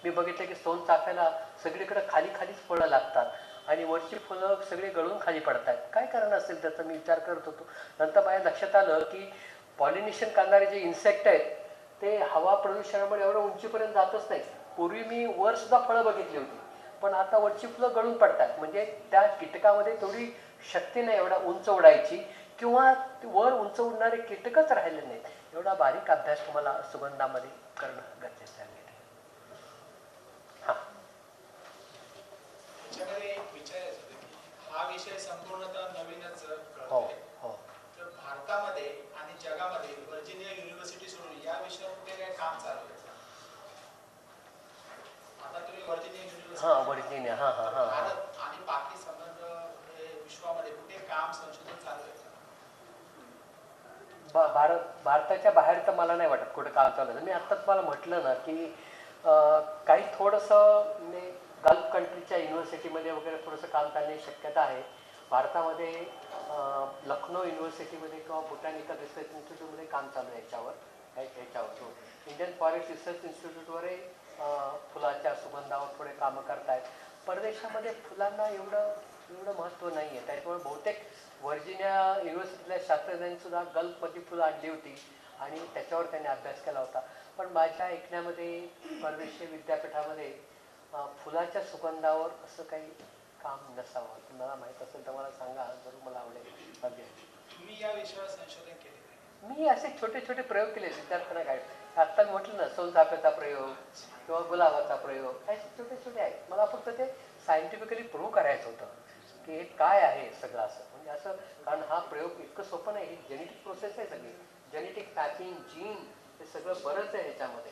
मी बघितलं की सोनचाफ्याला सगळीकडे खाली खालीच फळं लागतात आणि वरची फुलं सगळे गळून खाली पडतात. काय कारण असेल त्याचा मी विचार करत होतो. नंतर माझ्या लक्षात आलं की पॉलिनेशन करणारे जे इन्सेक्ट आहेत ते हवा प्रदूषणामुळे एवढं उंचीपर्यंत जातच नाही. पूर्वी मी वरसुद्धा फळं बघितली होती, पण आता वरची फुलं गळून पडतात. म्हणजे त्या कीटकामध्ये तेवढी शक्ती नाही एवढा उंच उडायची, किंवा वर उंच उडणारे कीटकच राहिले नाहीत. एवढा बारीक अभ्यास तुम्हाला सुगंधामध्ये करणं गरजेचं आहे. हां, त्याच्यामध्ये एक विचारायचं होतं की हा विषय संपूर्णतः नवीनच हो कळतोय. हो. तर भारतामध्ये आणि जगामध्ये व्हर्जिनिया युनिव्हर्सिटी सोडून या विषयावर कुठे काय काम चालू आहे? आता तुम्ही व्हर्जिनिया हां, व्हर्जिनिया. हां हां हां हां. भारत आणि बाकी संबंध हे विश्वामध्ये कुठे काम संशोधन चालू आहे? भारताच्या बाहेर तर मला नाही वाटत कुठं काम चालू आहे. मी आत्ता तुम्हाला म्हटलं ना की काही थोडंसं म्हणजे गल्फ कंट्रीच्या युनिव्हर्सिटीमध्ये वगैरे थोडंसं काम चालण्याची शक्यता आहे. भारतामध्ये लखनौ युनिव्हर्सिटीमध्ये किंवा बोटॅनिकल रिसर्च इन्स्टिट्यूटमध्ये काम चालू आहे ह्याच्यावर. इंडियन फॉरेस्ट रिसर्च इन्स्टिट्यूटवरही फुलाच्या सुगंधावर थोडे कामं करत आहेत. परदेशामध्ये फुलांना एवढं महत्त्व नाही आहे. त्याच्यामुळे बहुतेक व्हर्जिनिया युनिव्हर्सिटीतल्या शास्त्रज्ञांनी सुद्धा गल्फमध्ये फुलं आणली होती आणि त्याच्यावर त्यांनी अभ्यास केला होता. पण माझ्या ऐकण्यामध्ये परदेशी विद्यापीठामध्ये फुलाच्या सुगंधावर असं काही काम नसावं. तुम्हाला माहीत असेल तर मला सांगा, जरूर मला आवडेल. तुम्ही या विषयावर संशोधन केले नाही? मी असे छोटे छोटे प्रयोग केले विद्यार्थ्यांना. काय आत्ता मी म्हटलं ना, सोनचाफ्याचा प्रयोग किंवा गुलाबाचा प्रयोग, असे छोटे छोटे आहेत. मला फक्त ते सायंटिफिकली प्रूव्ह करायचं होतं की हे काय आहे सगळं असं. म्हणजे असं, कारण हा प्रयोग इतकं सोपं नाही. ही जेनेटिक प्रोसेस आहे सगळी. जेनेटिक पॅकिंग, जीन, हे सगळं बरंच आहे ह्याच्यामध्ये.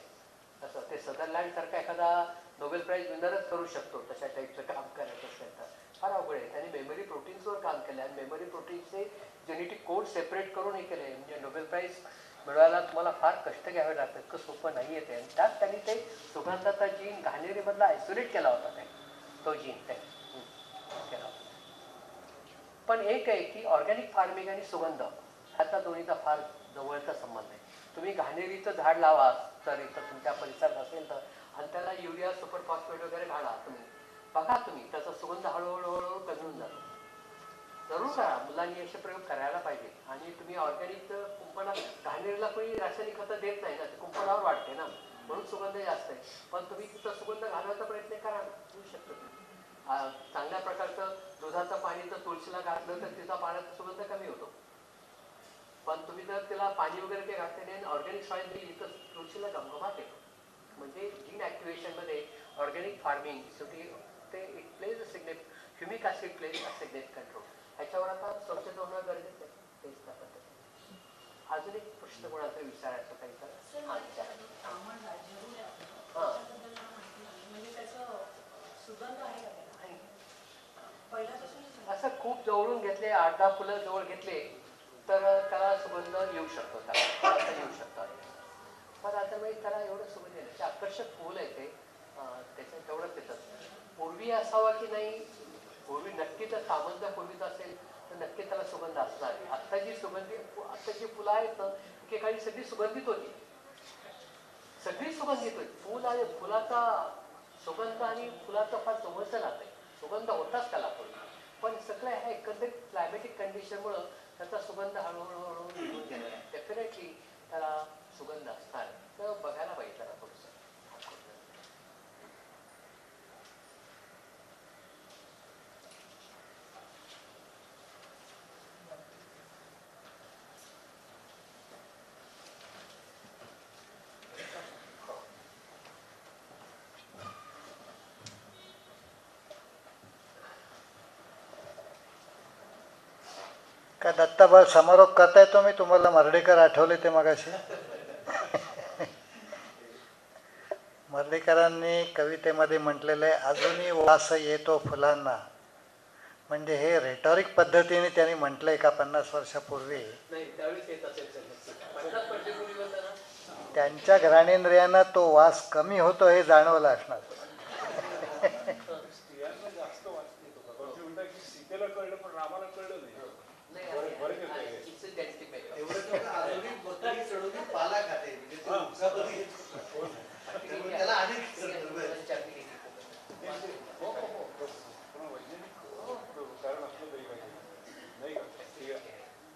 असं ते सदरलँडसारखा एखादा नोबेल प्राईज विनरच करू शकतो तशा टाईपचं काम करायचं असेल तर. फार अवघड आहे. त्यांनी मेमरी प्रोटीन्सवर काम केलं आणि मेमरी प्रोटीन्सचे जेनेटिक कोड सेपरेट करून हे केले. म्हणजे नोबेल प्राईज मिळवायला तुम्हाला फार कष्ट घ्यावे लागतात. इतकं सोपं नाही आहे ते. आणि त्यात त्यांनी ते सुगंधाचा जीन घाणेरीमधला आयसोलेट केला होता. तो जीन त्यांनी केला होता. पण एक आहे की ऑर्गॅनिक फार्मिंग आणि सुगंध ह्याचा दोन्हीचा फार जवळचा संबंध आहे. तुम्ही घाणेरीचं झाड लावा तर इथं तुमच्या परिसरात असेल तर, आणि त्याला युरिया, सुपर फॉस्फेट वगैरे घाला. तुम्ही बघा, तुम्ही त्याचा सुगंध हळूहळू कमी होऊन जातो. जरूर करा. मुलांनी असे प्रयोग करायला पाहिजे. आणि तुम्ही ऑर्गॅनिक कुंपणात, घाणेरीला कोणी रासायनिक खतं देत नाही ना, ते कुंपणावर वाढते ना, म्हणून सुगंध जास्त आहे. पण तुम्ही तिथं सुगंध घालवायचा प्रयत्न करा, होऊ शकतो. चांगल्या प्रकारचं दुधाचं पाणी जर तुळशीला घातलं तर तिचा पाण्याचा सुगंध कमी होतो. पण तुम्ही जर त्याला पाणी वगैरे काही घातले नाही, ऑर्गॅनिक सॉइल दिली तर तुळशीला गमगमाट येतो. म्हणजे जीन ॲक्टिव्हेशनमध्ये ऑर्गॅनिक फार्मिंग ते it plays a humic acid plays a significant role. ह्याच्यावर आता संशोधन होणं गरजेचं आहे. तेच त्या पद्धतीने. अजून एक प्रश्न कोणाचा विचारायचा काही तर? हां, असं खूप जवळून घेतले, 8-10 फुलं जवळ घेतले तर त्याला सुगंध येऊ शकतो. त्याला येऊ शकतो. पण आता म्हणजे त्याला एवढं सुगंध येईल. ते आकर्षक फुल आहे ते, त्याच्यात तेवढंच येतं. पूर्वी असावा की नाही, पूर्वी नक्की तर सावंत पूर्वीच असेल तर नक्की त्याला सुगंध असणार. आत्ता जी फुलं आहेत ना, की काही सगळी सुगंधित होती. सगळी सुगंधित होती. फुल आणि फुलाचा सुगंध आणि फुलाचं फार जवळचं नातं आहे. सुगंध होताच त्याला पूर्वी. पण सगळं ह्या एकंदरीत क्लायमॅटिक कंडिशनमुळं त्याचा सुगंध हळूहळू निघून गेलेला आहे. डेफिनेटली त्याला सुगंध असणार. तर बघायला पाहिजे त्याला थोडंसं. काय दत्ताभाऊ समारोप करताय तुम्ही? तुम्हाला मर्ढेकर आठवले ते मगाशी? मर्ढेकरांनी कवितेमध्ये म्हटलेलं आहे, अजूनही वास येतो फुलांना. म्हणजे हे रेटॉरिक पद्धतीने त्यांनी म्हटलंय का 50 वर्षापूर्वी? त्यांच्या घराणेंद्रियांना तो वास कमी होतो हे जाणवलं असणार. सीतेला कळलं पण रामाला कळलं नाही. त्याला अनेक संदर्भ आहेत.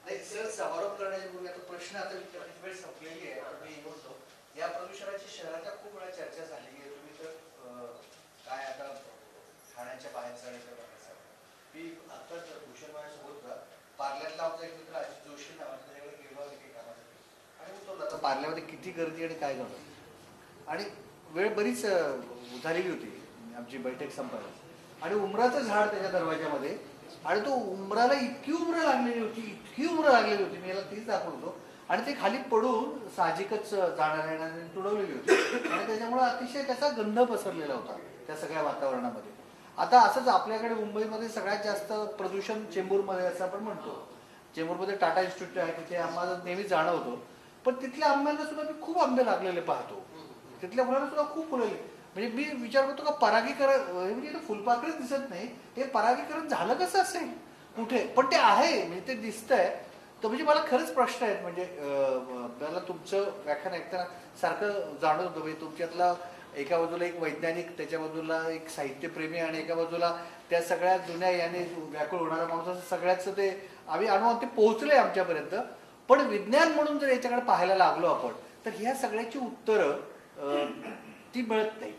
नाही सर, समारोप करण्याच्या पूर्वी आता प्रश्न आता विचारण्याची वेळ संपलेली आहे. आता मी बोलतो या प्रदूषणाची शहराच्या खूप वेळा चर्चा झाली आहे. तुम्ही तर काय आता ठाण्याच्या बाहेर जाण्याच्या बाहेर मी आत्ताच भूषणबाईसोबत होता. पार्ल्यातला आमचा एक मित्र अजित जोशी नावाचा त्याच्याकडे गेलो आहे काही कामासाठी आणि उतरलो. आता पार्ल्यामध्ये किती गर्दी आणि काय झालं आणि वेळ बरीच झालेली होती आमची बैठक संपायला आणि उमराचं झाड त्याच्या दरवाज्यामध्ये आणि तो उमराला इतकी उमरं लागलेली होती मी याला तीच दाखवतो आणि ते खाली पडून साहजिकच जाणार येणाऱ्याने तुडवलेली होती आणि त्याच्यामुळे अतिशय त्याचा गंध पसरलेला होता त्या सगळ्या वातावरणामध्ये. आता असंच आपल्याकडे मुंबईमध्ये सगळ्यात जास्त प्रदूषण चेंबूरमध्ये असं आपण म्हणतो. चेंबूरमध्ये टाटा इन्स्टिट्यूट आहे, तिथे आम्हाला नेहमी जाणवतो. पण तिथल्या आंब्यांना सुद्धा मी खूप आंबे लागलेले पाहतो. तिथल्या मुलांना सुद्धा खूप फुलले. म्हणजे मी विचार करतो का परागीकरण म्हणजे फुलपाखरच दिसत नाही, हे परागीकरण झालं कसं असेल कुठे, पण ते आहे म्हणजे ते दिसतंय. तर म्हणजे मला खरंच प्रश्न आहेत. म्हणजे मला तुमचं व्याख्यान ऐकताना सारखं जाणवत होतं म्हणजे तुमच्यातला एका बाजूला एक वैज्ञानिक, त्याच्या बाजूला एक साहित्यप्रेमी आणि एका बाजूला त्या सगळ्या जुन्या याने व्याकुळ होणारा माणूस, असं सगळ्याचं ते आम्ही अनुभव ते पोहोचले आमच्यापर्यंत. पण विज्ञान म्हणून जर याच्याकडे पाहायला लागलो आपण तर ह्या सगळ्याची उत्तरं ती मिळत नाहीत.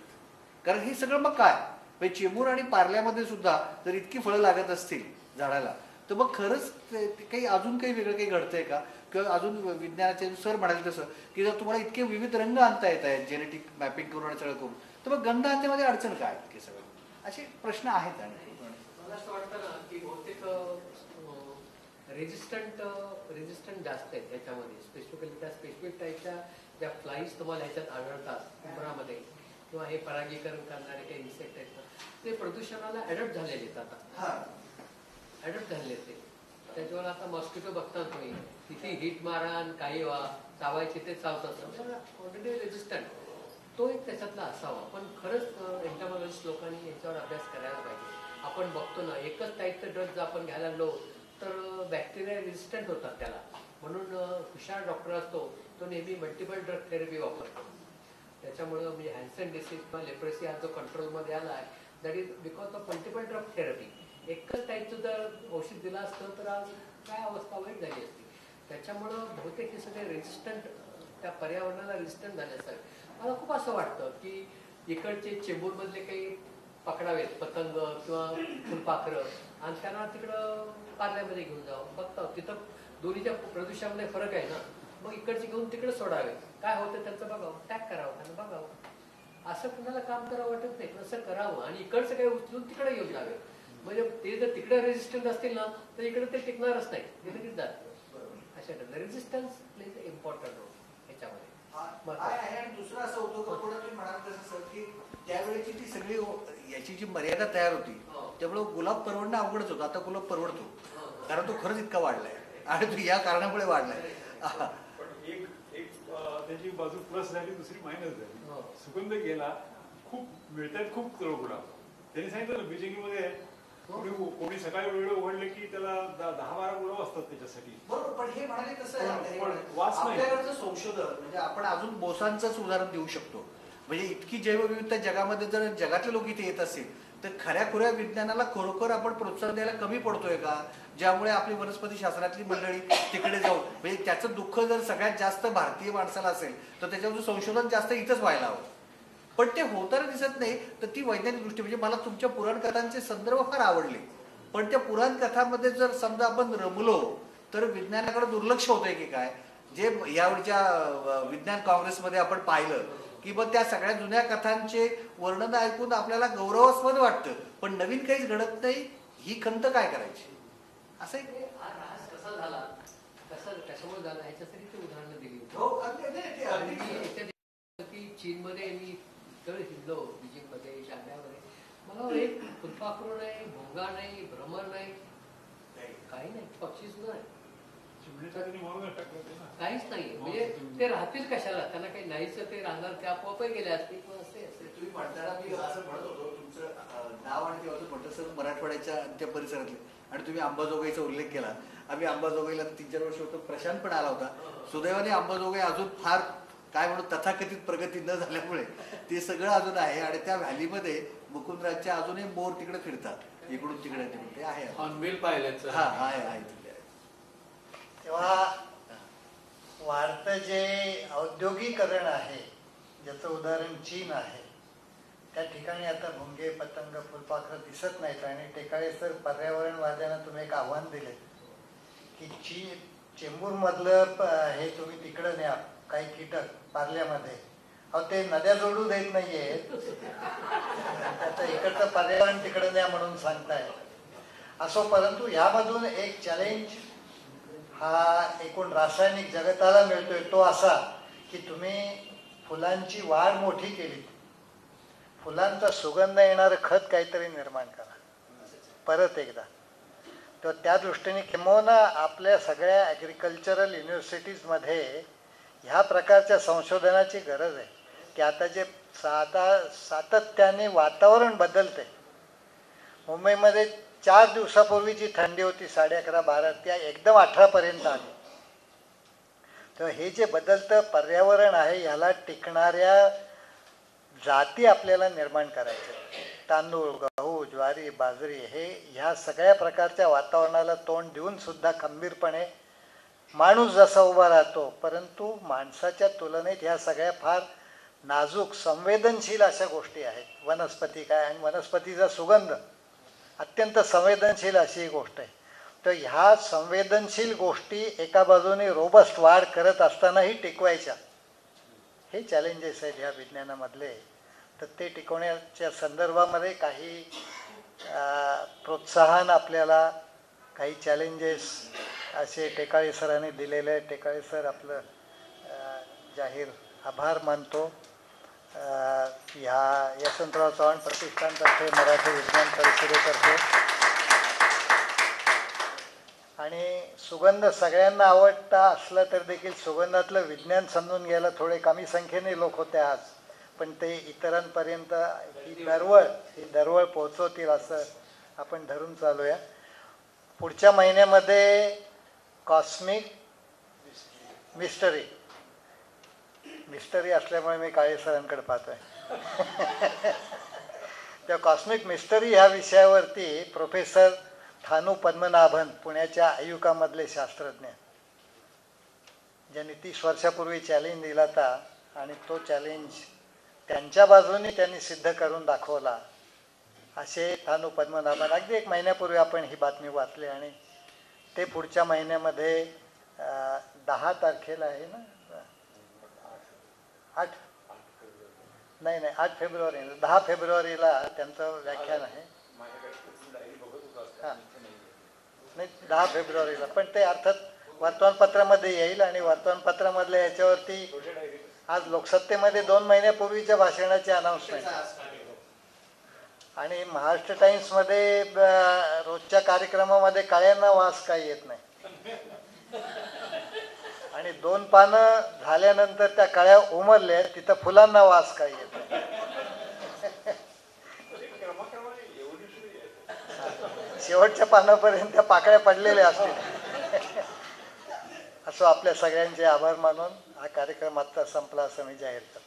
कारण हे सगळं मग काय म्हणजे चेंबूर आणि पार्ल्यामध्ये सुद्धा जर इतकी फळं लागत असतील झाडाला तर मग खरंच ते काही अजून काही वेगळं काही घडतंय का, किंवा अजून विज्ञानाचे सर म्हणाले तसं की जर तुम्हाला इतके विविध रंग आणता येत आहेत जेनेटिक मॅपिंग करून आणि सगळं करून तर मग गंध आणण्यामध्ये अडचण काय की सगळं असे प्रश्न आहेत. आणि मला असं वाटतं ना की बहुतेक रेजिस्टंट जास्त आहेत त्याच्यामध्ये. स्पेसिफिकली त्या स्पेसिफिक टाईपच्या ज्या फ्लाईज तुम्हाला ह्याच्यात आढळतात उमरामध्ये किंवा हे परागीकरण करणारे काही इन्सेक्ट आहेत ना, ते प्रदूषणाला ॲडप्ट झालेले आहेत. आता ॲडप्ट झालेले ते त्याच्यावर आता मॉस्किटो बघता तुम्ही किती हिट मारान काही व्हा चावायचे ते चावतात ऑलरेडी रेजिस्टंट. तो एक त्याच्यातला असावा. पण खरंच एंटॉमॉलॉजिस्ट लोकांनी याच्यावर अभ्यास करायला पाहिजे. आपण बघतो ना एकच टाईपचं ड्रग जर आपण घ्यायला लागलो तर बॅक्टेरिया रेजिस्टंट होतात त्याला. म्हणून हुशार डॉक्टर असतो तो नेहमी मल्टिपल ड्रग थेरपी वापरतो. त्याच्यामुळं म्हणजे हॅन्सन डिसीज किंवा लेप्रेसी हा जो कंट्रोलमध्ये आला आहे that is because of multiple drug therapy. एकच टाईपचं जर औषध दिलं असतं तर आज काय अवस्था वाईट झाली असती. त्याच्यामुळं बहुतेक हे सगळे रेजिस्टंट त्या पर्यावरणाला रेजिस्टंट झाले असतात. मला खूप असं वाटतं की इकडचे चेंबूरमधले काही पकडावेत पतंग किंवा फुलपाखरं आणि त्यांना तिकडं पार्ल्यामध्ये घेऊन जावं. बघता तिथं दोन्हीच्या प्रदूषणामध्ये फरक आहे ना, मग इकडचे घेऊन तिकडे सोडावे. काय होतं त्यांचं बघावं, टॅग करावं त्यांना बघावं. असं कुणाला काम करावं वाटत नाही पण असं करावं आणि इकडचं काही उचलून तिकडे घेऊन जावे. म्हणजे ते जर तिकडे रेजिस्टंट असतील ना तर इकडे ते टिकणारच नाही, ते लगेच जात. अशा रेजिस्टन्स प्लेज इम्पॉर्टंट रोल ह्याच्यामध्ये. आणि दुसरं असं होतं का पुढे तुम्ही म्हणाल तसं सर की त्यावेळेची ती सगळी याची जी मर्यादा तयार होती त्यामुळे गुलाब परवडणं अवघडच होतं. आता गुलाब परवडतो कारण तो खरंच इतका वाढलाय आणि तो या कारणामुळे वाढलाय. पण एक त्याची बाजू प्लस झाली, दुसरी मायनस झाली. सुगंध गेला, खूप मिळतात खूप गुलाब. त्यांनी सांगितलं ना बीजिंगमध्ये कोणी सकाळी वेळ उघडले की त्याला 10-12 गुलाब असतात त्याच्यासाठी. बरोबर. पण हे म्हणाले कसं वास नाही. आपल्याकडचं संशोधन म्हणजे आपण अजून बोसांचंच उदाहरण देऊ शकतो. म्हणजे इतकी जैवविविधता जगामध्ये जर जगातले लोक इथे येत असतील तर खऱ्या विज्ञानाला खरोखर आपण प्रोत्साहन द्यायला कमी पडतोय का, ज्यामुळे आपली वनस्पती शास्त्रातली मंडळी तिकडे जाऊन म्हणजे त्याचं दुःख जर सगळ्यात जास्त भारतीय माणसाला असेल तर त्याच्यावर संशोधन जास्त इथंच व्हायला हवं. पण ते होताना दिसत नाही. तर ती वैज्ञानिक दृष्टी म्हणजे मला तुमच्या पुराणकथांचे संदर्भ फार आवडले. पण त्या पुराणकथामध्ये जर समजा आपण रमलो तर विज्ञानाकडे दुर्लक्ष होतंय की काय, जे यावेळच्या विज्ञान काँग्रेसमध्ये आपण पाहिलं की मग त्या सगळ्या जुन्या कथांचे वर्णन ऐकून आपल्याला गौरवास्पद वाटतं पण नवीन काहीच घडत नाही. ही खंत काय करायची असं हा ऱ्हास कसा झाला, कशामुळे झाला ह्याच्यासाठी ते उदाहरणं दिली होती. हो अगदी चीनमध्ये मी तर हिंडलो बीजिंगमध्ये शांघायमध्ये. मला एक फुलपाखरू नाही, भोंगा नाही, भ्रमर नाही, काही नाही, पक्षी सुद्धा नाही, काहीच नाही. म्हणजे ते राहतील कशाला, त्यांना काही नाहीच ते राहणार, ते आपोआपही गेले असतील. असे तुम्ही म्हणताना मी असं म्हणत होतो तुमचं नाव आणि तेव्हा म्हटलं सर मराठवाड्याच्या त्या परिसरातले आणि तुम्ही अंबाजोगाईचा उल्लेख केला. आम्ही अंबाजोगाईला 3-4 वर्ष होतो, प्रशांत पण आला होता. सुदैवाने अंबाजोगाई अजून फार काय म्हणू तथाकथित प्रगती न झाल्यामुळे ते सगळं अजून आहे आणि त्या व्हॅलीमध्ये मुकुंदराजचे अजूनही मोर तिकडे फिरतात इकडून तिकडे ते आहे हॉर्नबिल पाहिल्याचं हा आहे तिकडे आहे. तेव्हा वाढतं जे औद्योगिकरण आहे ज्याचं उदाहरण चीन आहे त्या ठिकाणी आता भुंगे पतंग फुलपाखरं दिसत नाहीत आणि टेकाळे सर पर्यावरणवाद्यांना तुम्ही एक आव्हान दिले की चेंबूरमधलं हे तुम्ही तिकडं न्या काही कीटक पार्ल्यामध्ये अहो ते नद्या जोडू देत नाहीयेत त्याचं इकडचं पर्यावरण तिकडं न्या म्हणून सांगताय असो. परंतु ह्यामधून एक चॅलेंज हा एकूण रासायनिक जगताला मिळतोय तो असा की तुम्ही फुलांची वाढ मोठी केली फुलांचा सुगंध येणारं खत काहीतरी निर्माण करा परत एकदा. तर त्या दृष्टीने किंबहुना आपल्या सगळ्या ॲग्रिकल्चरल युनिव्हर्सिटीजमध्ये ह्या प्रकारच्या संशोधनाची गरज आहे की आता जे सातत्याने वातावरण बदलते. मुंबईमध्ये 4 दिवसापूर्वी जी थंडी होती 11:30-12 त्या एकदम 18पर्यंत आली. तर हे जे बदलतं पर्यावरण आहे ह्याला टिकणाऱ्या जाती आपल्याला निर्माण करायच्या. तांदूळ गहू ज्वारी बाजरी हे ह्या सगळ्या प्रकारच्या वातावरणाला तोंड देऊन सुद्धा खंबीरपणे माणूस जसा उभा राहतो परंतु माणसाच्या तुलनेत ह्या सगळ्या फार नाजूक संवेदनशील अशा गोष्टी आहेत. वनस्पती काय आणि वनस्पतीचा सुगंध अत्यंत संवेदनशील अशी ही गोष्ट आहे. तर ह्या संवेदनशील गोष्टी एका बाजूने रोबस्ट वाढ करत असतानाही टिकवायच्या हे चॅलेंजेस आहेत ह्या विज्ञानामधले. तर ते टिकवण्याच्या संदर्भामध्ये काही प्रोत्साहन आपल्याला काही चॅलेंजेस असे टेकाळे सरांनी दिलेले. टेकाळे सर आपलं जाहीर आभार मानतो. ह्या यशवंतराव चव्हाण प्रतिष्ठानतर्फे मराठी विज्ञान परिषदेतर्फे आणि सुगंध सगळ्यांना आवडता असलं तर देखील सुगंधातलं विज्ञान समजून घ्यायला थोडे कमी संख्येने लोक होते आज पण ते इतरांपर्यंत ही दरवळ पोहोचवतील असं आपण धरून चालूया. पुढच्या महिन्यामध्ये कॉस्मिक मिस्टरी असल्यामुळे मी काळे सरांकडे पाहतोय. त्या कॉस्मिक मिस्टरी ह्या विषयावरती प्रोफेसर थानू पद्मनाभन पुण्याच्या आयुकामधले शास्त्रज्ञ ज्यांनी 30 वर्षापूर्वी चॅलेंज दिला होता आणि तो चॅलेंज त्यांच्या बाजूने त्यांनी सिद्ध करून दाखवला असे थानू पद्मनाभन. अगदी 1 महिन्यापूर्वी आपण ही बातमी वाचली आणि ते पुढच्या महिन्यामध्ये 10 तारखेला आहे ना 8 फेब्रुवारी 10 फेब्रुवारीला त्यांचं व्याख्यान आहे. हां नाही 10 फेब्रुवारीला पण ते अर्थात वर्तमानपत्रामध्ये येईल आणि वर्तमानपत्रामधल्या याच्यावरती आज लोकसत्तेमध्ये 2 महिन्यापूर्वीच्या भाषणाची अनाउन्समेंट आणि महाराष्ट्र टाइम्समध्ये रोजच्या कार्यक्रमामध्ये काळ्यांना वास काही येत नाही आणि 2 पानं झाल्यानंतर त्या कळ्या उमरल्या तिथं फुलांना वास काही येत नाही. शेवटच्या पानापर्यंत त्या पाकळ्या पडलेल्या असतील. असो आपल्या सगळ्यांचे आभार मानून हा कार्यक्रम आत्ता संपला असं मी जाहीर करतो.